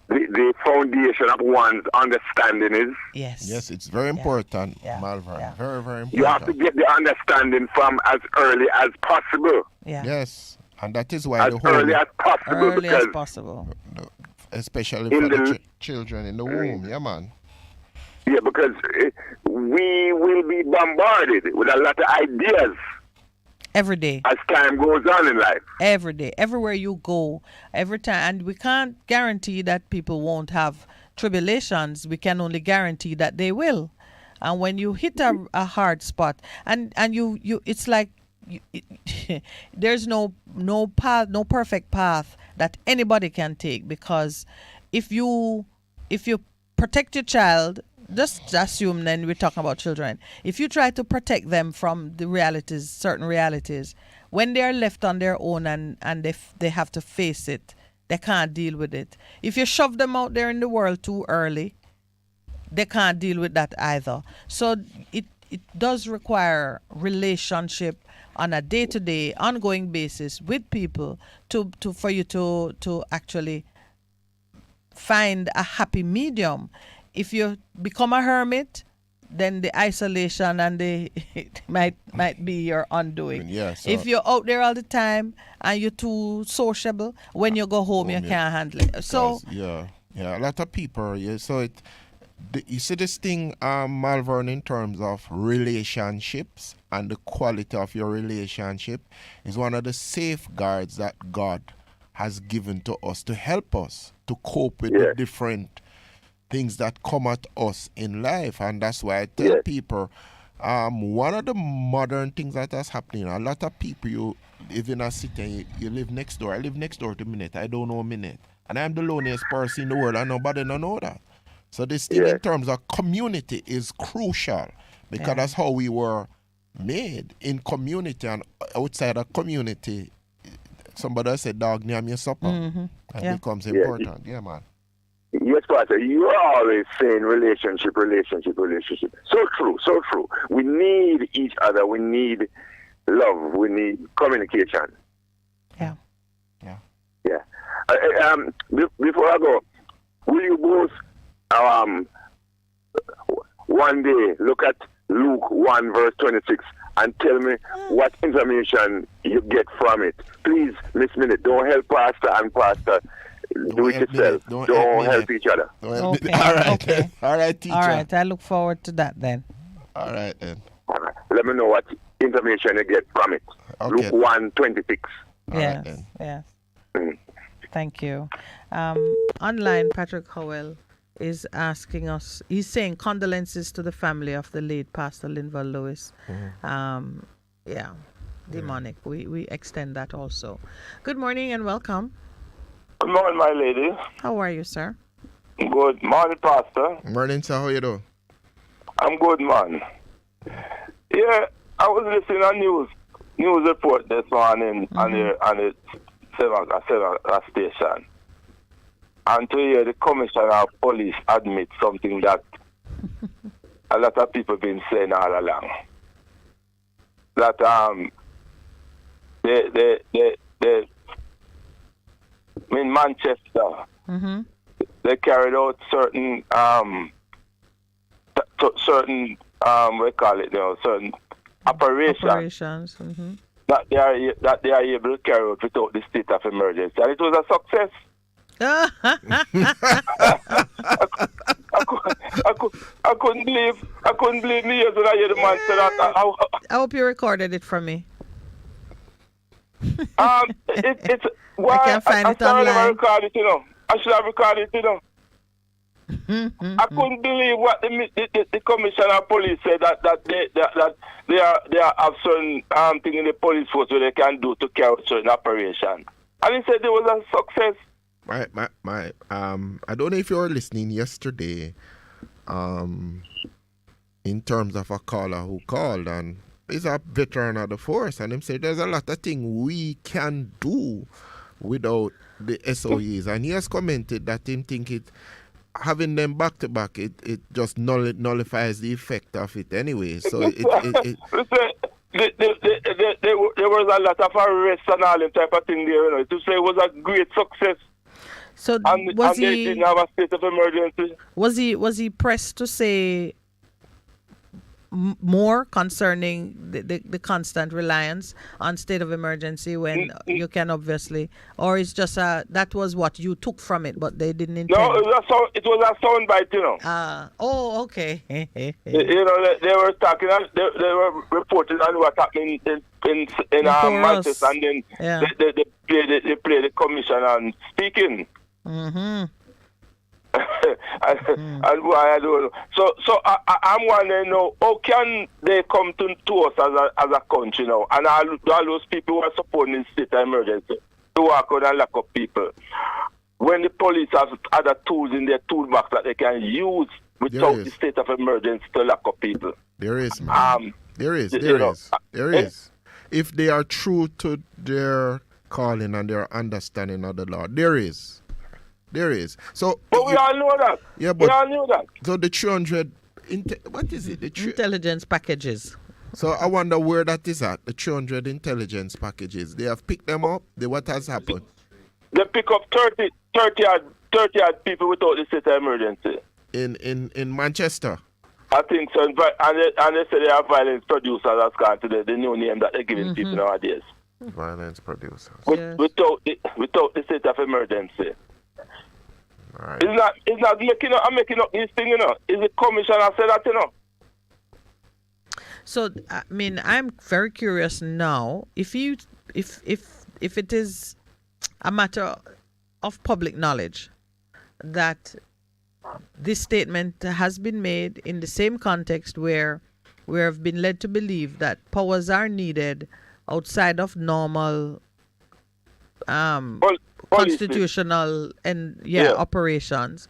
the foundation of one's understanding is? Yes, it's very important, Malvern. Very, very important. You have to get the understanding from as early as possible. Yes, and that is why early as possible. Early as possible. Especially for the children in the womb. Yeah, man. Yeah, because we will be bombarded with a lot of ideas. Every day. As time goes on in life. Every day. Everywhere you go. Every time. And we can't guarantee that people won't have tribulations. We can only guarantee that they will. And when you hit a hard spot, and you it's like there's no path, no perfect path that anybody can take, because if you protect your child, just assume then we're talking about children. If you try to protect them from the realities, certain realities, when they are left on their own and they have to face it, they can't deal with it. If you shove them out there in the world too early, they can't deal with that either. So it does require relationship on a day-to-day, ongoing basis with people for you to actually find a happy medium. If you become a hermit, then the isolation and it might be your undoing. Yeah, so if you're out there all the time and you're too sociable, when you go home you can't handle it. So a lot of people. Yeah, so you see this thing, Malvern, in terms of relationships and the quality of your relationship is one of the safeguards that God has given to us to help us to cope with the different things that come at us in life. And that's why I tell people, one of the modern things that is happening, a lot of people, you live in a city, you live next door. I live next door to Minett. I don't know Minett. And I'm the loneliest person in the world, and nobody don't know that. So this thing in terms of community is crucial, because that's how we were made, in community. And outside of community, somebody said, dog, name your supper. And it becomes important. Yeah, man. Yes, Pastor, you are always saying relationship. So true, so true. We need each other. We need love. We need communication. Yeah. Before I go, will you both one day look at Luke 1 verse 26 and tell me what information you get from it? Please, Miss Minett, don't help Pastor and Pastor. Do it yourself. Don't help each other. Okay. All right. Okay. All right, teacher. All right. I look forward to that then. All right, then. All right. Let me know what information you get from it. Okay. Luke 1:26. Yes. Yes. Thank you. Online, Patrick Howell is asking us, he's saying condolences to the family of the late Pastor Linval Lewis. Demonic. We extend that also. Good morning and welcome. Good morning, my lady. How are you, sir? Good morning, Pastor. Morning, sir. How you doing? I'm good, man. Yeah, I was listening to news report this morning on the 7 station. and to hear the commissioner of police admit something that a lot of people been saying all along. That in Manchester, they carried out certain certain we call it, certain operations that they are able to carry out without the state of emergency, and it was a success. I couldn't believe me as when I hear the man say that. I hope you recorded it for me. It's why I can't find it online. Record it, I should have recorded it, I couldn't believe what the commissioner of police said that they have certain thing in the police force where they can do to carry out certain operation. And he said there was a success. I don't know if you were listening yesterday, in terms of a caller who called, and he's a veteran of the force, and him said there's a lot of things we can do without the SOEs, and he has commented that him think it, having them back to back, it just nullifies the effect of it anyway. So there was a lot of arrests and all that type of thing there, to say it was a great success. So and they didn't have a state of emergency. Was he pressed to say more concerning the constant reliance on state of emergency when you can obviously, or it's just that was what you took from it, but they didn't intend? No, it was a soundbite, Oh, okay. They were talking, they were reporting on what happened in Manchester, and then they play the commission and speaking. And why I don't know. So I'm wondering, how can they come to us as a country now? And all those people who are supporting this state of emergency to walk out and lock up people, when the police have other tools in their toolbox that they can use without the state of emergency to lock up people. There is, man. There is. If they are true to their calling and their understanding of the law, there is. So, but we all know that. Yeah, but we all knew that. So the 300, what is it? Intelligence packages. So I wonder where that is at. The 300 intelligence packages. They have picked them up. What has happened? They pick up 30 odd people without the state of emergency. In Manchester. I think so. And they say they are violence producers. That's kind of the new name that they're giving people nowadays. Violence producers. Without the state of emergency. Right. It's not I'm making up this thing, It's the commissioner said that, So I mean, I'm very curious now. If it is a matter of public knowledge that this statement has been made in the same context where we have been led to believe that powers are needed outside of normal constitutional operations.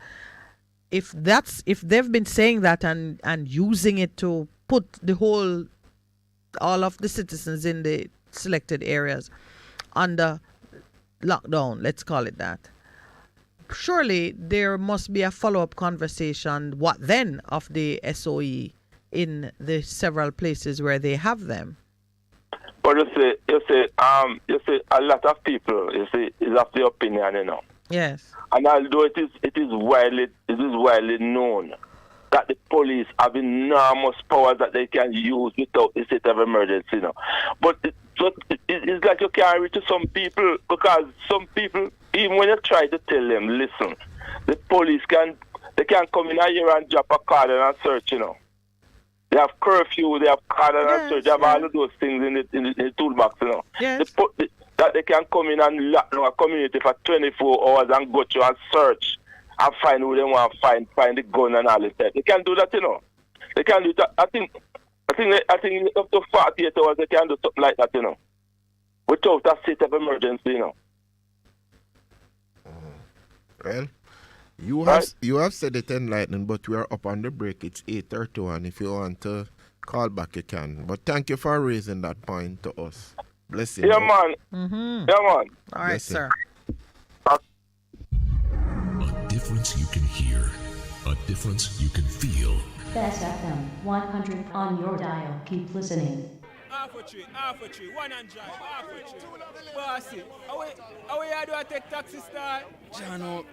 If they've been saying that and using it to put all of the citizens in the selected areas under lockdown, let's call it that, surely there must be a follow-up conversation. What then of the SOE in the several places where they have them? But you see, a lot of people, is of the opinion, Yes. And although it is widely known that the police have enormous powers that they can use without the state of emergency, But it's like you can't reach to some people, because some people, even when you try to tell them, listen, the police can come in here and drop a card and search, They have curfew, they have card and search, they have all of those things in the toolbox, Yes. That they can come in and lock down a community for 24 hours and go through and search and find who they want to find the gun and all that. They can do that, They can do that. I think up to 48 hours they can do something like that, without a state of emergency, Well, you have said it enlightening, but we are up on the break. It's 8:31. If you want to call back, you can. But thank you for raising that point to us. Bless you. Yeah, man. Mm-hmm. Yeah, man. All right, sir. difference you can hear, a difference you can feel. Bess FM-100 on your dial. Keep listening. Half a tree, one and drive, half a tree. Bossy, how you do I take taxi star? Jano,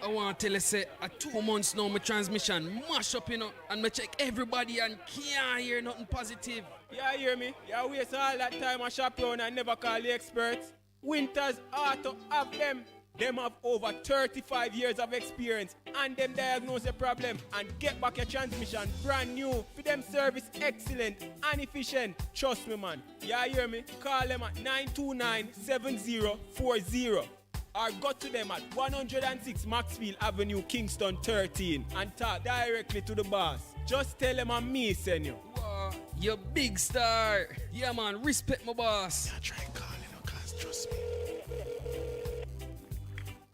I want to tell you, say, 2 months now, my transmission mash up, and me check everybody and can't hear nothing positive. Yeah, hear me? You waste all that time I shop around and never call the experts. Winters Auto have them. Them have over 35 years of experience and them diagnose the problem and get back your transmission brand new. For them service excellent and efficient. Trust me, man. Yeah, hear me? Call them at 929-7040 or go to them at 106 Maxfield Avenue, Kingston 13 and talk directly to the boss. Just tell them I'm me, send you. Wow, you big star. Yeah, man, respect my boss. Yeah, try and call him, cause trust me.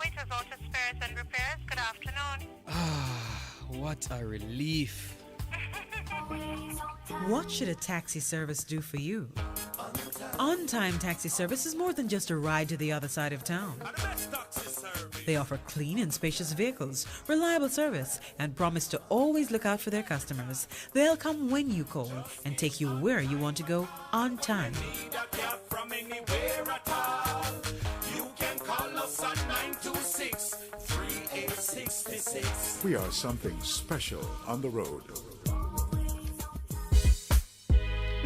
Winters Auto Spares and Repairs, good afternoon. What a relief. What should a taxi service do for you? On-time taxi service is more than just a ride to the other side of town. They offer clean and spacious vehicles, reliable service, and promise to always look out for their customers. They'll come when you call and take you where you want to go on time. At 926-3866. We are something special on the road.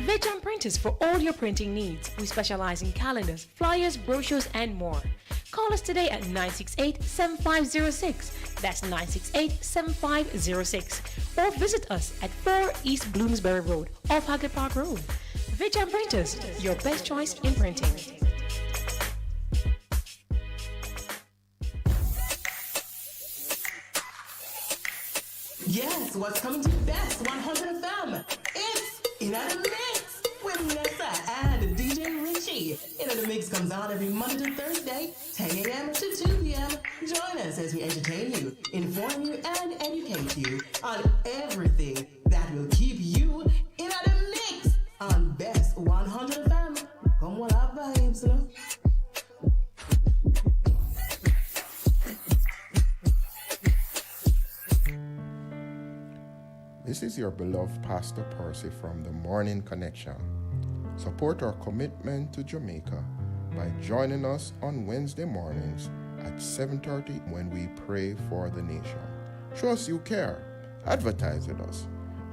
Vejan Printers for all your printing needs. We specialize in calendars, flyers, brochures, and more. Call us today at 968-7506. That's 968-7506. Or visit us at 4 East Bloomsbury Road, off Hagley Park Road. Vejan Printers, your best choice in printing. Yes, what's coming to Bess100 FM? It's In the Mix with Nessa and DJ Richie. In the Mix comes on every Monday to Thursday, 10 a.m. to 2 p.m. Join us as we entertain you, inform you, and educate you on everything that will keep you in the mix on Bess100 FM. Come on up, vibes, you know? This is your beloved Pastor Percy from the Morning Connection. Support our commitment to Jamaica by joining us on Wednesday mornings at 7:30 when we pray for the nation. Show us you care. Advertise with us.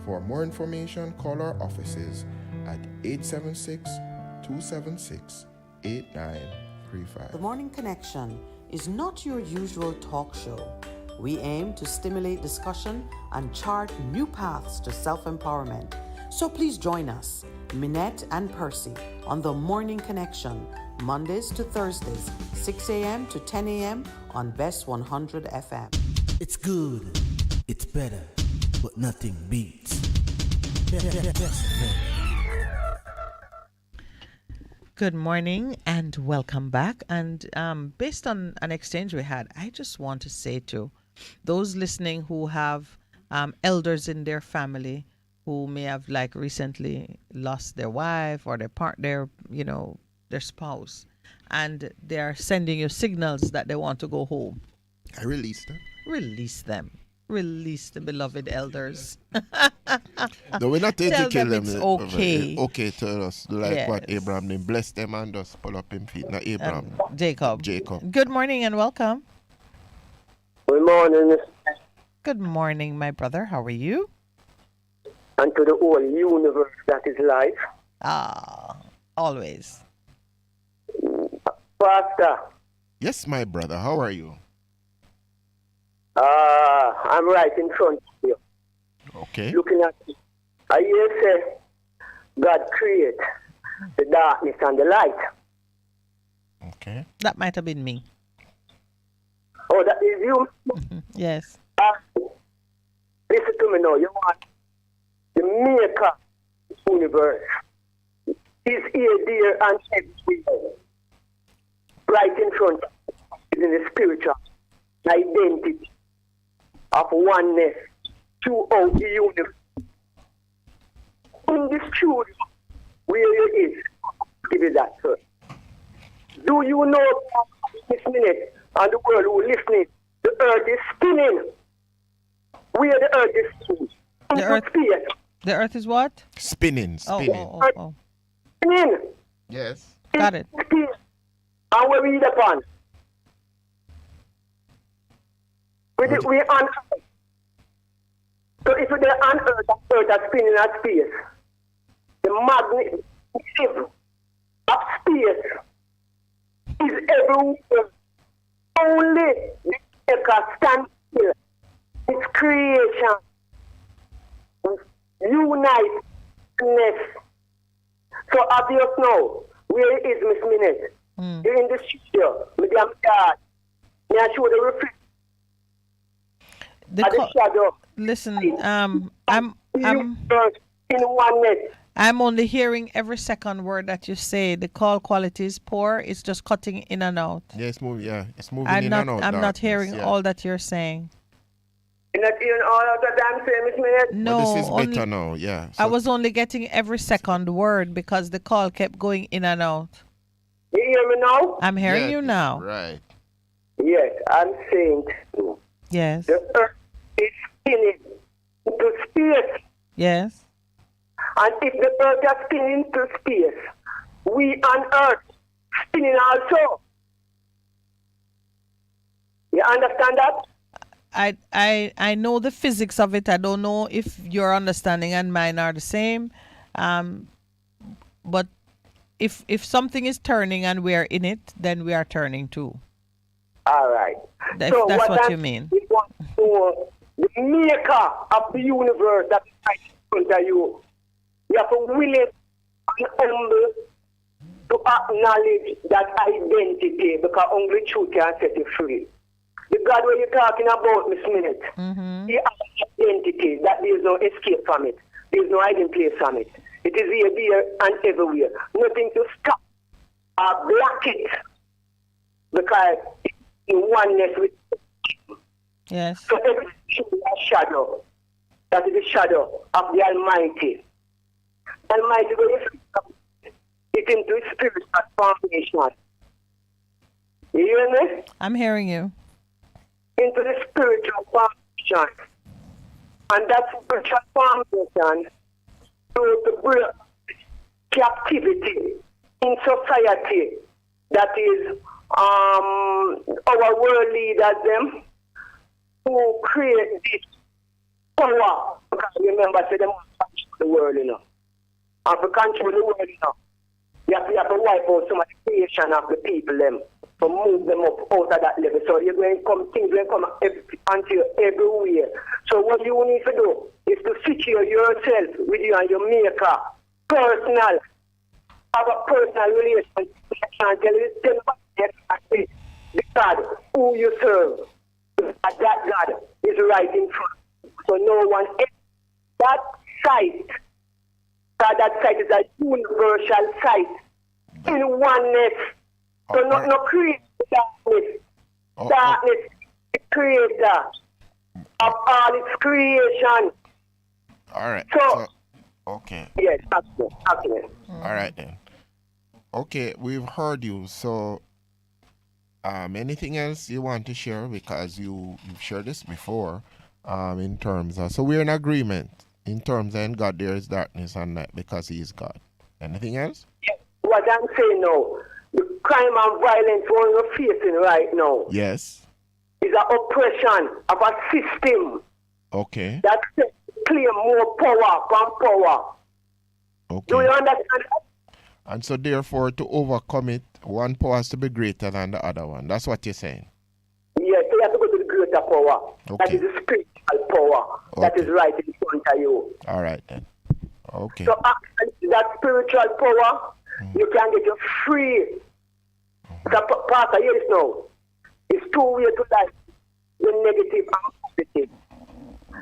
For more information, call our offices at 876-276-8935. The Morning Connection is not your usual talk show. We aim to stimulate discussion and chart new paths to self-empowerment. So please join us, Minett and Percy, on The Morning Connection, Mondays to Thursdays, 6 a.m. to 10 a.m. on Bess100 FM. It's good, it's better, but nothing beats. Bess FM. Good morning and welcome back. And based on an exchange we had, I just want to say to those listening who have elders in their family who may have like recently lost their wife or their spouse, and they are sending you signals that they want to go home. I release them. Release them. Release the beloved elders. No, we're not there to kill them. It's okay. Okay to us. Like yes. what Abraham did. Bless them and just pull up in feet. Not Abraham. Jacob. Jacob. Good morning and welcome. Good morning. Good morning, my brother. How are you? And to the whole universe that is life. Always. Pastor. Yes, my brother. How are you? I'm right in front of you. Okay. Looking at you. I hear say God create the darkness and the light. Okay. That might have been me. Oh, that is you? Yes. Listen to me now. You want the maker of the universe. He's here, dear, and everywhere. Right in front of you is in the spiritual identity of oneness throughout the universe. In the studio, where you is, give it that first. Do you know this minute and the world who listening the earth is spinning. Where the earth is spinning. The earth is what? Spinning. Spinning. Yes. Got it. Space. And we read upon. We're on earth. So if they're on earth is spinning at space. The magnetism of space is everywhere. Only the maker stands still. Its creation uniteness. So obvious now, where is Miss Minett? You're in the studio with your dad. May I show the reflection? The shadow. Listen, I'm in oneness. I'm only hearing every second word that you say. The call quality is poor. It's just cutting in and out. Yeah, it's moving. Yeah, it's moving in and out. I'm not hearing all that you're saying. You're not hearing all of that I'm saying, Miss Minett? No, but this is better now. Yeah. I was only getting every second word because the call kept going in and out. You hear me now? I'm hearing you now. Right. Yes, I'm saying too. Yes. The earth is spinning into space. Yes. And if the earth is spinning into space, we on earth spinning also. You understand that? I know the physics of it. I don't know if your understanding and mine are the same. But if something is turning and we are in it, then we are turning too. All right. So that's what you mean. The maker of the universe that is right in front of you, you have to willing and humble to acknowledge that identity, because only truth can set you free. The God where you're talking about, Miss Minett, He has identity that there is no escape from it. There is no hiding place from it. It is here, there, and everywhere. Nothing to stop or block it, because it's in oneness with Him. Yes. So everything is a shadow. That is the shadow of the Almighty. Almighty will it into spiritual transformation. You hear me? I'm hearing you. Into the spiritual formation. And that spiritual formation to bring captivity in society that is our world leaders them who create this power. Because remember, say them want to control the world, you know. And to control the world, you know, you have to wipe out some of the creation of the people them. To move them up out of that level. So you're going to come, things will come until everywhere. So what you need to do is to secure yourself with you and your maker. Personal. Have a personal relationship. And tell you the God who you serve. That God is right in front. So no one else. That site. That site is a universal site. In oneness. So no create darkness. Darkness is the creator of all its creation. All right. So okay. Yes, absolutely. All right then. Okay, we've heard you. So anything else you want to share? Because you've shared this before in terms of, so we're in agreement in terms of in God there is darkness and night because He is God. Anything else? Yes. What I'm saying now, the crime and violence we're facing right now. Yes. Is an oppression of a system. Okay. That claim more power from power. Okay. Do you understand that? And so therefore to overcome it, one power has to be greater than the other one. That's what you're saying. Yes, so you have to go to the greater power. Okay. That is the spiritual power. That is right in front of you. All right then. Okay. So that spiritual power, you can get you free. Pastor, hear this now. It's two ways to life. The negative and positive.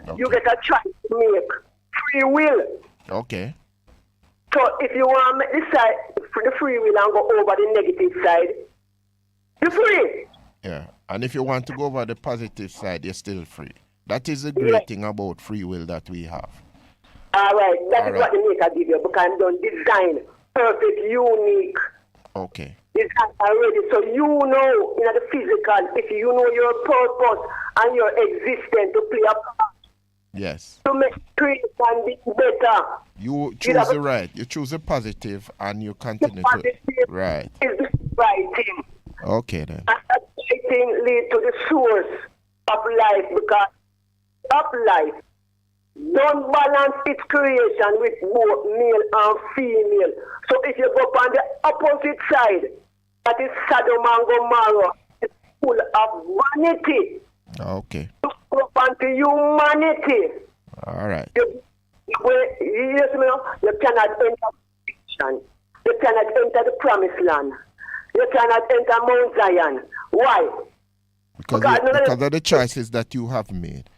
Okay. You get a choice to make free will. Okay. So if you want to make this side for the free will and go over the negative side, you're free. Yeah. And if you want to go over the positive side, you're still free. That is the great thing about free will that we have. All right. That is what the maker give you, because I'm done design perfect, unique. Okay. It's already. So you know, in the physical, if you know your purpose and your existence to play a part, yes, to make creation be better. You choose the right. You choose the positive, and you continue to right. Is the right thing. Okay then. And that right thing lead to the source of life, because of life don't balance its creation with both male and female. So if you go on the opposite side, that is Sodom and Gomorrah, it's full of vanity. Okay. To go onto humanity. All right. You cannot enter fiction. You cannot enter the promised land. You cannot enter Mount Zion. Why? Because of the choices that you have made.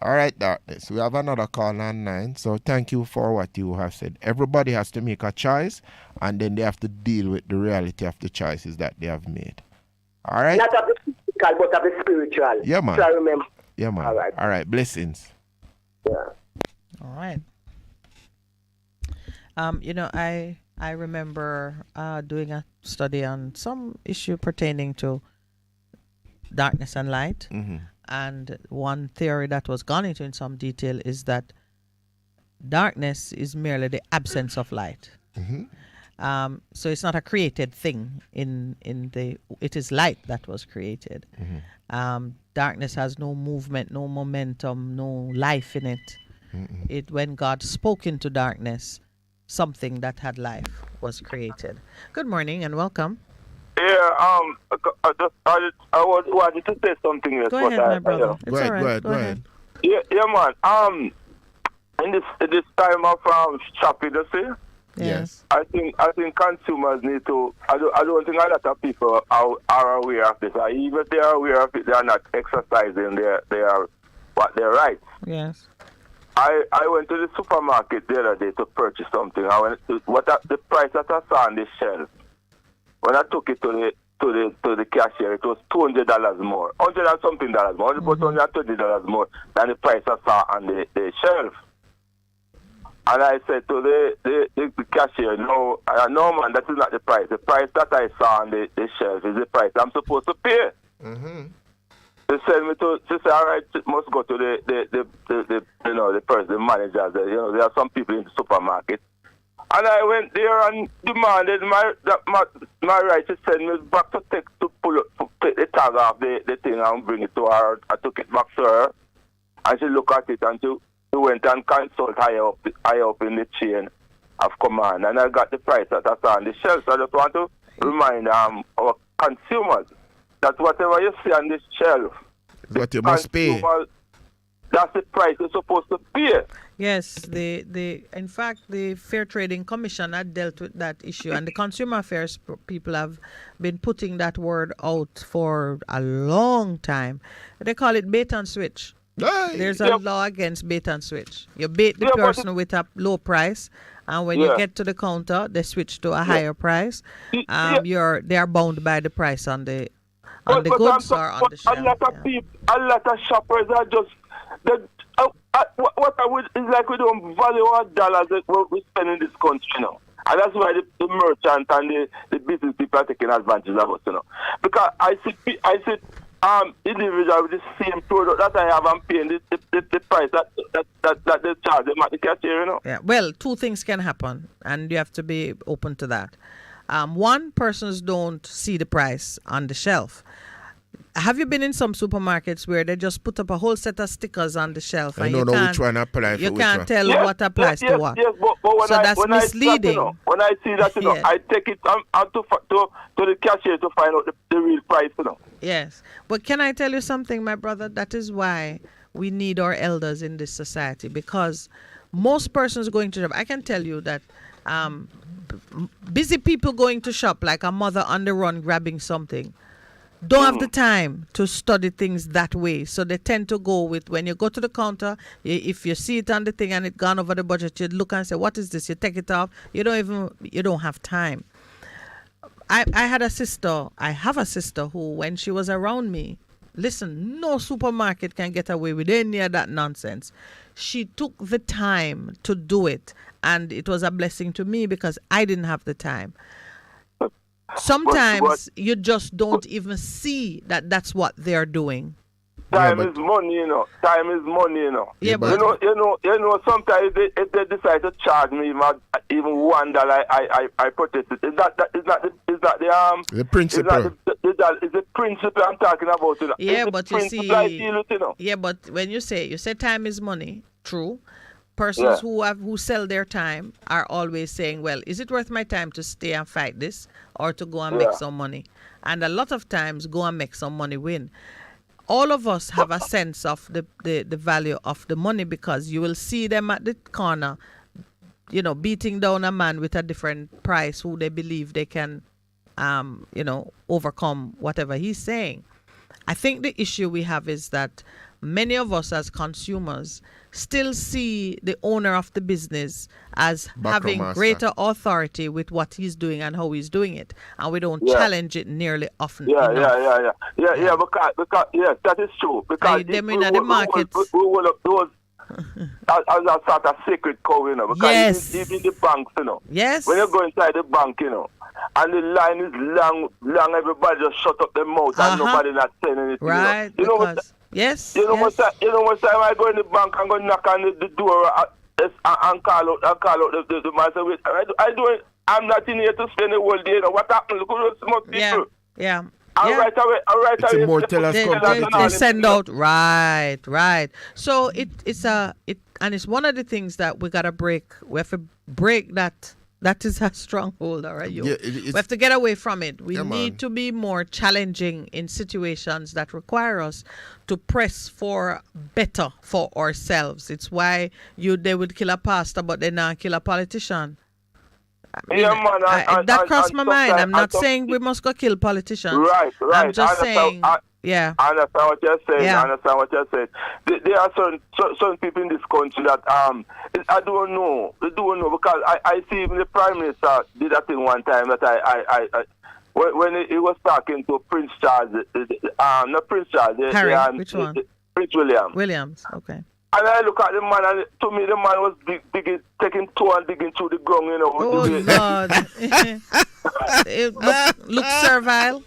All right, Darkness. We have another call on 9. So thank you for what you have said. Everybody has to make a choice, and then they have to deal with the reality of the choices that they have made. All right? Not of the physical, but of the spiritual. Yeah, man. So I remember. Yeah, man. All right. Blessings. Yeah. All right. I remember doing a study on some issue pertaining to darkness and light. Mm-hmm. And one theory that was gone into in some detail is that darkness is merely the absence of light. Mm-hmm. So it's not a created thing. It is light that was created. Mm-hmm. Darkness has no movement, no momentum, no life in it. Mm-hmm. When God spoke into darkness, something that had life was created. Good morning and welcome. Yeah, I wanted to say something. Go ahead, my brother. It's all right. Go ahead. Yeah, man. In this time of shopping, you see. Yes. I think consumers need to. I don't think a lot of people are aware of this. Even if they are aware of it, they are not exercising their rights. Yes. I went to the supermarket the other day to purchase something. The price that I saw on the shelf. When I took it to the cashier, it was $200 more, $100 and something dollars more, about $120 more than the price I saw on the shelf. And I said to the cashier, no, man, that is not the price. The price that I saw on the shelf is the price I'm supposed to pay. Mm-hmm. They said, all right, must go to the person, the managers. There are some people in the supermarket. And I went there and demanded my right to send me back to take the tag off the thing and bring it to her. I took it back to her, and she looked at it and she went and consulted higher up in the chain of command. And I got the price that I saw on the shelf. So I just want to remind our consumers that whatever you see on this shelf, what you must pay. That's the price you're supposed to pay. Yes, in fact, the Fair Trading Commission had dealt with that issue, and the consumer affairs people have been putting that word out for a long time. They call it bait and switch. There's a law against bait and switch. You bait the person with a low price, and when you get to the counter, they switch to a higher price. They are bound by the price on the goods or on the shelf. A lot of shoppers are just. What I would is like we don't value our dollars that we spend in this country now. And that's why the merchant and the business people are taking advantage of us, Because I see individuals with the same product that I have and paying the price that they charge them at the cashier, Yeah. Well, two things can happen, and you have to be open to that. One, persons don't see the price on the shelf. Have you been in some supermarkets where they just put up a whole set of stickers on the shelf and you can't, which one applies you can't tell what applies to what? Yes, but that's misleading. When I see that, I take it to the cashier to find out the real price, Yes. But can I tell you something, my brother? That is why we need our elders in this society, because most persons going to shop, I can tell you that busy people going to shop, like a mother on the run grabbing something, don't have the time to study things that way. So they tend to go with, when you go to the counter, if you see it on the thing and it gone over the budget, you look and say, what is this? You take it off. You don't have time. I have a sister who, when she was around me, listen, no supermarket can get away with any of that nonsense. She took the time to do it, and it was a blessing to me because I didn't have the time. sometimes you just don't even see that that's what they're doing. Time is money, you know. Time is money, you know. Yeah, but you know. Sometimes if they decide to charge me even $1, I protest it. Is that the principle? Is the principle I'm talking about? You know? Yeah, but you see, you know? yeah, but when you say time is money, true. Persons who sell their time are always saying, well, is it worth my time to stay and fight this or to go and make some money? And a lot of times, go and make some money win. All of us have a sense of the value of the money because you will see them at the corner, you know, beating down a man with a different price who they believe they can, you know, overcome whatever he's saying. I think the issue we have is that many of us as consumers still see the owner of the business as having greater authority with what he's doing and how he's doing it, and we don't challenge it nearly often enough. Because yes, that is true. Because them in the market, we will those as a sort of sacred cow, you know. Because even the banks, you know. Yes. When you go inside the bank, you know, and the line is long, everybody just shut up their mouth and nobody not saying anything. Right. You know what? Yes. You know what time I go in the bank and go knock on the door and call out the man say, wait, I'm not in here to spend the whole day. You know what happened? Look at those smart people. Yeah. And right away, it's a more telescopic. They send out right. So it's one of the things that we gotta break. We have to break that. That is a stronghold, all right? We have to get away from it. We need to be more challenging in situations that require us to press for better for ourselves. It's why they would kill a pastor, but they not kill a politician. That crossed my mind. I'm not saying we must go kill politicians. Right. I'm just saying, I understand what you're saying. I understand what you're saying. There are some people in this country that I don't know. They don't know because I see even the Prime Minister did that thing one time that I when he was talking to Prince Charles, not Prince Charles, Harry, which one? Prince Williams, okay. And I look at the man, and to me, the man was taking toe and digging through the ground, you know. Oh, Lord. It look servile.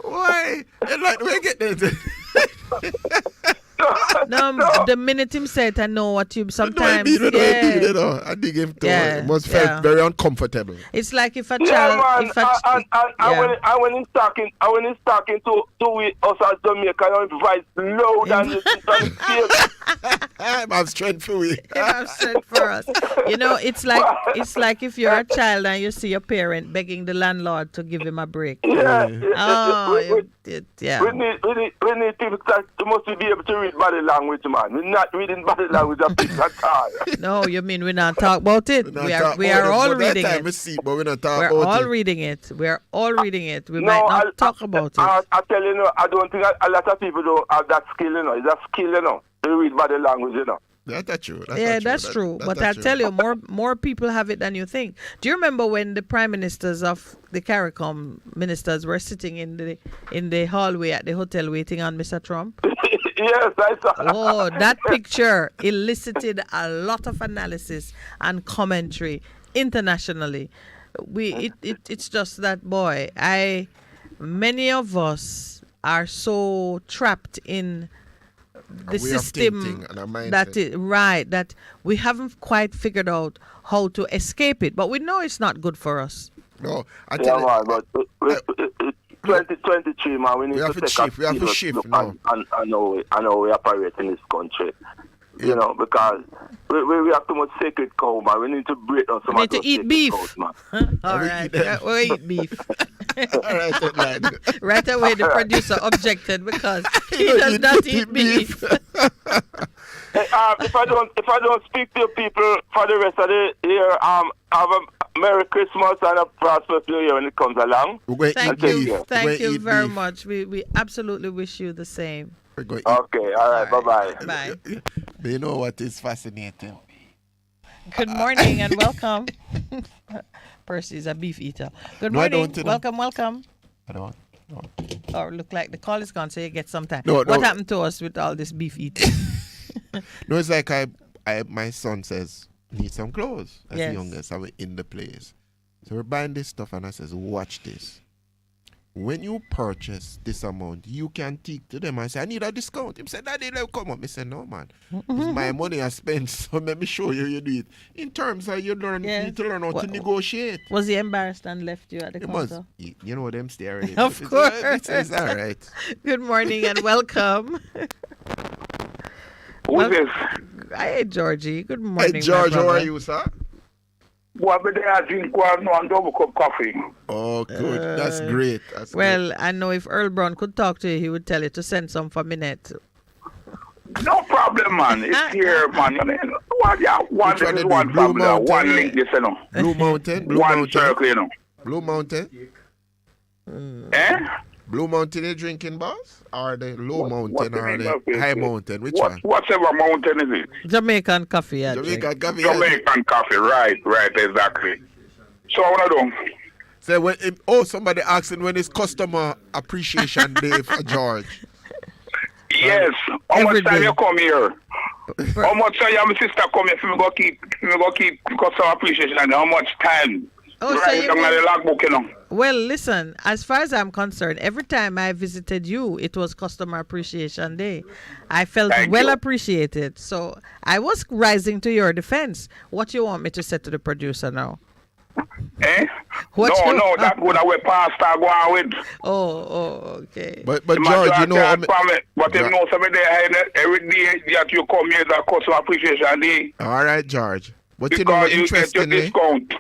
Why? Like, where get this? No, the minute him said, I know what you sometimes. I dig him too. It must felt very uncomfortable. It's like if a child. When he's talking to us as Jamaica, his voice loud and I'm strength for we. I'm strength for us. You know, it's like if you're a child and you see your parent begging the landlord to give him a break. We need people that must be able to read body language, man. We're not reading body language at all. No, you mean we're not talking about it? We are all reading it. We're all reading it. We're all reading it. We might not talk about it. I tell you, I don't think a lot of people don't have that skill, you know. It's a skill, you know, to read body language, you know. That's true. That's true. But I tell you, more people have it than you think. Do you remember when the prime ministers of the CARICOM ministers were sitting in the hallway at the hotel waiting on Mr. Trump? Yes, I saw. Oh, that picture elicited a lot of analysis and commentary internationally. It's just that, boy, many of us are so trapped in the system that we haven't quite figured out how to escape it, but we know it's not good for us. No, I tell you, but 2023, man, we need to take we have to shift now. I know we operate in this country. You know, because we have too much sacred cow, man. We need to break down some of those eat beef. Cows, man. All right, we'll eat beef. Right, right away, the producer objected because he does not eat beef. If I don't speak to people for the rest of the year, have a Merry Christmas and a prosperous New Year when it comes along. Thank you very much. We absolutely wish you the same. Okay, all right, bye-bye. Bye. But you know what is fascinating? Good morning and welcome. Percy's a beef eater. Good morning. Welcome. I don't. Or look like the call is gone, so you get some time. No. What happened to us with all this beef eating? No, it's like my son says, need some clothes. That's yes. the youngest. I'm in the place. So we're buying this stuff, and I says, watch this. When you purchase this amount, you can take to them and say, I need a discount. Him said, Daddy, let come up. I said, no, man. It's my money I spend, so let me show you do it. In terms of you need to learn how to negotiate. Was he embarrassed and left you at the counter? You know them staring. Of course. It's all right. Good morning and welcome. Who's this? Hey, Georgie. Good morning, Hey, George, my how brother. are you, sir? Well, but I drink one double cup coffee. Oh, good. That's great. Well, I know if Earl Brown could talk to you, he would tell you to send some for Minett. No problem, man. It's here, man. One family, one link, this, you know. Blue Mountain? One circle, you know. Blue Mountain? Eh? Blue Mountain you drinking, boss? Or the low mountain or the high mountain? Which one? Whatever mountain is it? Jamaican coffee, Jamaican coffee. Jamaican coffee, right, exactly. So what I do? So when somebody asking when it's customer appreciation day for George. Yes. How much time you come here? How much time your sister come here for me go keep customer appreciation and how much time? Right down the logbook, you know. Well, listen, as far as I'm concerned, every time I visited you, it was Customer Appreciation Day. I felt appreciated. So I was rising to your defense. What you want me to say to the producer now? Eh? No, that's what I will pastor go on with. Oh, okay. But George, you know... But you know, every day that you come here, that Customer Appreciation Day. All right, George. But you know, interestingly... discount.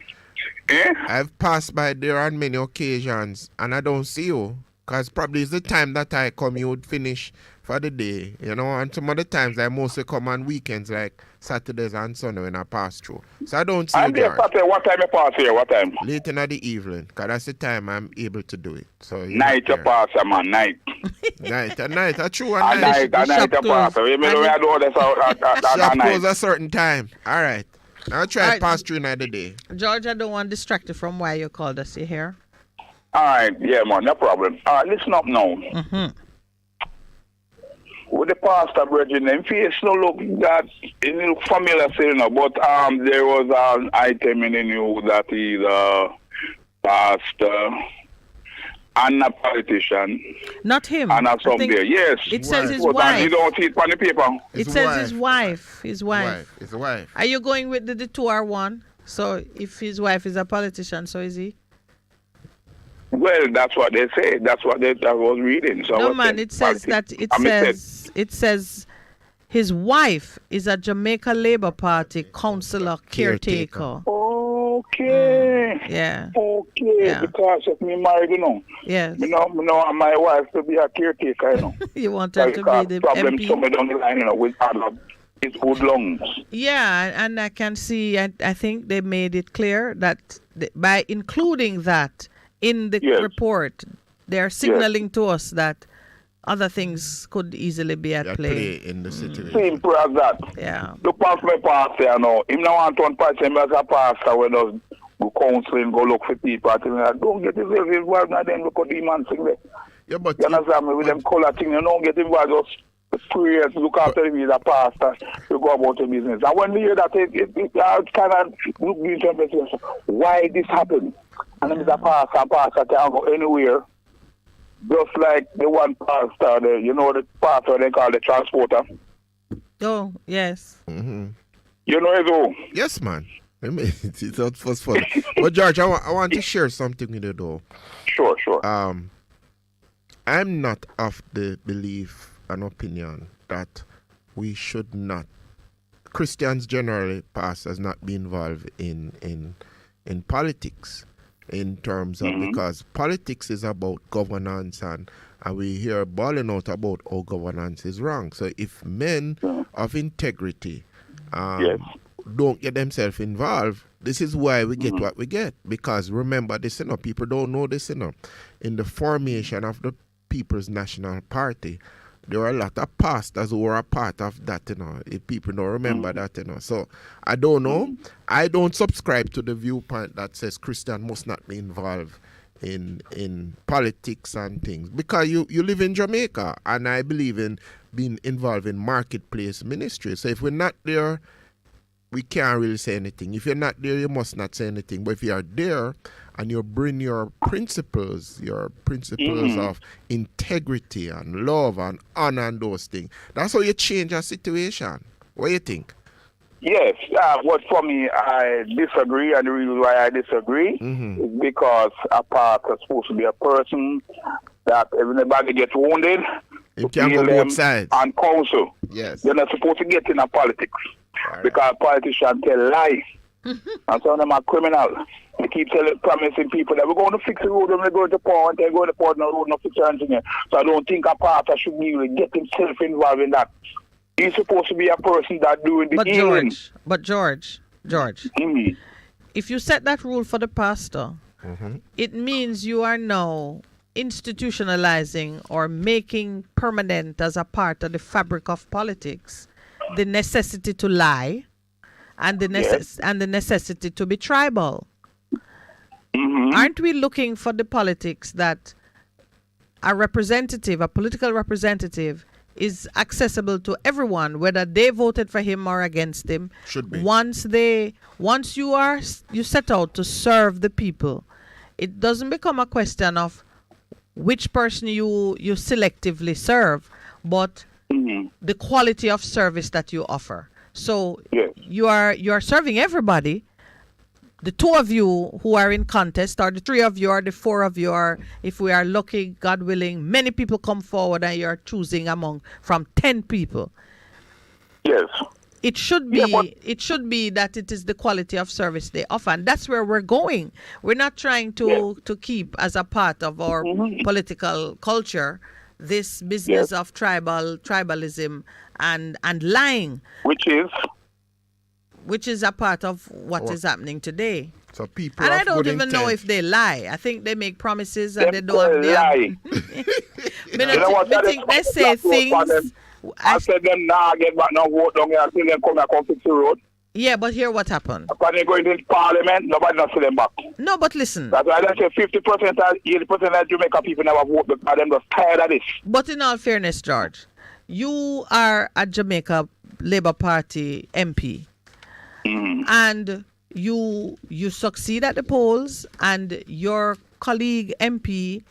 Eh? I've passed by there on many occasions and I don't see you because probably it's the time that I come you would finish for the day, you know, and some other times I mostly come on weekends like Saturdays and Sunday when I pass through. So I don't see you, George. What time you pass here? What time? Late in the evening because that's the time I'm able to do it. So night you pass, man, night. Night, true. Night you pass. Shop close a certain time. All right. I'll try to pass through another day. George, I don't want to distract you from why you called us. You hear? All right, yeah, man, no problem. All right, listen up now. With the pastor, brethren, them face no look that it look familiar, you know, but there was an item in the news that he's a pastor and a politician. Not him. And a some there. Yes. It says his but wife. You don't see it on the paper. It says his wife. His wife. His wife. Are you going with the 2R1? So if his wife is a politician, so is he? Well, that's what they say. That's what I was reading. So no, man, it says that it says his wife is a Jamaica Labour Party councillor caretaker. Okay. Yeah. Okay. Yeah. Because if me married, you know. Yes. You know, my wife to be a caretaker, you know. You want her to be the problem MP? somewhere down the line, you know, with it's good lungs. Yeah, and I can see, I think they made it clear that by including that in the report, they're signaling to us that other things could easily be at play in the situation. Simple as that. Yeah. Look past my pastor, you know. Him now want one person as a pastor when does go counseling, go look for people. Don't get yourself involved and then look at the man thing there. Yeah, but you understand me with them color thing, you don't get involved, just pray, look after me as a pastor, you go about your business. And when we hear that, it kind of look into the why this happened. And then the pastor can't go anywhere. Just like the one pastor, the pastor they call the transporter. Oh, yes. Mm-hmm. You know it all. Yes, man. It's not first fun. But George, I want to share something with you though. Sure. I'm not of the belief and opinion that we should not, Christians generally, pastors, not be involved in politics. In terms of because politics is about governance and we hear bawling out about how governance is wrong. So if men of integrity don't get themselves involved, this is why we get what we get. Because remember this, people don't know this, in the formation of the People's National Party, there were a lot of pastors who were a part of that, if people don't remember that, So I don't know. I don't subscribe to the viewpoint that says Christian must not be involved in politics and things. Because you live in Jamaica, and I believe in being involved in marketplace ministry. So if we're not there we can't really say anything. If you're not there, you must not say anything. But if you are there and you bring your principles of integrity and love and honor and those things, that's how you change a situation. What do you think? Yes, what for me, I disagree, and the reason why I disagree is because a pastor is supposed to be a person that if anybody gets wounded, you can go both sides. And counsel. Yes. They're not supposed to get in a politics because politicians tell lies. And some of them are criminals. They keep promising people that we're going to fix the road when they go to power, and they go to power, no road, no fix anything. So I don't think a pastor should really get himself involved in that. He's supposed to be a person that doing the healing. But George, if you set that rule for the pastor, it means you are now institutionalizing or making permanent as a part of the fabric of politics the necessity to lie and the necessity to be tribal. Aren't we looking for the politics that a political representative is accessible to everyone, whether they voted for him or against him? Should be. Once you set out to serve the people, it doesn't become a question of which person you selectively serve, but the quality of service that you offer. So you are serving everybody. The two of you who are in contest, or the three of you, or the four of you, or if we are lucky, God willing, many people come forward and you are choosing from 10 people. Yes. It should be that it is the quality of service they offer, and that's where we're going. We're not trying to keep as a part of our political culture this business of tribalism and lying, which is a part of what is happening today. So people, and I don't even know if they lie. I think they make promises and they don't lie. I think they say things. I said them now get back now vote down here until them come and come fix the road. Yeah, but here what happened? When they go into Parliament, nobody not see them back. No, but listen. That's why I say 50% and 80% of Jamaica people never vote because them just tired of this. But in all fairness, George, you are a Jamaica Labour Party MP. And you succeed at the polls, and your colleague MP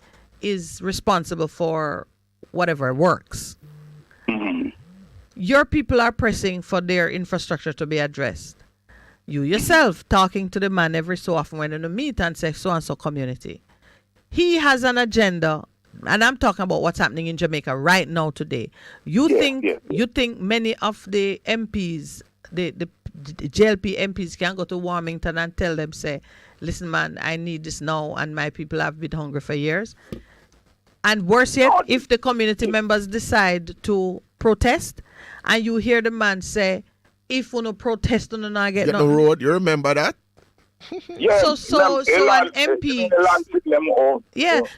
is responsible for whatever works. Your people are pressing for their infrastructure to be addressed. You yourself talking to the man every so often when you meet and say so-and-so community. He has an agenda, and I'm talking about what's happening in Jamaica right now today. You think many of the MPs, the JLP MPs can go to Warmington and tell them, say, listen, man, I need this now, and my people have been hungry for years. And worse yet, if the community members decide to protest, and you hear the man say, if we no protest, we not get the road. You remember that? So an MP,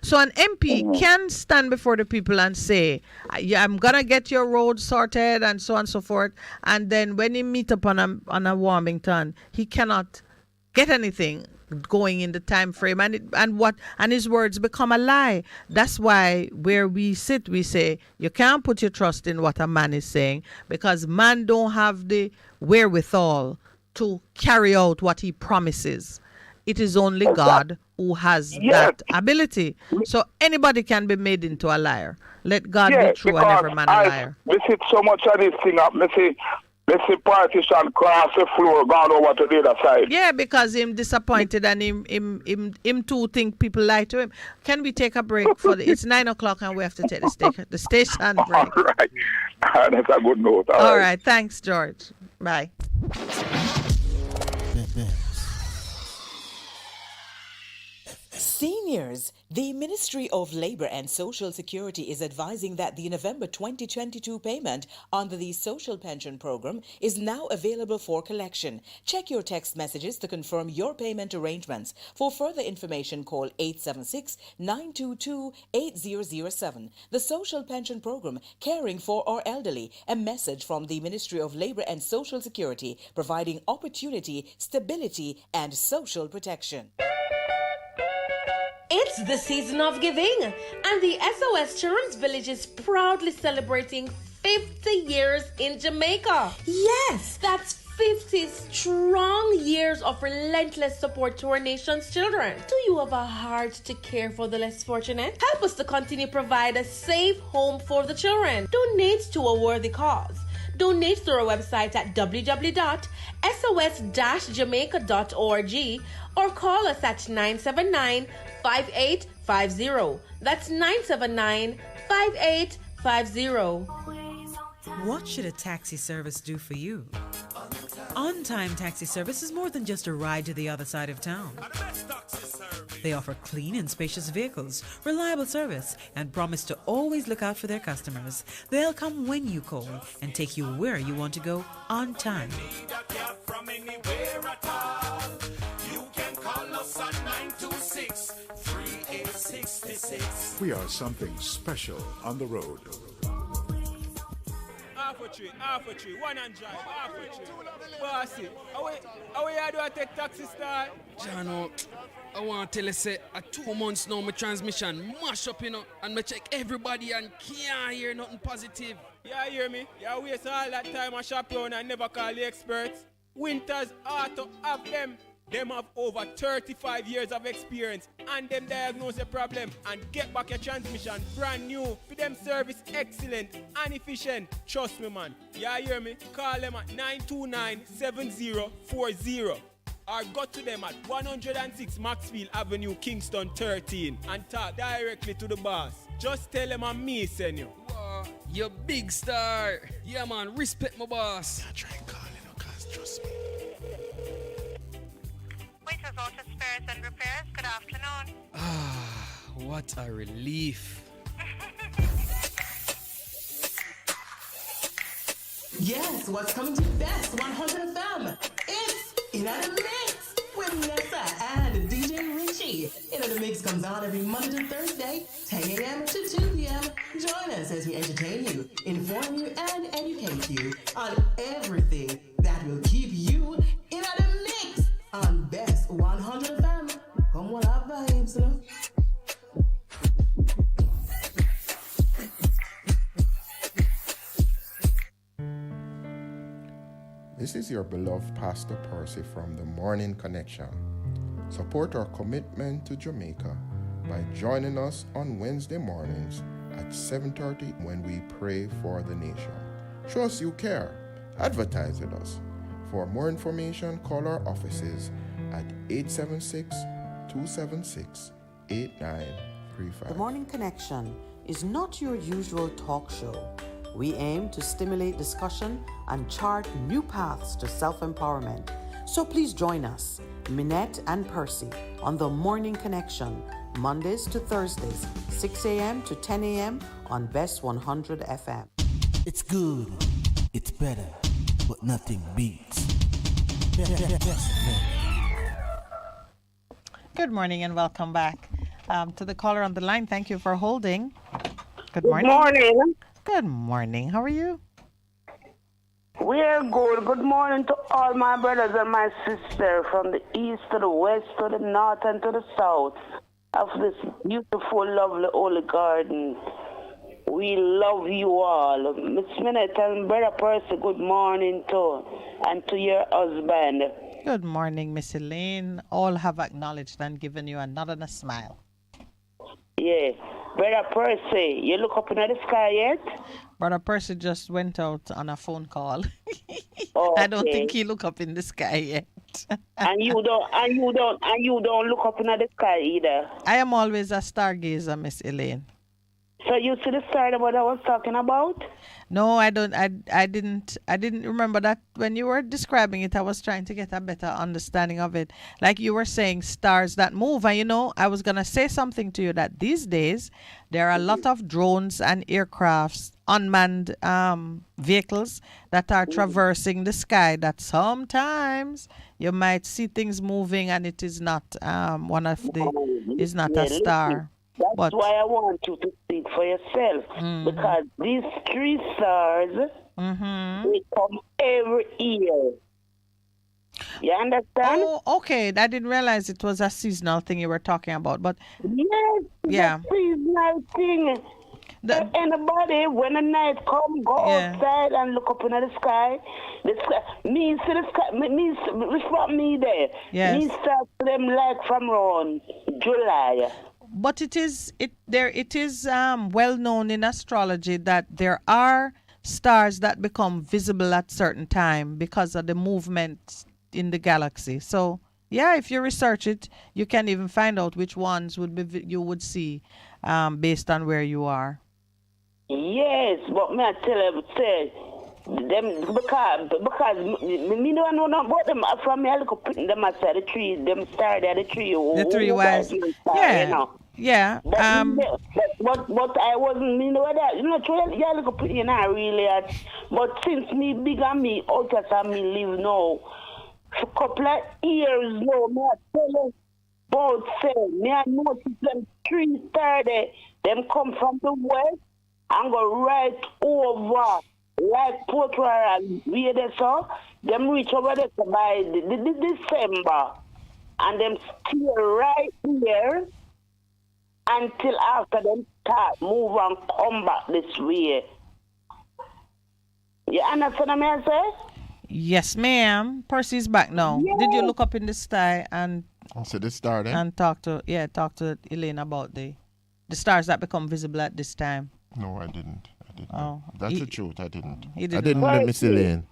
so an MP can stand before the people and say, I'm gonna get your road sorted and so on and so forth. And then when he meet up on a Warmington, he cannot get anything going in the time frame, and his words become a lie. That's why where we sit, we say you can't put your trust in what a man is saying, because man don't have the wherewithal to carry out what he promises. It is only God who has that ability. So anybody can be made into a liar. Let God be true and every man a liar. We see so much of this thing up. Let's see politician cross the floor, gone over to the other side. Yeah, because him disappointed and him too think people lie to him. Can we take a break it's 9 o'clock and we have to take the station break. All right. That's a good note. All right. Thanks, George. Bye. Seniors, the Ministry of Labour and Social Security is advising that the November 2022 payment under the Social Pension Program is now available for collection. Check your text messages to confirm your payment arrangements. For further information, call 876-922-8007. The Social Pension Program, caring for our elderly. A message from the Ministry of Labour and Social Security, providing opportunity, stability, and social protection. It's the season of giving, and the SOS Children's Village is proudly celebrating 50 years in Jamaica. Yes, that's 50 strong years of relentless support to our nation's children. Do you have a heart to care for the less fortunate? Help us to continue to provide a safe home for the children. Donate to a worthy cause. Donate through our website at www.sos-jamaica.org or call us at 979-5850. That's 979-5850. What should a taxi service do for you? On-time taxi service is more than just a ride to the other side of town. They offer clean and spacious vehicles, reliable service, and promise to always look out for their customers. They'll come when you call and take you where you want to go on time. We are something special on the road. Half a tree, one and drive, half a tree. Bossy, how we do I take taxi start? Jano, I want to tell you, say, 2 months now, my transmission mash up, and me check everybody and can't hear nothing positive. Yeah, hear me? You waste all that time I shop around and never call the experts. Winters Auto have them. Them have over 35 years of experience and them diagnose the problem and get back your transmission brand new. For them service excellent and efficient. Trust me, man. You hear me? Call them at 929-7040 or go to them at 106 Maxfield Avenue, Kingston 13 and talk directly to the boss. Just tell them I'm me, send you. You big star. Yeah, man. Respect my boss. I try and call you, cause trust me. Waiters Auto Spares and Repairs, good afternoon. What a relief. Yes, what's coming to Bess100 FM? It's In the Mix with Nessa and DJ Richie. In the Mix comes on every Monday to Thursday, 10 a.m. to 2 p.m. Join us as we entertain you, inform you, and educate you on everything that will keep you in the mix on Bess100 FM. Come on, have vibes, you know? This is your beloved Pastor Percy from the Morning Connection. Support our commitment to Jamaica by joining us on Wednesday mornings at 7:30 when we pray for the nation. Show us you care. Advertise with us. For more information, call our offices at 876-276-8935. The Morning Connection is not your usual talk show. We aim to stimulate discussion and chart new paths to self-empowerment. So please join us, Minett and Percy, on The Morning Connection, Mondays to Thursdays, 6 a.m. to 10 a.m. on Bess100 FM. It's good, it's better, but nothing beats. Good morning and welcome back. To the caller on the line, thank you for holding. Good morning. Good morning. Good morning. How are you? We're good. Good morning to all my brothers and my sisters from the east to the west to the north and to the south of this beautiful, lovely holy garden. We love you all. Miss Minett and Brother Percy, good morning to and to your husband. Good morning, Miss Elaine. All have acknowledged and given you a nod and a smile. Yeah. Brother Percy, you look up into the sky yet? Brother Percy just went out on a phone call. Okay. I don't think he look up in the sky yet. and you don't look up into the sky either. I am always a stargazer, Miss Elaine. So you see the star that I was talking about? No, I don't. I didn't remember that when you were describing it. I was trying to get a better understanding of it. Like you were saying, stars that move. And I was gonna say something to you that these days there are a lot of drones and aircrafts, unmanned vehicles that are traversing the sky. That sometimes you might see things moving and it is not is not a star. That's why I want you to speak for yourself. Because these 3 stars, they come every year. You understand? Oh, okay. I didn't realize it was a seasonal thing you were talking about. But yes, yeah, a seasonal thing. Anybody, when the night come, go outside and look up into the sky. The sky, me see the sky, me from me there. Yes. Me start them like from around July. But it is well known in astrology that there are stars that become visible at certain time because of the movement in the galaxy. So yeah, if you research it, you can even find out which ones you would see based on where you are. Yes, but me I tell you, say them because me don't know nothing about them. From me I look up them outside the tree, them star there, the tree. The three wise. Yeah. You know. Yeah. But I wasn't me know that. You know, you look up you know really. But since me big and me out as me live now. For a couple of years now, me I tell you about say, me I notice them three stars there, them come from the west and go right over like Port Royal where they saw, them reach over there by the December and them stay right here until after them start move and come back this way. You understand what I say? Yes, ma'am. Percy's back now. Yes. Did you look up in the sky and see the star then? And talk to Elaine about the stars that become visible at this time? No, I didn't. Oh, that's the truth. I didn't. He didn't. I didn't miss Elaine.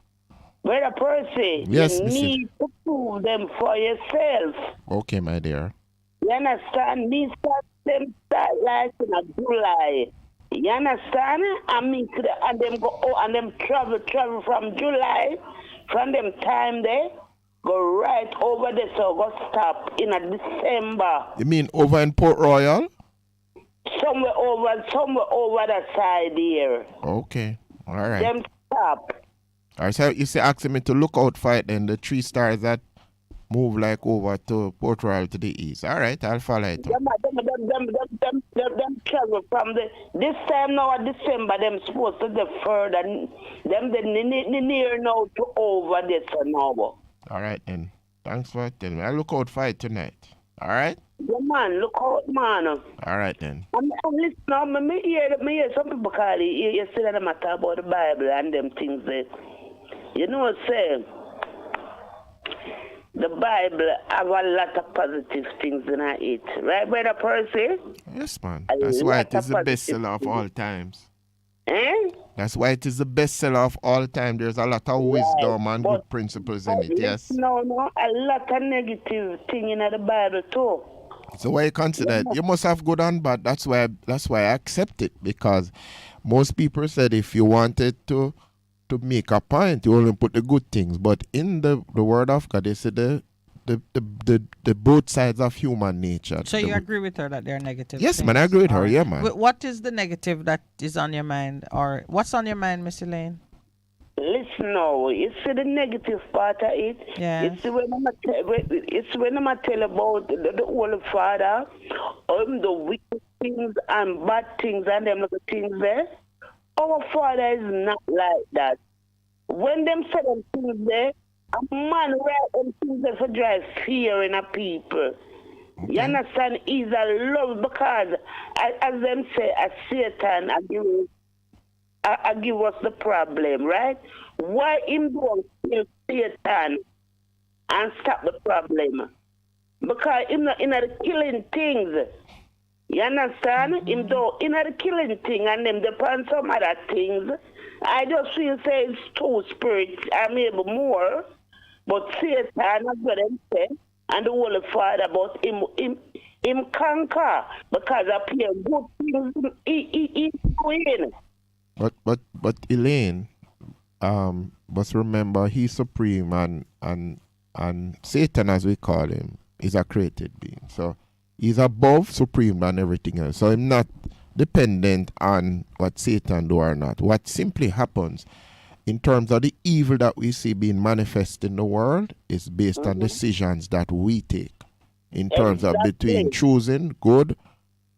Brother Percy, yes, you need to prove them for yourself. Okay, my dear. You understand? Me start them start like in a July. You understand? And them go and them travel from July, from them time there, go right over there, so go stop in a December. You mean over in Port Royal? Somewhere over the side here. Okay. All right. Them stop. All right, so you say asking me to look out for it then, the three stars that move like over to Port Royal to the east. All right, I'll follow it. Them travel from this time now at December, them supposed to the further, them near now to over this and over. All right then. Thanks for telling me. I'll look out for it tonight. All right? Yeah, man, look out, man. All right then. And listen, now, me hear some people call it, you see that them talk about the Bible and them things there. You know what I'm saying? The Bible have a lot of positive things in it. Right, Brother Percy? Yes, man. That's why it is the bestseller of all times. Eh? That's why it is the bestseller of all time. There's a lot of wisdom and good principles in it, yes? No, a lot of negative thing in the Bible too. So why you consider it? You must have good and bad. That's why I accept it, because most people said if you wanted to make a point, you only put the good things. But in the word of God, they say the both sides of human nature. So you agree with her that they're negative? Yes, things? man, I agree with her. Yeah, man. What is the negative that is on your mind, or what's on your mind, Miss Elaine? Listen now, you see the negative part of it. Yeah. It's when I'm tell about the Holy Father, the wicked things and bad things and them little things there. Our Father is not like that. When them say them things there, a man write them things there for drive fear in a people. Okay. You understand? He's a love, because as them say, a Satan I give us the problem, right? Why him don't kill Satan and stop the problem? Because him not in the killing things. You understand? Him though in the killing thing and them depend some other things. I just feel say it's two spirits, I maybe more, but Satan, that's what them say, and the Holy Father, but him conquer, because appear good things he doing. But Elaine, but remember, he's supreme, and Satan, as we call him, is a created being. So he's above supreme than everything else. So I'm not dependent on what Satan do or not. What simply happens in terms of the evil that we see being manifest in the world is based on decisions that we take in terms of between choosing good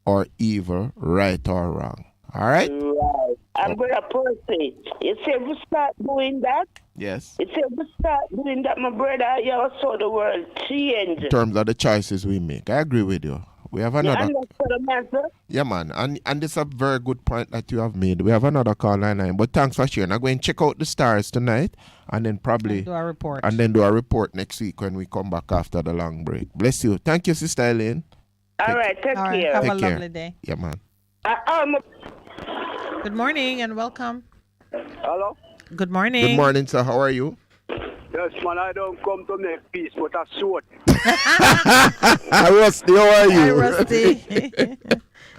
or evil, right or wrong. All right? Right. I'm going to Percy. You say if we start doing that, yes. You say if we start doing that, my brother, you saw the world change. In terms of the choices we make. I agree with you We have another. Yeah, man. And this is a very good point that you have made. We have another call line. But thanks for sharing. I'm going to check out the stars tonight and then probably do a report. And then do a report next week when we come back after the long break. Bless you. Thank you, Sister Elaine. All right, take care. Have a lovely day. Yeah, man. Good morning and welcome. Hello? Good morning. Good morning, sir. How are you? Yes, man, I don't come to make peace, but I sword. Rusty, how are you? Hi, Rusty.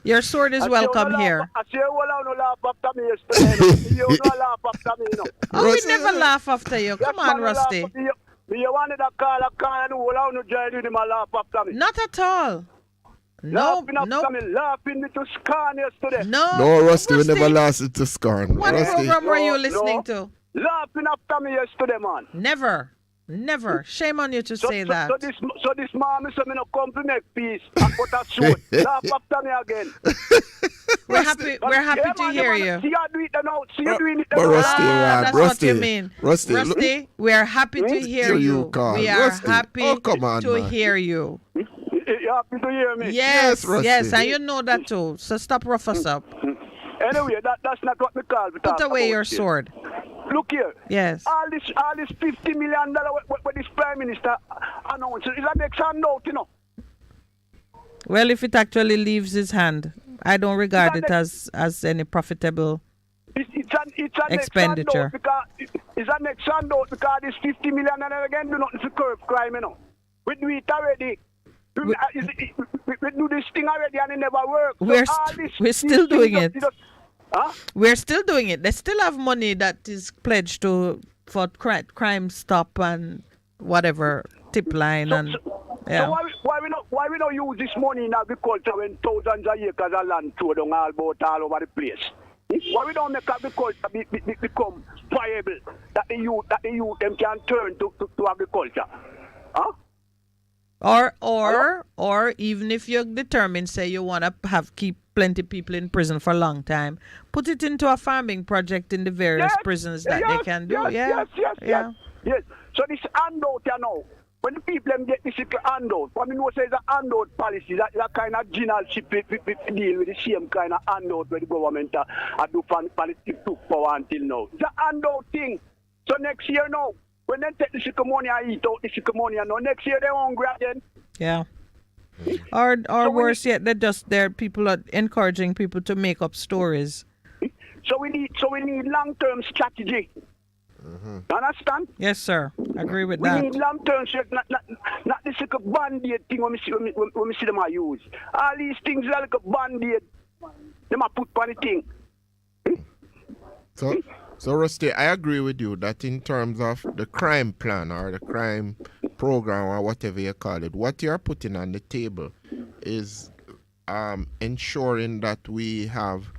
Your sword is welcome here. I say, well, I don't laugh after me yesterday. You don't laugh after me, you know. Oh, we never laugh after you. Come on, Rusty. You wanted a call, and all I want to join you, my laugh after me. Not at all. Laughing after me, laughing me to scorn yesterday. No, Rusty, we never lasted to scorn. What program were you listening to? Laughing after me yesterday, man. Never. Shame on you to say that. So this mom is saying, come to make peace. I put a sword. Laugh after me again. We're happy to hear you. See you do it now. See you doing it now. Rusty, that's Rusty, what you mean. Rusty, we are happy to hear you. We are happy to hear you. You're happy to hear me? Yes, and you know that too. So stop rough us up. Anyway, that's not what we call it. Put away your sword. Look here. Yes. All this $50 million what this Prime Minister announced is a next handout, you know. Well, if it actually leaves his hand, I don't regard it as any profitable expenditure. It's a next handout because this $50 million and again do nothing to curb crime, you know. We do it already. We do this thing already and it never works. We're still doing it. We're still doing it. They still have money that is pledged for crime stop and whatever tip line So why we not use this money in agriculture when thousands of acres of land thrown down all over the place? Why we don't make agriculture become viable that the youth them can turn to agriculture? Huh? Or even if you're determined, say you want to keep plenty people in prison for a long time, put it into a farming project in the various prisons that they can do. Yes. So this handout, you know, when the people get this handout, what I know says a handout policy, that kind of generalship deal with the same kind of handout where the government do politics took power until now. It's a handout thing. So next year now, when they take the sick money and eat out the sick money, and next year they're hungry again. Yeah. Or worse yet, people are encouraging people to make up stories. So we need long-term strategy. Understand? Yes, sir. I agree with we that. We need long-term strategy, not this like a band-aid thing when we see them use. All these things are like a band-aid. Them a put on the thing. So, Rusty, I agree with you that in terms of the crime plan or the crime program or whatever you call it, what you're putting on the table is ensuring that we have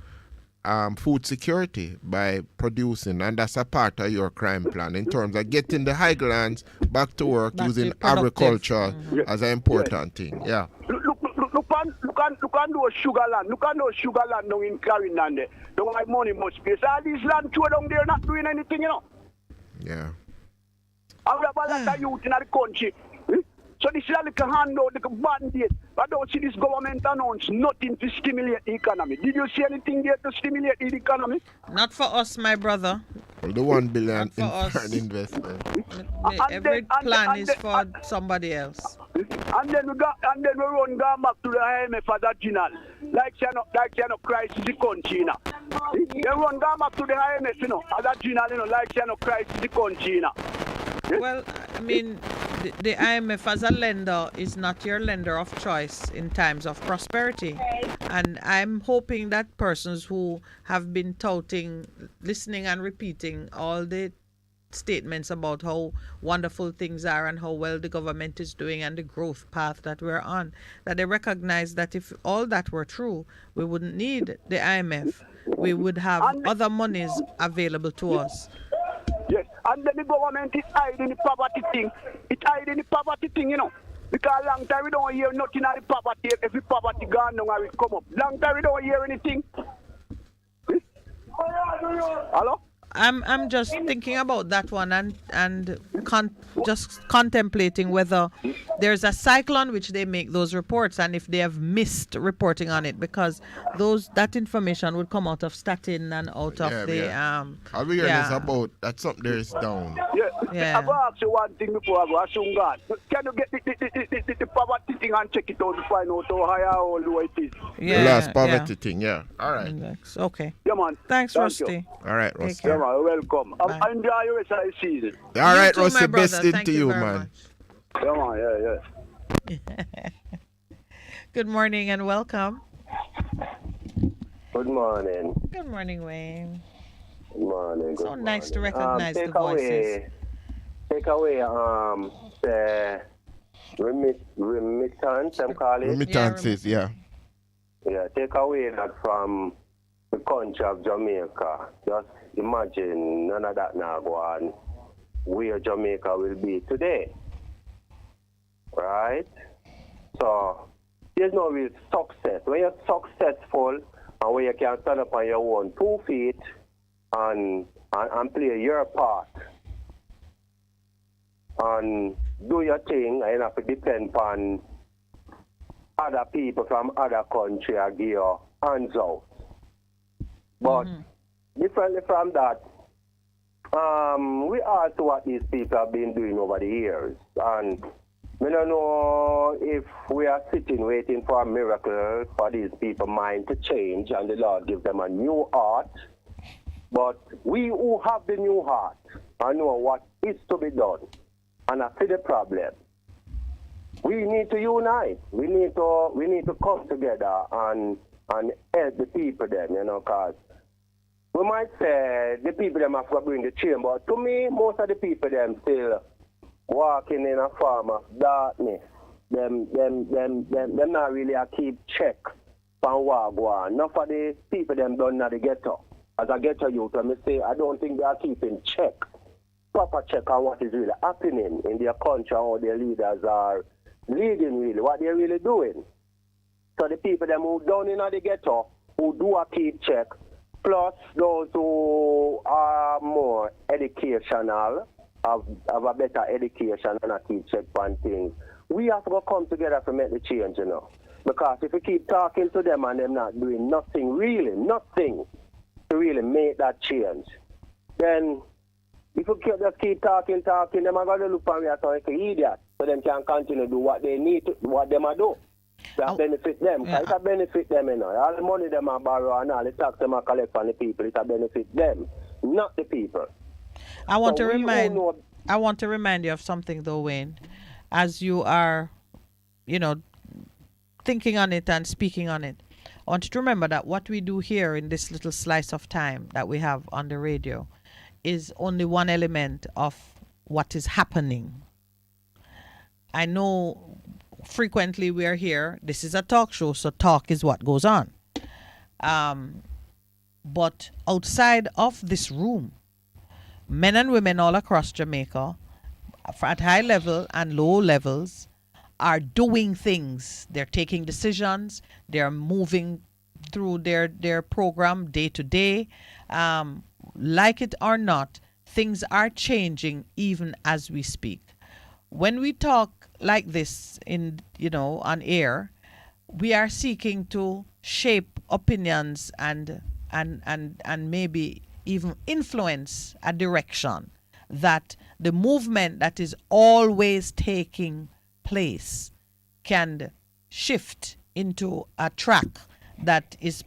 food security by producing, and that's a part of your crime plan in terms of getting the highlands back to work using agriculture as an important thing. Yeah. Look on those sugar land. Look on those sugar land down in Clarendon there. Don't have money much space. All these land throw down there not doing anything, you know. Yeah. I have a lot of youth in the country. So this is like a handout, like a band-aid. I don't see this government announce nothing to stimulate the economy. Did you see anything there to stimulate the economy? Not for us, my brother. Well, the $1 billion in investment. Every plan is for somebody else. And then we run down back to the IMF as a general. Like you know, crisis the country, you know. They run down back to the IMF, you know, as a general, you know, like you know, crisis the country, you know. Well, I mean, the IMF as a lender is not your lender of choice in times of prosperity. And I'm hoping that persons who have been touting, listening and repeating all the statements about how wonderful things are and how well the government is doing and the growth path that we're on, that they recognize that if all that were true, we wouldn't need the IMF. We would have other monies available to us. Yes, and then the government is hiding the poverty thing. It's hiding the poverty thing, you know. Because long time we don't hear nothing of the poverty. Every poverty gone down and it come up. Long time we don't hear anything. Hello? I'm just thinking about that one and just contemplating whether there's a cyclone which they make those reports, and if they have missed reporting on it, because that information would come out of Statin and out of the I'll be hearing this about that something there is down. Yeah. I'm going to ask you one thing before I go. Assume God. Can you get the poverty thing and check it out to find out how high or low it is? The last poverty thing, yeah. All right. Okay. Yeah, man. Thanks, Rusty. You. All right, Rusty. Yeah, man. Welcome. I enjoy your rest of the season. All right, Rusty. Best into you, man. Yeah, man. Yeah. Good morning and welcome. Good morning. Good morning, Wayne. Good morning. So nice to recognize the voices. Take away the remittance, I'm calling it. Remittances, yeah. Yeah, take away that from the country of Jamaica. Just imagine none of that now go on where Jamaica will be today. Right? So there's no real success. When you're successful and when you can stand up on your own 2 feet and play your part and do your thing, and you have to depend on other people from other countries and give your hands out. But differently from that, we also what these people have been doing over the years. And we don't know if we are sitting waiting for a miracle for these people's mind to change and the Lord give them a new heart. But we who have the new heart and know what is to be done and I see the problem, we need to unite. We need to come together and help the people then, because we might say the people them have to bring the change, but to me, most of the people them still walking in a form of darkness. Them not really a keep check on what go on. Enough of the people them done not the ghetto. As a ghetto youth, I say I don't think they are keeping proper check on what is really happening in their country, how their leaders are leading really, what they're really doing. So the people them who down in the ghetto, who do a keep check, plus those who are more educational, have a better education and a keep check on things. We have to come together to make the change, Because if we keep talking to them and them not doing nothing to really make that change, then if we just keep talking, them are going to look at me as like an idiot, so them can continue to do what they need to, what them are do. That benefit them. Yeah. It benefit them, All the money them are borrow and all the tax them are collect from the people, it benefit them, not the people. I want to remind you of something though, Wayne, as you are, thinking on it and speaking on it. I want you to remember that what we do here in this little slice of time that we have on the radio is only one element of what is happening. I know frequently we are here. This is a talk show, so talk is what goes on. But outside of this room, men and women all across Jamaica, at high level and low levels, are doing things. They're taking decisions. They're moving through their program day to day. Like it or not, things are changing even as we speak. When we talk like this on air, we are seeking to shape opinions and maybe even influence a direction that the movement that is always taking place can shift into a track that is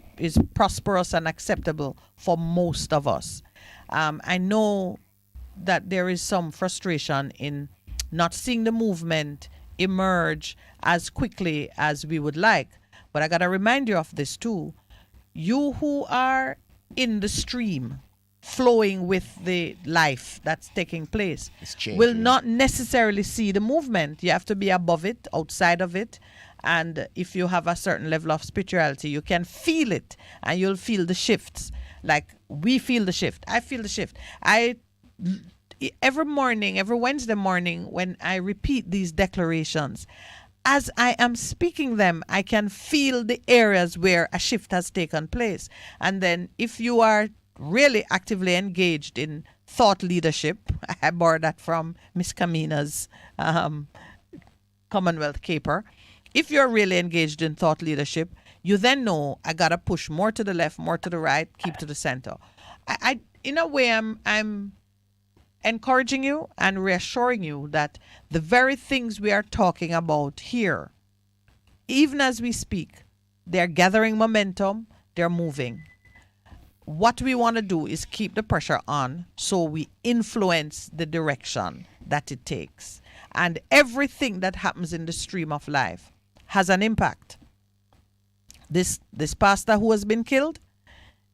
prosperous and acceptable for most of us. I know that there is some frustration in not seeing the movement emerge as quickly as we would like. But I got to remind you of this too. You who are in the stream, flowing with the life that's taking place, will not necessarily see the movement. You have to be above it, outside of it. And if you have a certain level of spirituality, you can feel it and you'll feel the shifts. Like we feel the shift. I feel the shift. Every morning, every Wednesday morning, when I repeat these declarations, as I am speaking them, I can feel the areas where a shift has taken place. And then if you are really actively engaged in thought leadership, I borrowed that from Miss Kamina's Commonwealth caper. If you're really engaged in thought leadership, you then know I gotta push more to the left, more to the right, keep to the center. I in a way, I'm encouraging you and reassuring you that the very things we are talking about here, even as we speak, they're gathering momentum, they're moving. What we want to do is keep the pressure on so we influence the direction that it takes. And everything that happens in the stream of life has an impact. This pastor who has been killed,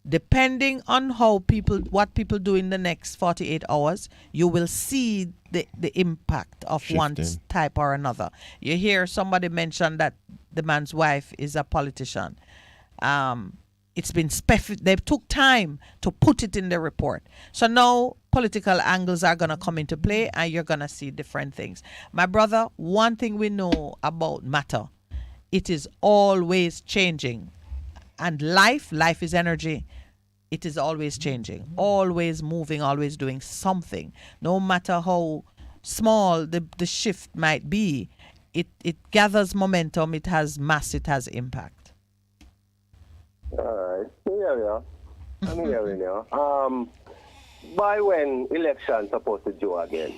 depending on what people do in the next 48 hours, you will see the impact of one type or another. You hear somebody mention that the man's wife is a politician. It's been they took time to put it in the report. So now political angles are going to come into play and you're going to see different things. My brother, one thing we know about matter, it is always changing. And life is energy. It is always changing, always moving, always doing something. No matter how small the shift might be, it gathers momentum, it has mass, it has impact. All right. I'm hearing you. By when election supposed to do again?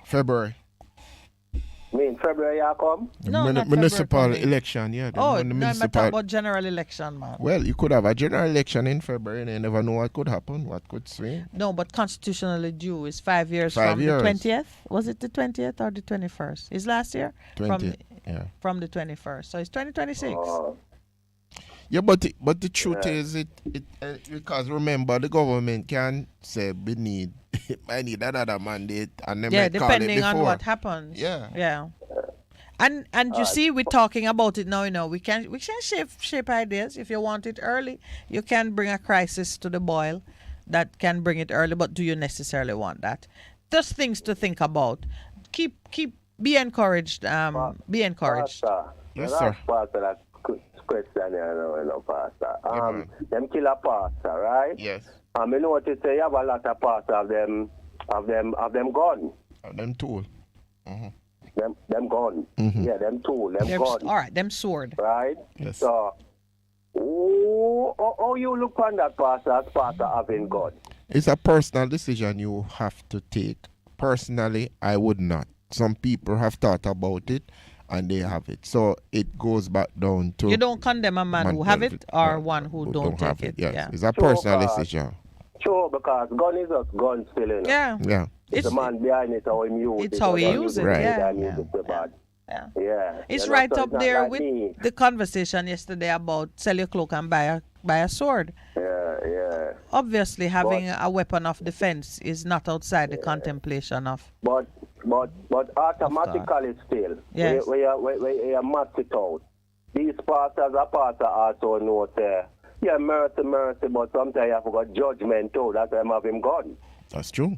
February. February you come? No, not municipal February election, yeah. No, I'm talking about general election, man. Well, you could have a general election in February and you never know what could happen, what could swing. No, but constitutionally due is 5 years 5 from years. the 20th. Was it the 20th or the 21st? Is last year? 20th, From the 21st. So it's 2026. Yeah, but the truth is because remember the government can say I need another mandate and they might call it depending on before. what happens. Yeah. And you see, we're talking about it now. You know, we can shape ideas. If you want it early, you can bring a crisis to the boil. That can bring it early. But do you necessarily want that? Just things to think about. Be encouraged. Be encouraged. Yes, sir. Question here, no, Pastor. Them kill a pastor, right? Yes. I notice you have a lot of pastors of them gun. Them tool. Them gun. Mm-hmm. Yeah, them tool, them gun. All right, them sword. Right? Yes. So, how you look on that pastor as pastor having gun? It's a personal decision you have to take. Personally, I would not. Some people have thought about it and they have it. So it goes back down to... You don't condemn a man who have it or one who don't take it. Yes. Yeah. It's a personal decision. Sure, because gun is just gun still, you know? Yeah. It's the man behind it, how he use it. It's how he uses it, right. Yeah. It's right up there with the conversation yesterday about sell your cloak and buy a sword. Yeah. Obviously, having a weapon of defense is not outside the contemplation of... But automatically still, yes. we are mapped it out. These pastors also know mercy, but sometimes you have got judgment too. That's why I'm having gun. That's true.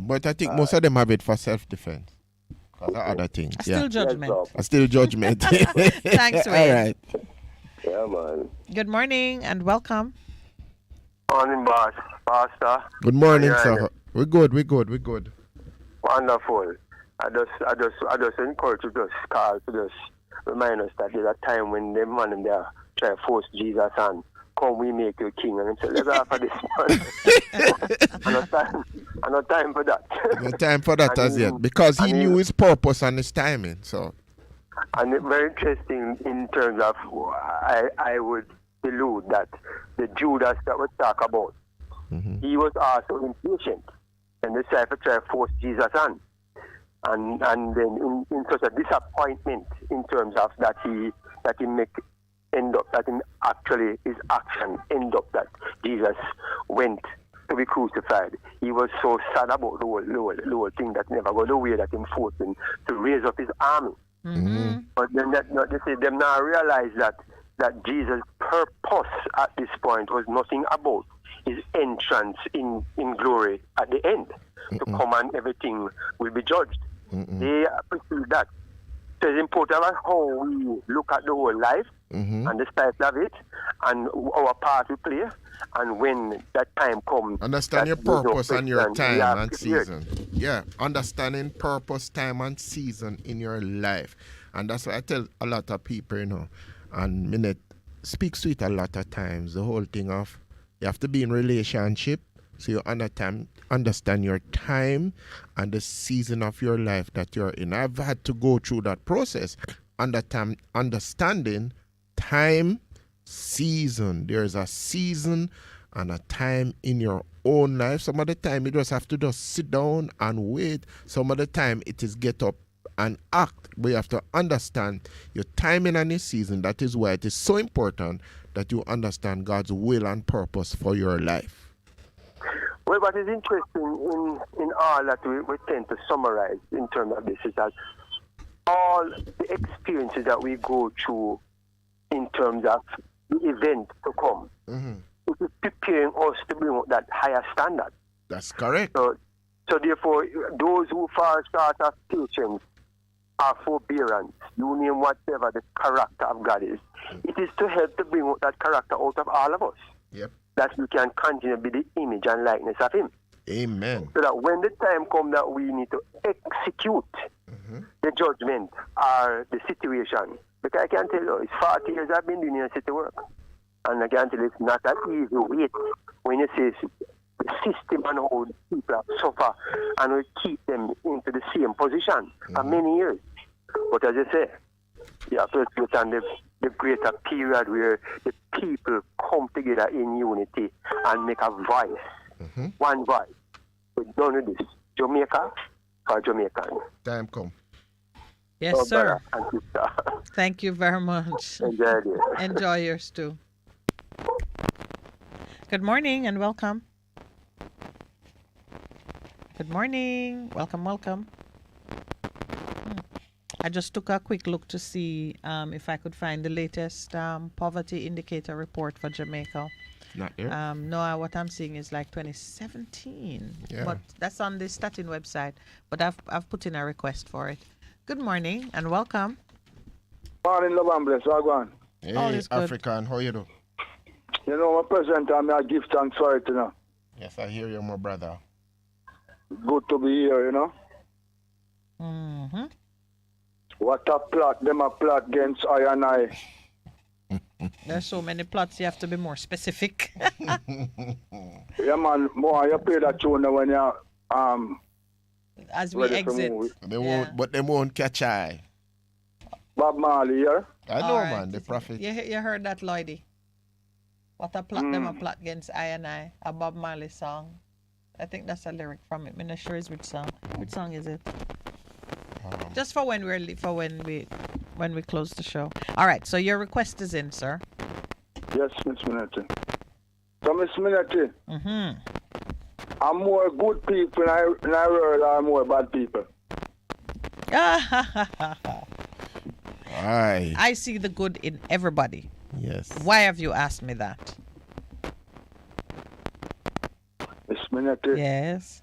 But I think most of them have it for self-defense. Because other things. Still judgment. Still judgment. Thanks, Ray. All right. Yeah, man. Good morning and welcome. Morning, boss. Pastor. Good morning, sir. We're good. Wonderful. I just encourage you to just call to just remind us that there's a time when them man in there try to force Jesus and come we make you king and say let's offer this man. No time for that. No time for that as yet. Because he knew his purpose and his timing. So and it's very interesting in terms of I would allude that the Judas that we talk about, he was also impatient and the disciples try to force Jesus on. And then in such a disappointment in terms of that he end up that in actually his action end up that Jesus went to be crucified. He was so sad about the whole thing that never got the way that him forced him to raise up his army. Mm-hmm. But then they say them now realize that Jesus' purpose at this point was nothing about his entrance in glory at the end to come and everything will be judged. They perceive that. So it's important about how we look at the whole life and the style of it, and our part we play, and when that time comes... Understand your purpose and your time and season. Yeah, understanding purpose, time, and season in your life. And that's what I tell a lot of people, you know. And Minett speaks to it a lot of times. The whole thing of you have to be in relationship so you understand your time and the season of your life that you're in. I've had to go through that process. Understanding time, season. There's a season and a time in your own life. Some of the time you just have to just sit down and wait. Some of the time it is get up and act. But you have to understand your timing and your season. That is why it is so important that you understand God's will and purpose for your life. Well, what is interesting in all that we tend to summarize in terms of this is that all the experiences that we go through in terms of the event to come, it is preparing us to bring up that higher standard. That's correct. So therefore, those who fall short of patience or forbearance, you name whatever the character of God is, it is to help to bring out that character out of all of us. Yep. That we can continue to be the image and likeness of Him. Amen. So that when the time comes that we need to execute the judgment or the situation, because I can tell you, it's 40 years I've been doing your city work. And I can tell you, it's not that easy wait when you say the system and how people have suffer and we keep them into the same position for many years. But as I say, you have to understand the greater period where the people come together in unity and make a voice, one voice. We're done with this. Jamaica for Jamaican. Time come. Yes, sir. And sister. Thank you very much. Enjoy it. Enjoy yours too. Good morning and welcome. Good morning. Welcome. I just took a quick look to see if I could find the latest poverty indicator report for Jamaica. Not there. No, what I'm seeing is like 2017. Yeah. But that's on the Statin website. But I've put in a request for it. Good morning and welcome. Morning, love and bless. How on? Hey, all is good. African, how you do? You know, my present time, I give thanks for it, you know. Yes, I hear you, my brother. Good to be here, you know. What a plot, them a plot against I and I. There's so many plots, you have to be more specific. Yeah, man, more you play that tune when you as we exit. They won't, but they won't catch eye. Bob Marley here. I know, man, the prophet. You heard that, Lloydie? What a plot, them a plot against I and I, a Bob Marley song. I think that's a lyric from it. I'm not sure it's which song. Which song is it? Just for when when we close the show. All right. So your request is in, sir. Yes, Miss Minett. So, Miss Minett, I'm more good people in our world are more bad people. Aye. I see the good in everybody. Yes. Why have you asked me that? Miss Minett. Yes.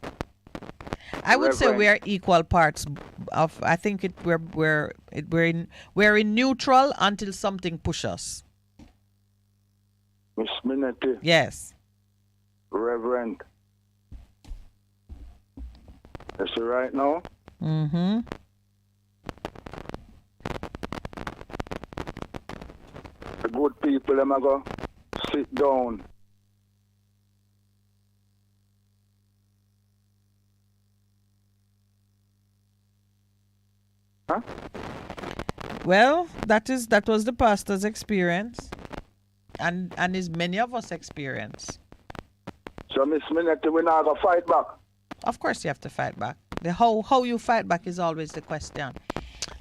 I would say we are equal parts of. I think we're in neutral until something pushes us. Miss Minett. Yes. Reverend. Is it right now? The good people, them are go sit down. Huh? Well, that was the pastor's experience, and is many of us experience. So, Miss Minett, we not gonna fight back. Of course, you have to fight back. The how you fight back is always the question.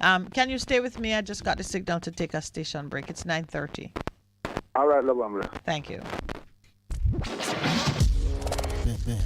Can you stay with me? I just got the signal to take a station break. It's 9:30. All right, love and bless. Thank you. Bess.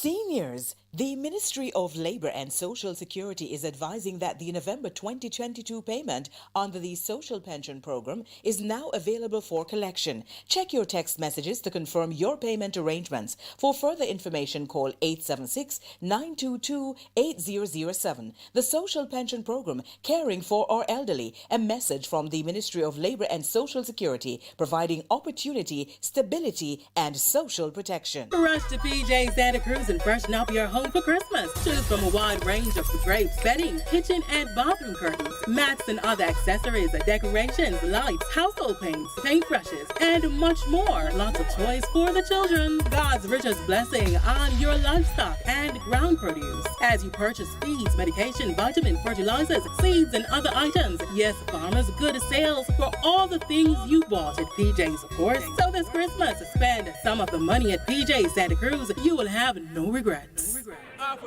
Seniors, the Ministry of Labor and Social Security is advising that the November 2022 payment under the Social Pension Program is now available for collection. Check your text messages to confirm your payment arrangements. For further information, call 876-922-8007. The Social Pension Program, caring for our elderly. A message from the Ministry of Labor and Social Security, providing opportunity, stability, and social protection. Rush to PJ Santa Cruz and freshen up your home for Christmas. Choose from a wide range of drapes, bedding, kitchen and bathroom curtains, mats and other accessories, decorations, lights, household paints, paintbrushes, and much more. Lots of toys for the children. God's richest blessing on your livestock and ground produce. As you purchase feeds, medication, vitamin, fertilizers, seeds, and other items. Yes, farmers, good sales for all the things you bought at PJ's, of course. So this Christmas, spend some of the money at PJ Santa Cruz. You will have no regrets. Half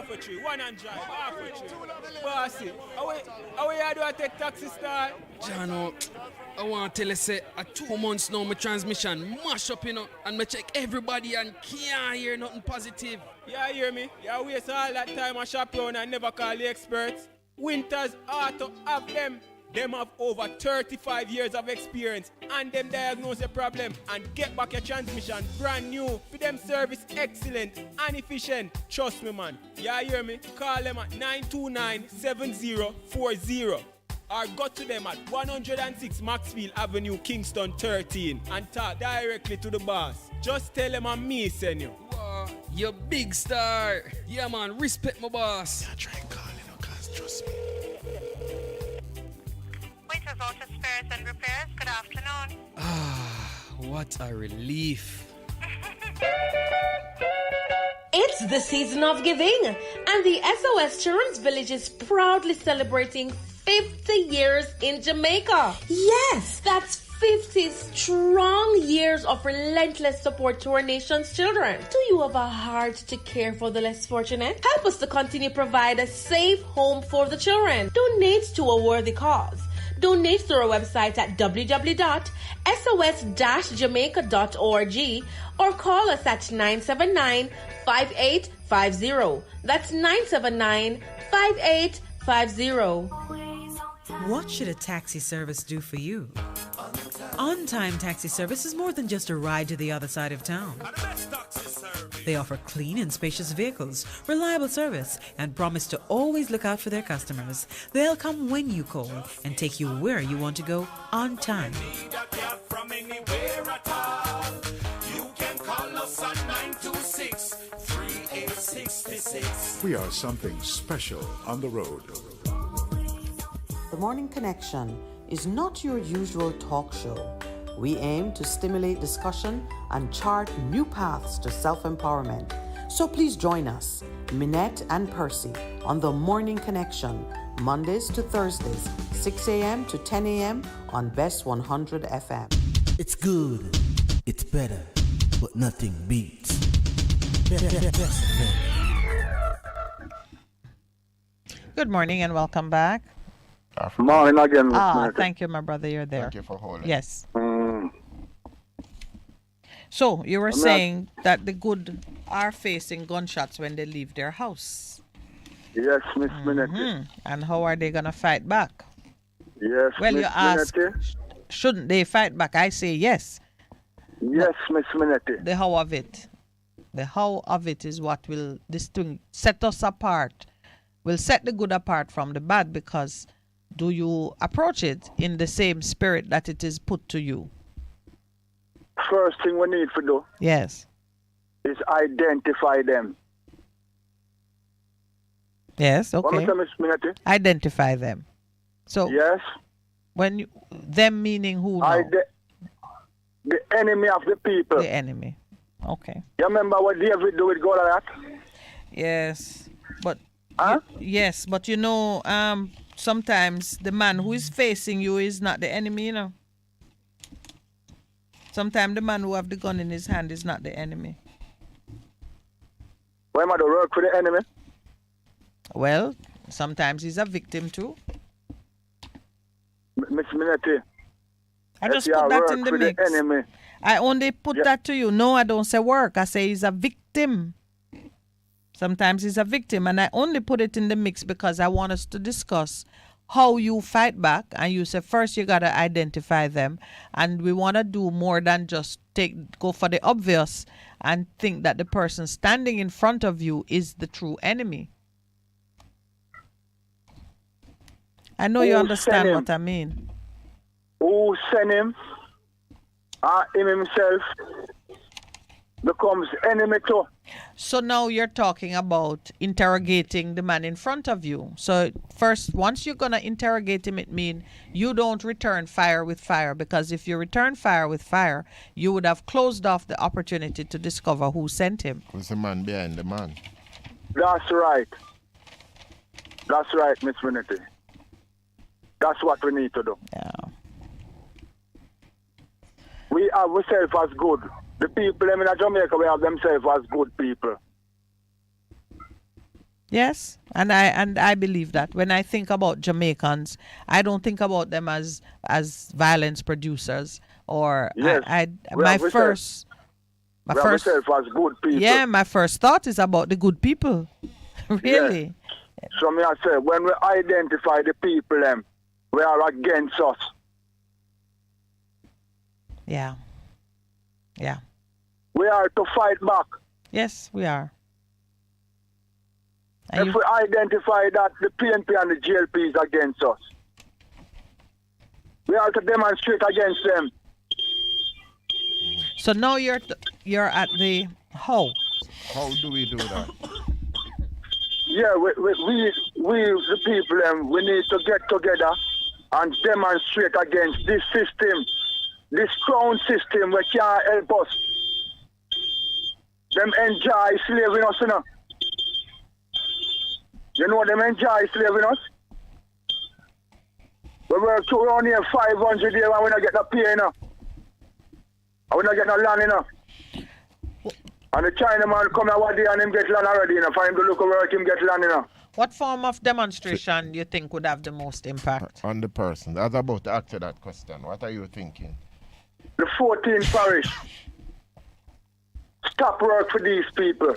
a tree, one and drive, half a tree. Bossy, how you do I take taxi style? Jano, I want to tell you, say, 2 months now, my transmission mash up, and I check everybody and can't hear nothing positive. Yeah, hear me? You waste all that time I shop around and never call the experts. Winters Auto have them. Them have over 35 years of experience and them diagnose the problem and get back your transmission brand new. For them service excellent and efficient. Trust me, man. You hear me? Call them at 929-7040 or go to them at 106 Maxfield Avenue, Kingston 13 and talk directly to the boss. Just tell them I'm me, send you. Wow, you big star. Yeah, man, respect my boss. Yeah, try and call him, cause trust me. Winter Auto Spares and Repairs, good afternoon. What a relief. It's the season of giving, and the SOS Children's Village is proudly celebrating 50 years in Jamaica. Yes, that's 50 strong years of relentless support to our nation's children. Do you have a heart to care for the less fortunate? Help us to continue provide a safe home for the children. Donate to a worthy cause. Donate through our website at www.sos-jamaica.org or call us at 979-5850. That's 979-5850. What should a taxi service do for you? On-time taxi service is more than just a ride to the other side of town. They offer clean and spacious vehicles, reliable service, and promise to always look out for their customers. They'll come when you call and take you where you want to go on time. We are something special on the road. The Morning Connection is not your usual talk show. We aim to stimulate discussion and chart new paths to self-empowerment. So please join us, Minett and Percy, on The Morning Connection, Mondays to Thursdays, 6 a.m. to 10 a.m. on Bess100 FM. It's good, it's better, but nothing beats. Bess FM. Good morning and welcome back. Morning again. Thank you, my brother. You're there. Thank you for holding. Yes. So you were saying that the good are facing gunshots when they leave their house. Yes, Miss Minett. And how are they gonna fight back? Yes. Well, Miss you ask, shouldn't they fight back? I say yes. Yes, Miss Minett. The how of it. The how of it is what will set us apart. Will set the good apart from the bad, because do you approach it in the same spirit that it is put to you? First thing we need to do. Yes. Is identify them. Yes, okay. Identify them. So yes. When them meaning who now? The enemy of the people. The enemy. Okay. You remember what David do with Goliath? Yes. But huh? Yes, but you know, sometimes the man who is facing you is not the enemy, you know. Sometimes the man who have the gun in his hand is not the enemy. Why am I to work for the enemy? Well, sometimes he's a victim too. Miss Minett. I just put that in the mix. The enemy. I only put that to you. No, I don't say work. I say he's a victim. Sometimes he's a victim. And I only put it in the mix because I want us to discuss how you fight back. And you say first you got to identify them. And we want to do more than just go for the obvious and think that the person standing in front of you is the true enemy. I know you understand what I mean. Who sent him? Him himself becomes enemy too. So now you're talking about interrogating the man in front of you. So first, once you're going to interrogate him, it means you don't return fire with fire, because if you return fire with fire, you would have closed off the opportunity to discover who sent him. Who's the man behind the man? That's right. That's right, Miss Minett. That's what we need to do. Yeah. We have ourselves as good. The people in Jamaica, we have themselves as good people. Yes, and I believe that. When I think about Jamaicans, I don't think about them as violence producers or yes. my first as good people. Yeah, my first thought is about the good people. Really. Yes. So me I say, when we identify the people we are against us. Yeah. Yeah. We are to fight back. Yes, we are. If we identify that the PNP and the GLP is against us, we are to demonstrate against them. So now you're at the how? How do we do that? Yeah, we the people, we need to get together and demonstrate against this system, this crown system which can't help us. Them enjoy slaving us, you know. You know them enjoy slaving us? We work to around here 500 days and we don't get no pay, you know. And we don't get no land, you know. And the Chinaman come here one day and him get land already, you know. For him to look over him get land, you know. What form of demonstration do you think would have the most impact? On the person. I was about to ask you that question. What are you thinking? The 14th parish. Stop work for these people.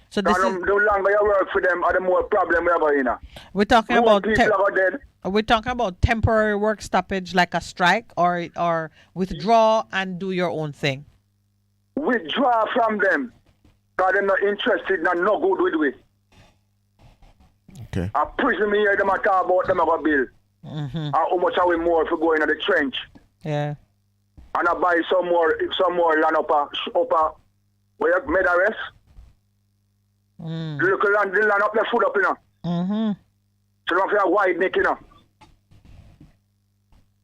So this the longer you work for them, the more problem we have, you know. We're talking about people are dead. Are we talking about temporary work stoppage like a strike, or withdraw and do your own thing? Withdraw from them. Because they're not interested and no good with we. Okay. A prison me hear them talk about them about bill. Mm-hmm. And how much are we more if we go into the trench? Yeah. And I buy some more land up where you made a rest. The local land, the land up the food up, you know. Mm-hmm. So you have a wide neck, you know.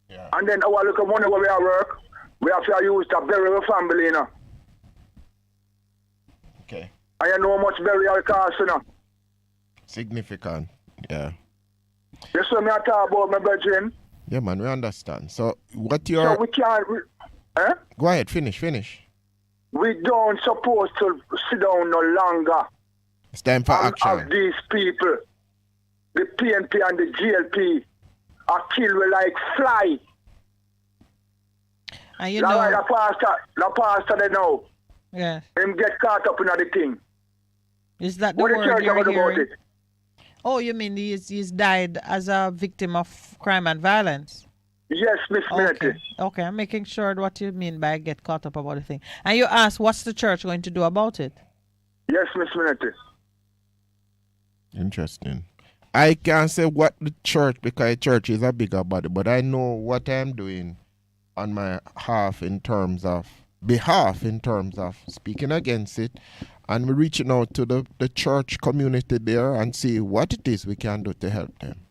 Yeah. And then our look at money where we are work, we have to use to bury our family, you know. Okay. And you know how much burial costs, you know. Significant, yeah. You see me talk about my brethren? Yeah, man, we understand. So what you're... So we can't... Go ahead, finish. We don't supposed to sit down no longer. It's time for action. Of these people, the PNP and the GLP are killed like fly. And you know... Like the pastor they know. Yeah. Him get caught up in the thing. Is that the what word the church you're about hearing? it? Oh, you mean he's died as a victim of crime and violence? Yes, Miss Minett. Okay, I'm making sure what you mean by get caught up about the thing. And you asked, what's the church going to do about it? Yes, Miss Minett. Interesting. I can't say what the church, because the church is a bigger body, but I know what I'm doing on my behalf in terms of speaking against it, and we're reaching out to the church community there and see what it is we can do to help them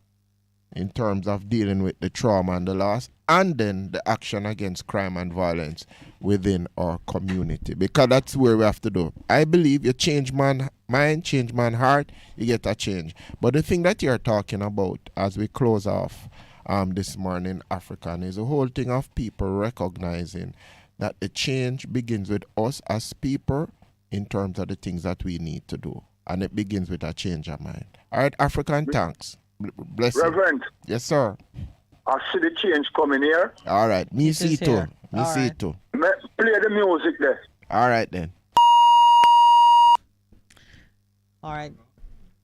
in terms of dealing with the trauma and the loss, and then the action against crime and violence within our community, because that's where we have to do. I believe you change man mind, change man heart, you get a change. But the thing that you're talking about as we close off this morning, African, is the whole thing of people recognizing that the change begins with us as people in terms of the things that we need to do. And it begins with a change of mind. All right, African, thanks. Bless you. Reverend. Yes, sir. I see the change coming here. All right. Me see too. Me see too. Play the music there. All right, then. All right.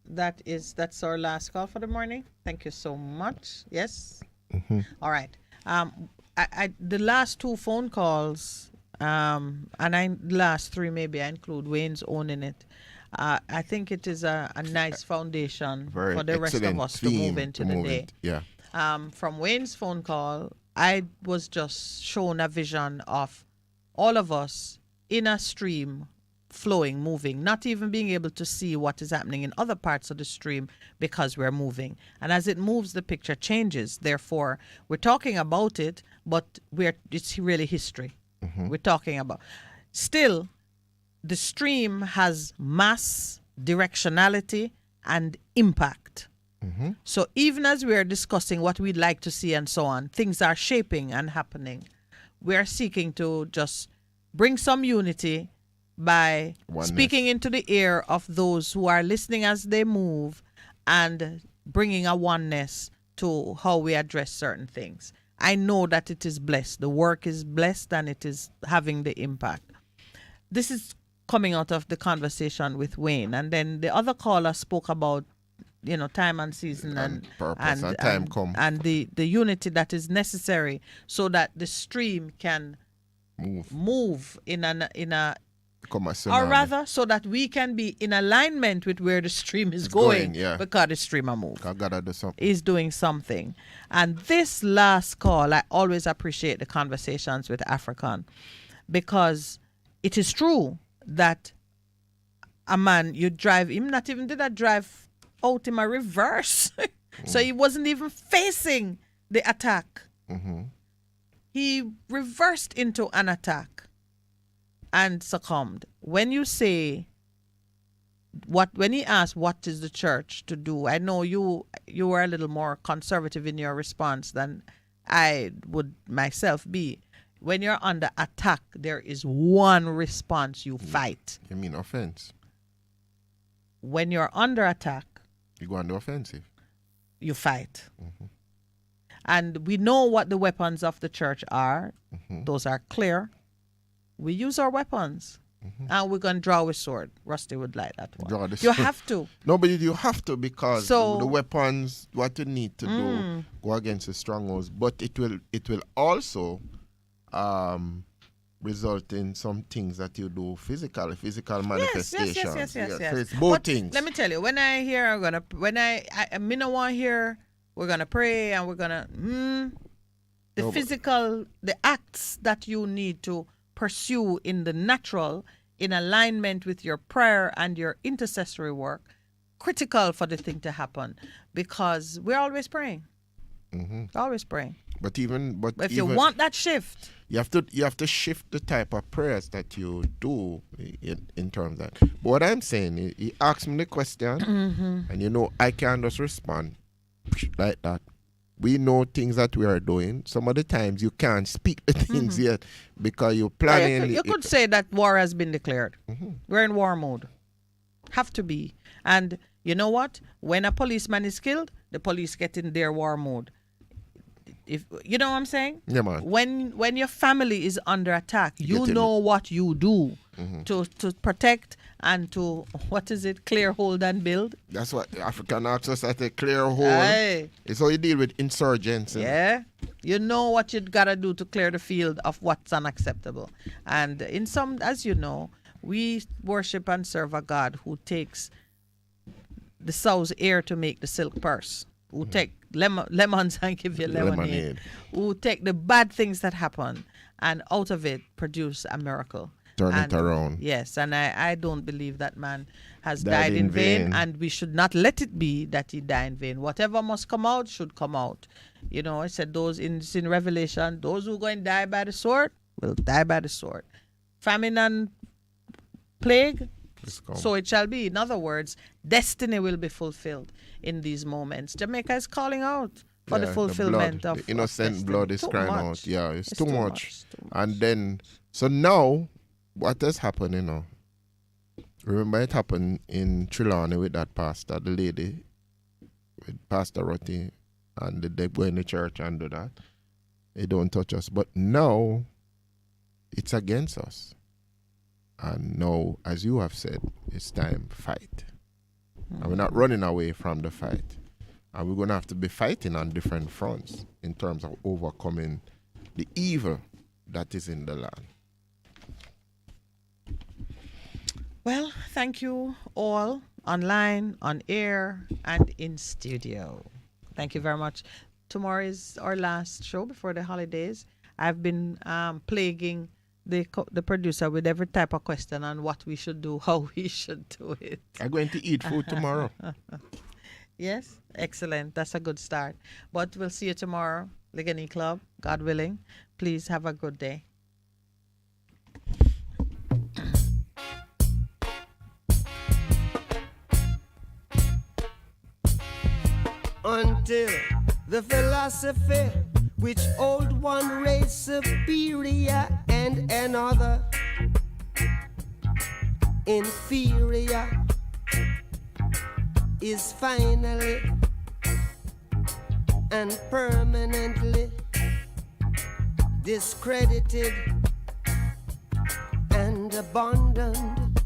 That's our last call for the morning. Thank you so much. Yes. All right. The last 2 phone calls, and last 3 maybe I include Wayne's own in it. I think it is a nice foundation for the rest of us to move into the day. Yeah. From Wayne's phone call, I was just shown a vision of all of us in a stream, flowing, moving, not even being able to see what is happening in other parts of the stream because we're moving. And as it moves, the picture changes. Therefore, we're talking about it, but it's really history. We're talking about. Still, the stream has mass, directionality, and impact. So even as we are discussing what we'd like to see and so on, things are shaping and happening. We are seeking to just bring some unity by speaking into the ear of those who are listening as they move and bringing a oneness to how we address certain things. I know that it is blessed. The work is blessed and it is having the impact. This is coming out of the conversation with Wayne. And then the other caller spoke about time and season and purpose and time come. And the unity that is necessary so that the stream can move in a or rather so that we can be in alignment with where the stream is going because the stream are moving. Is doing something. And this last call, I always appreciate the conversations with African because it is true that a man, you drive him, not even did I drive out in a reverse. So he wasn't even facing the attack. He reversed into an attack and succumbed. When you say when he asked what is the church to do, I know you were a little more conservative in your response than I would myself be. When you're under attack, there is one response: you fight. You mean offense? When you're under attack, you go on the offensive. You fight. And we know what the weapons of the church are. Those are clear. We use our weapons. And we're going to draw a sword. Rusty would like that one. You have to. No, but you have to because the weapons, what you need to do, go against the strongholds. But it will also result in some things that you do physical manifestations. Yes. So it's both things. Let me tell you, when I hear, I don't want to hear, we're going to pray and we're going to, the acts that you need to pursue in the natural, in alignment with your prayer and your intercessory work, critical for the thing to happen because we're always praying. Always praying. But if you want that shift, you have to shift the type of prayers that you do in terms of that. But what I'm saying, he asked me the question, and I can't just respond like that. We know things that we are doing. Some of the times you can't speak the things yet because you're planning. You could say that war has been declared. We're in war mode. Have to be. And you know what? When a policeman is killed, the police get in their war mode. If you know what I'm saying? Yeah, man. When your family is under attack, you know what you do to protect and to clear, hold and build. That's what African asks us at a clear hold. Aye. It's how you deal with insurgents. Yeah. You know what you gotta do to clear the field of what's unacceptable. And in some, as you know, we worship and serve a God who takes the sow's ear to make the silk purse. Who take lemons and give you lemonade. Who take the bad things that happen and out of it produce a miracle. Turn it around. Yes, and I don't believe that man has died in vain, and we should not let it be that he died in vain. Whatever must come out should come out. I said those in Revelation, those who are going to die by the sword will die by the sword. Famine and plague, so it shall be. In other words, destiny will be fulfilled in these moments. Jamaica is calling out for the fulfillment of the innocent destiny. blood is Too crying much. out. Yeah, it's too much. And then, so now, what has happened, remember it happened in Trelawney with that pastor, the lady, with Pastor Rotty, and they go in the church and do that. They don't touch us. But now, it's against us. And now, as you have said, it's time to fight. And we're not running away from the fight. And we're going to have to be fighting on different fronts in terms of overcoming the evil that is in the land. Well, thank you all online, on air, and in studio. Thank you very much. Tomorrow is our last show before the holidays. I've been plaguing the producer with every type of question on what we should do, how we should do it. I'm going to eat food tomorrow. Yes, excellent. That's a good start. But we'll see you tomorrow, Ligani Club, God willing. Please have a good day. Until the philosophy which old one race superior and another inferior is finally and permanently discredited and abandoned.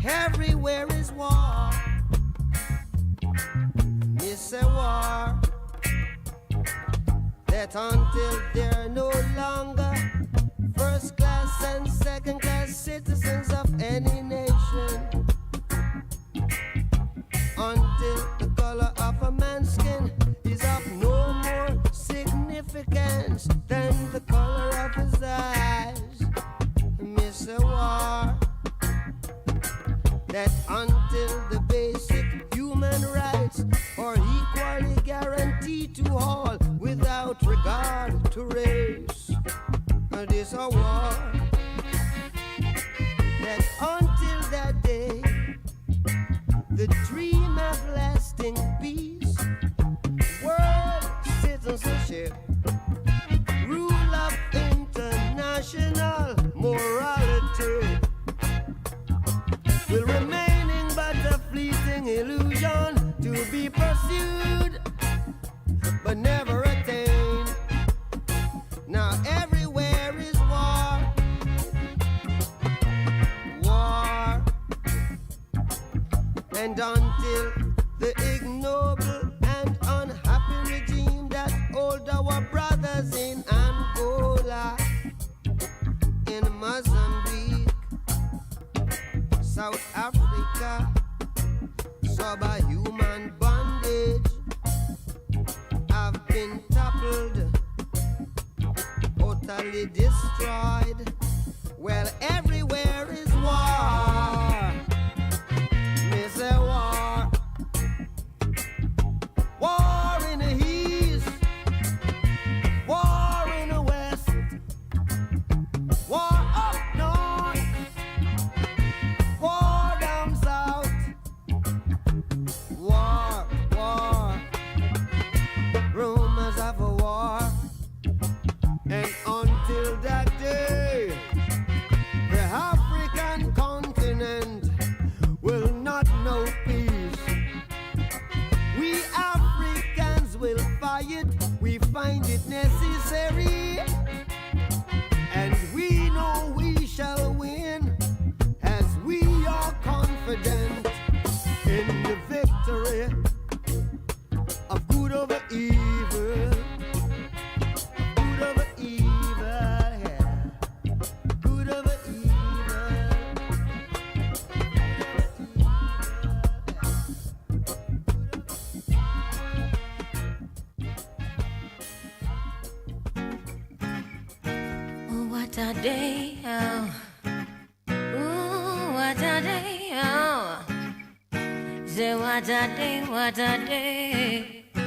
Everywhere is war. It's a war that until they're no longer first class and second class citizens of any nation, until the color of a man's skin is of no more significance than the color of his eyes. Miss a war that until the basic human rights are equally guaranteed to all without regard to race. This a war that until that day, the dream of lasting peace, world citizenship, rule of international morality will remaining but a fleeting illusion to be pursued but never attained. Now everywhere is war, war, and until the ignoble and unhappy regime that hold our brothers in Angola, in Mozambique, South Africa, subhuman bondage have been toppled, totally destroyed. Well, everywhere is war. Miss a war. War in the east, war in the west, war up north, war down south, war, war, rumors of a war. And until that day, the African continent will not know peace. We Africans will fight, we find it necessary, and we know we shall win, as we are confident in the victory of good over evil. Good over evil, yeah. Good over evil. Oh, what a day, oh. Ooh, what a day, oh. Say what a day, what a day, oh.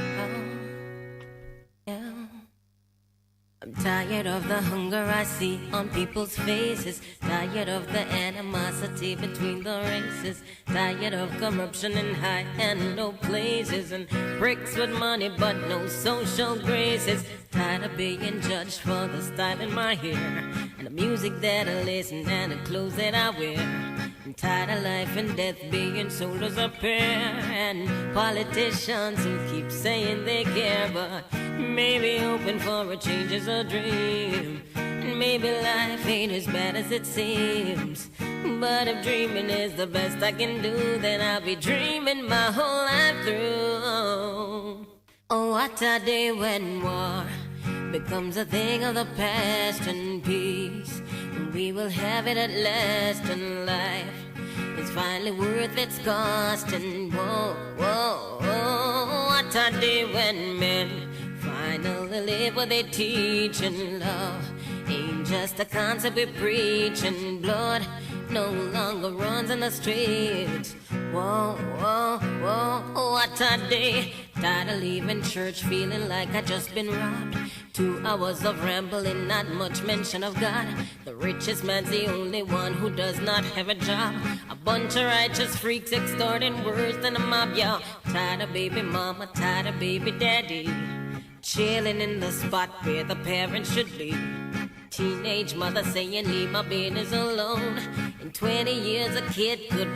Yeah. I'm tired of the hunger I see on people's faces, tired of the animosity between the races, tired of corruption in high and low places, and bricks with money but no social graces, tired of being judged for the style in my hair, and the music that I listen and the clothes that I wear. I'm tired of life and death being sold as a pair, and politicians who keep saying they care, but maybe hoping for a change is a dream. And maybe life ain't as bad as it seems. But if dreaming is the best I can do, then I'll be dreaming my whole life through. Oh, what a day when war becomes a thing of the past, and peace we will have it at last, and life is finally worth its cost. And whoa, whoa, whoa, what a day when men finally live what they teach, and love ain't just a concept we preach, and blood no longer runs in the streets. Whoa, whoa, whoa, what a day. Tired of leaving church feeling like I just been robbed. 2 hours of rambling, not much mention of God. The richest man's the only one who does not have a job. A bunch of righteous freaks extorting words than a mob, y'all. Tired of baby mama, tired of baby daddy, chilling in the spot where the parents should be. Teenage mother saying leave my business alone. In 20 years a kid could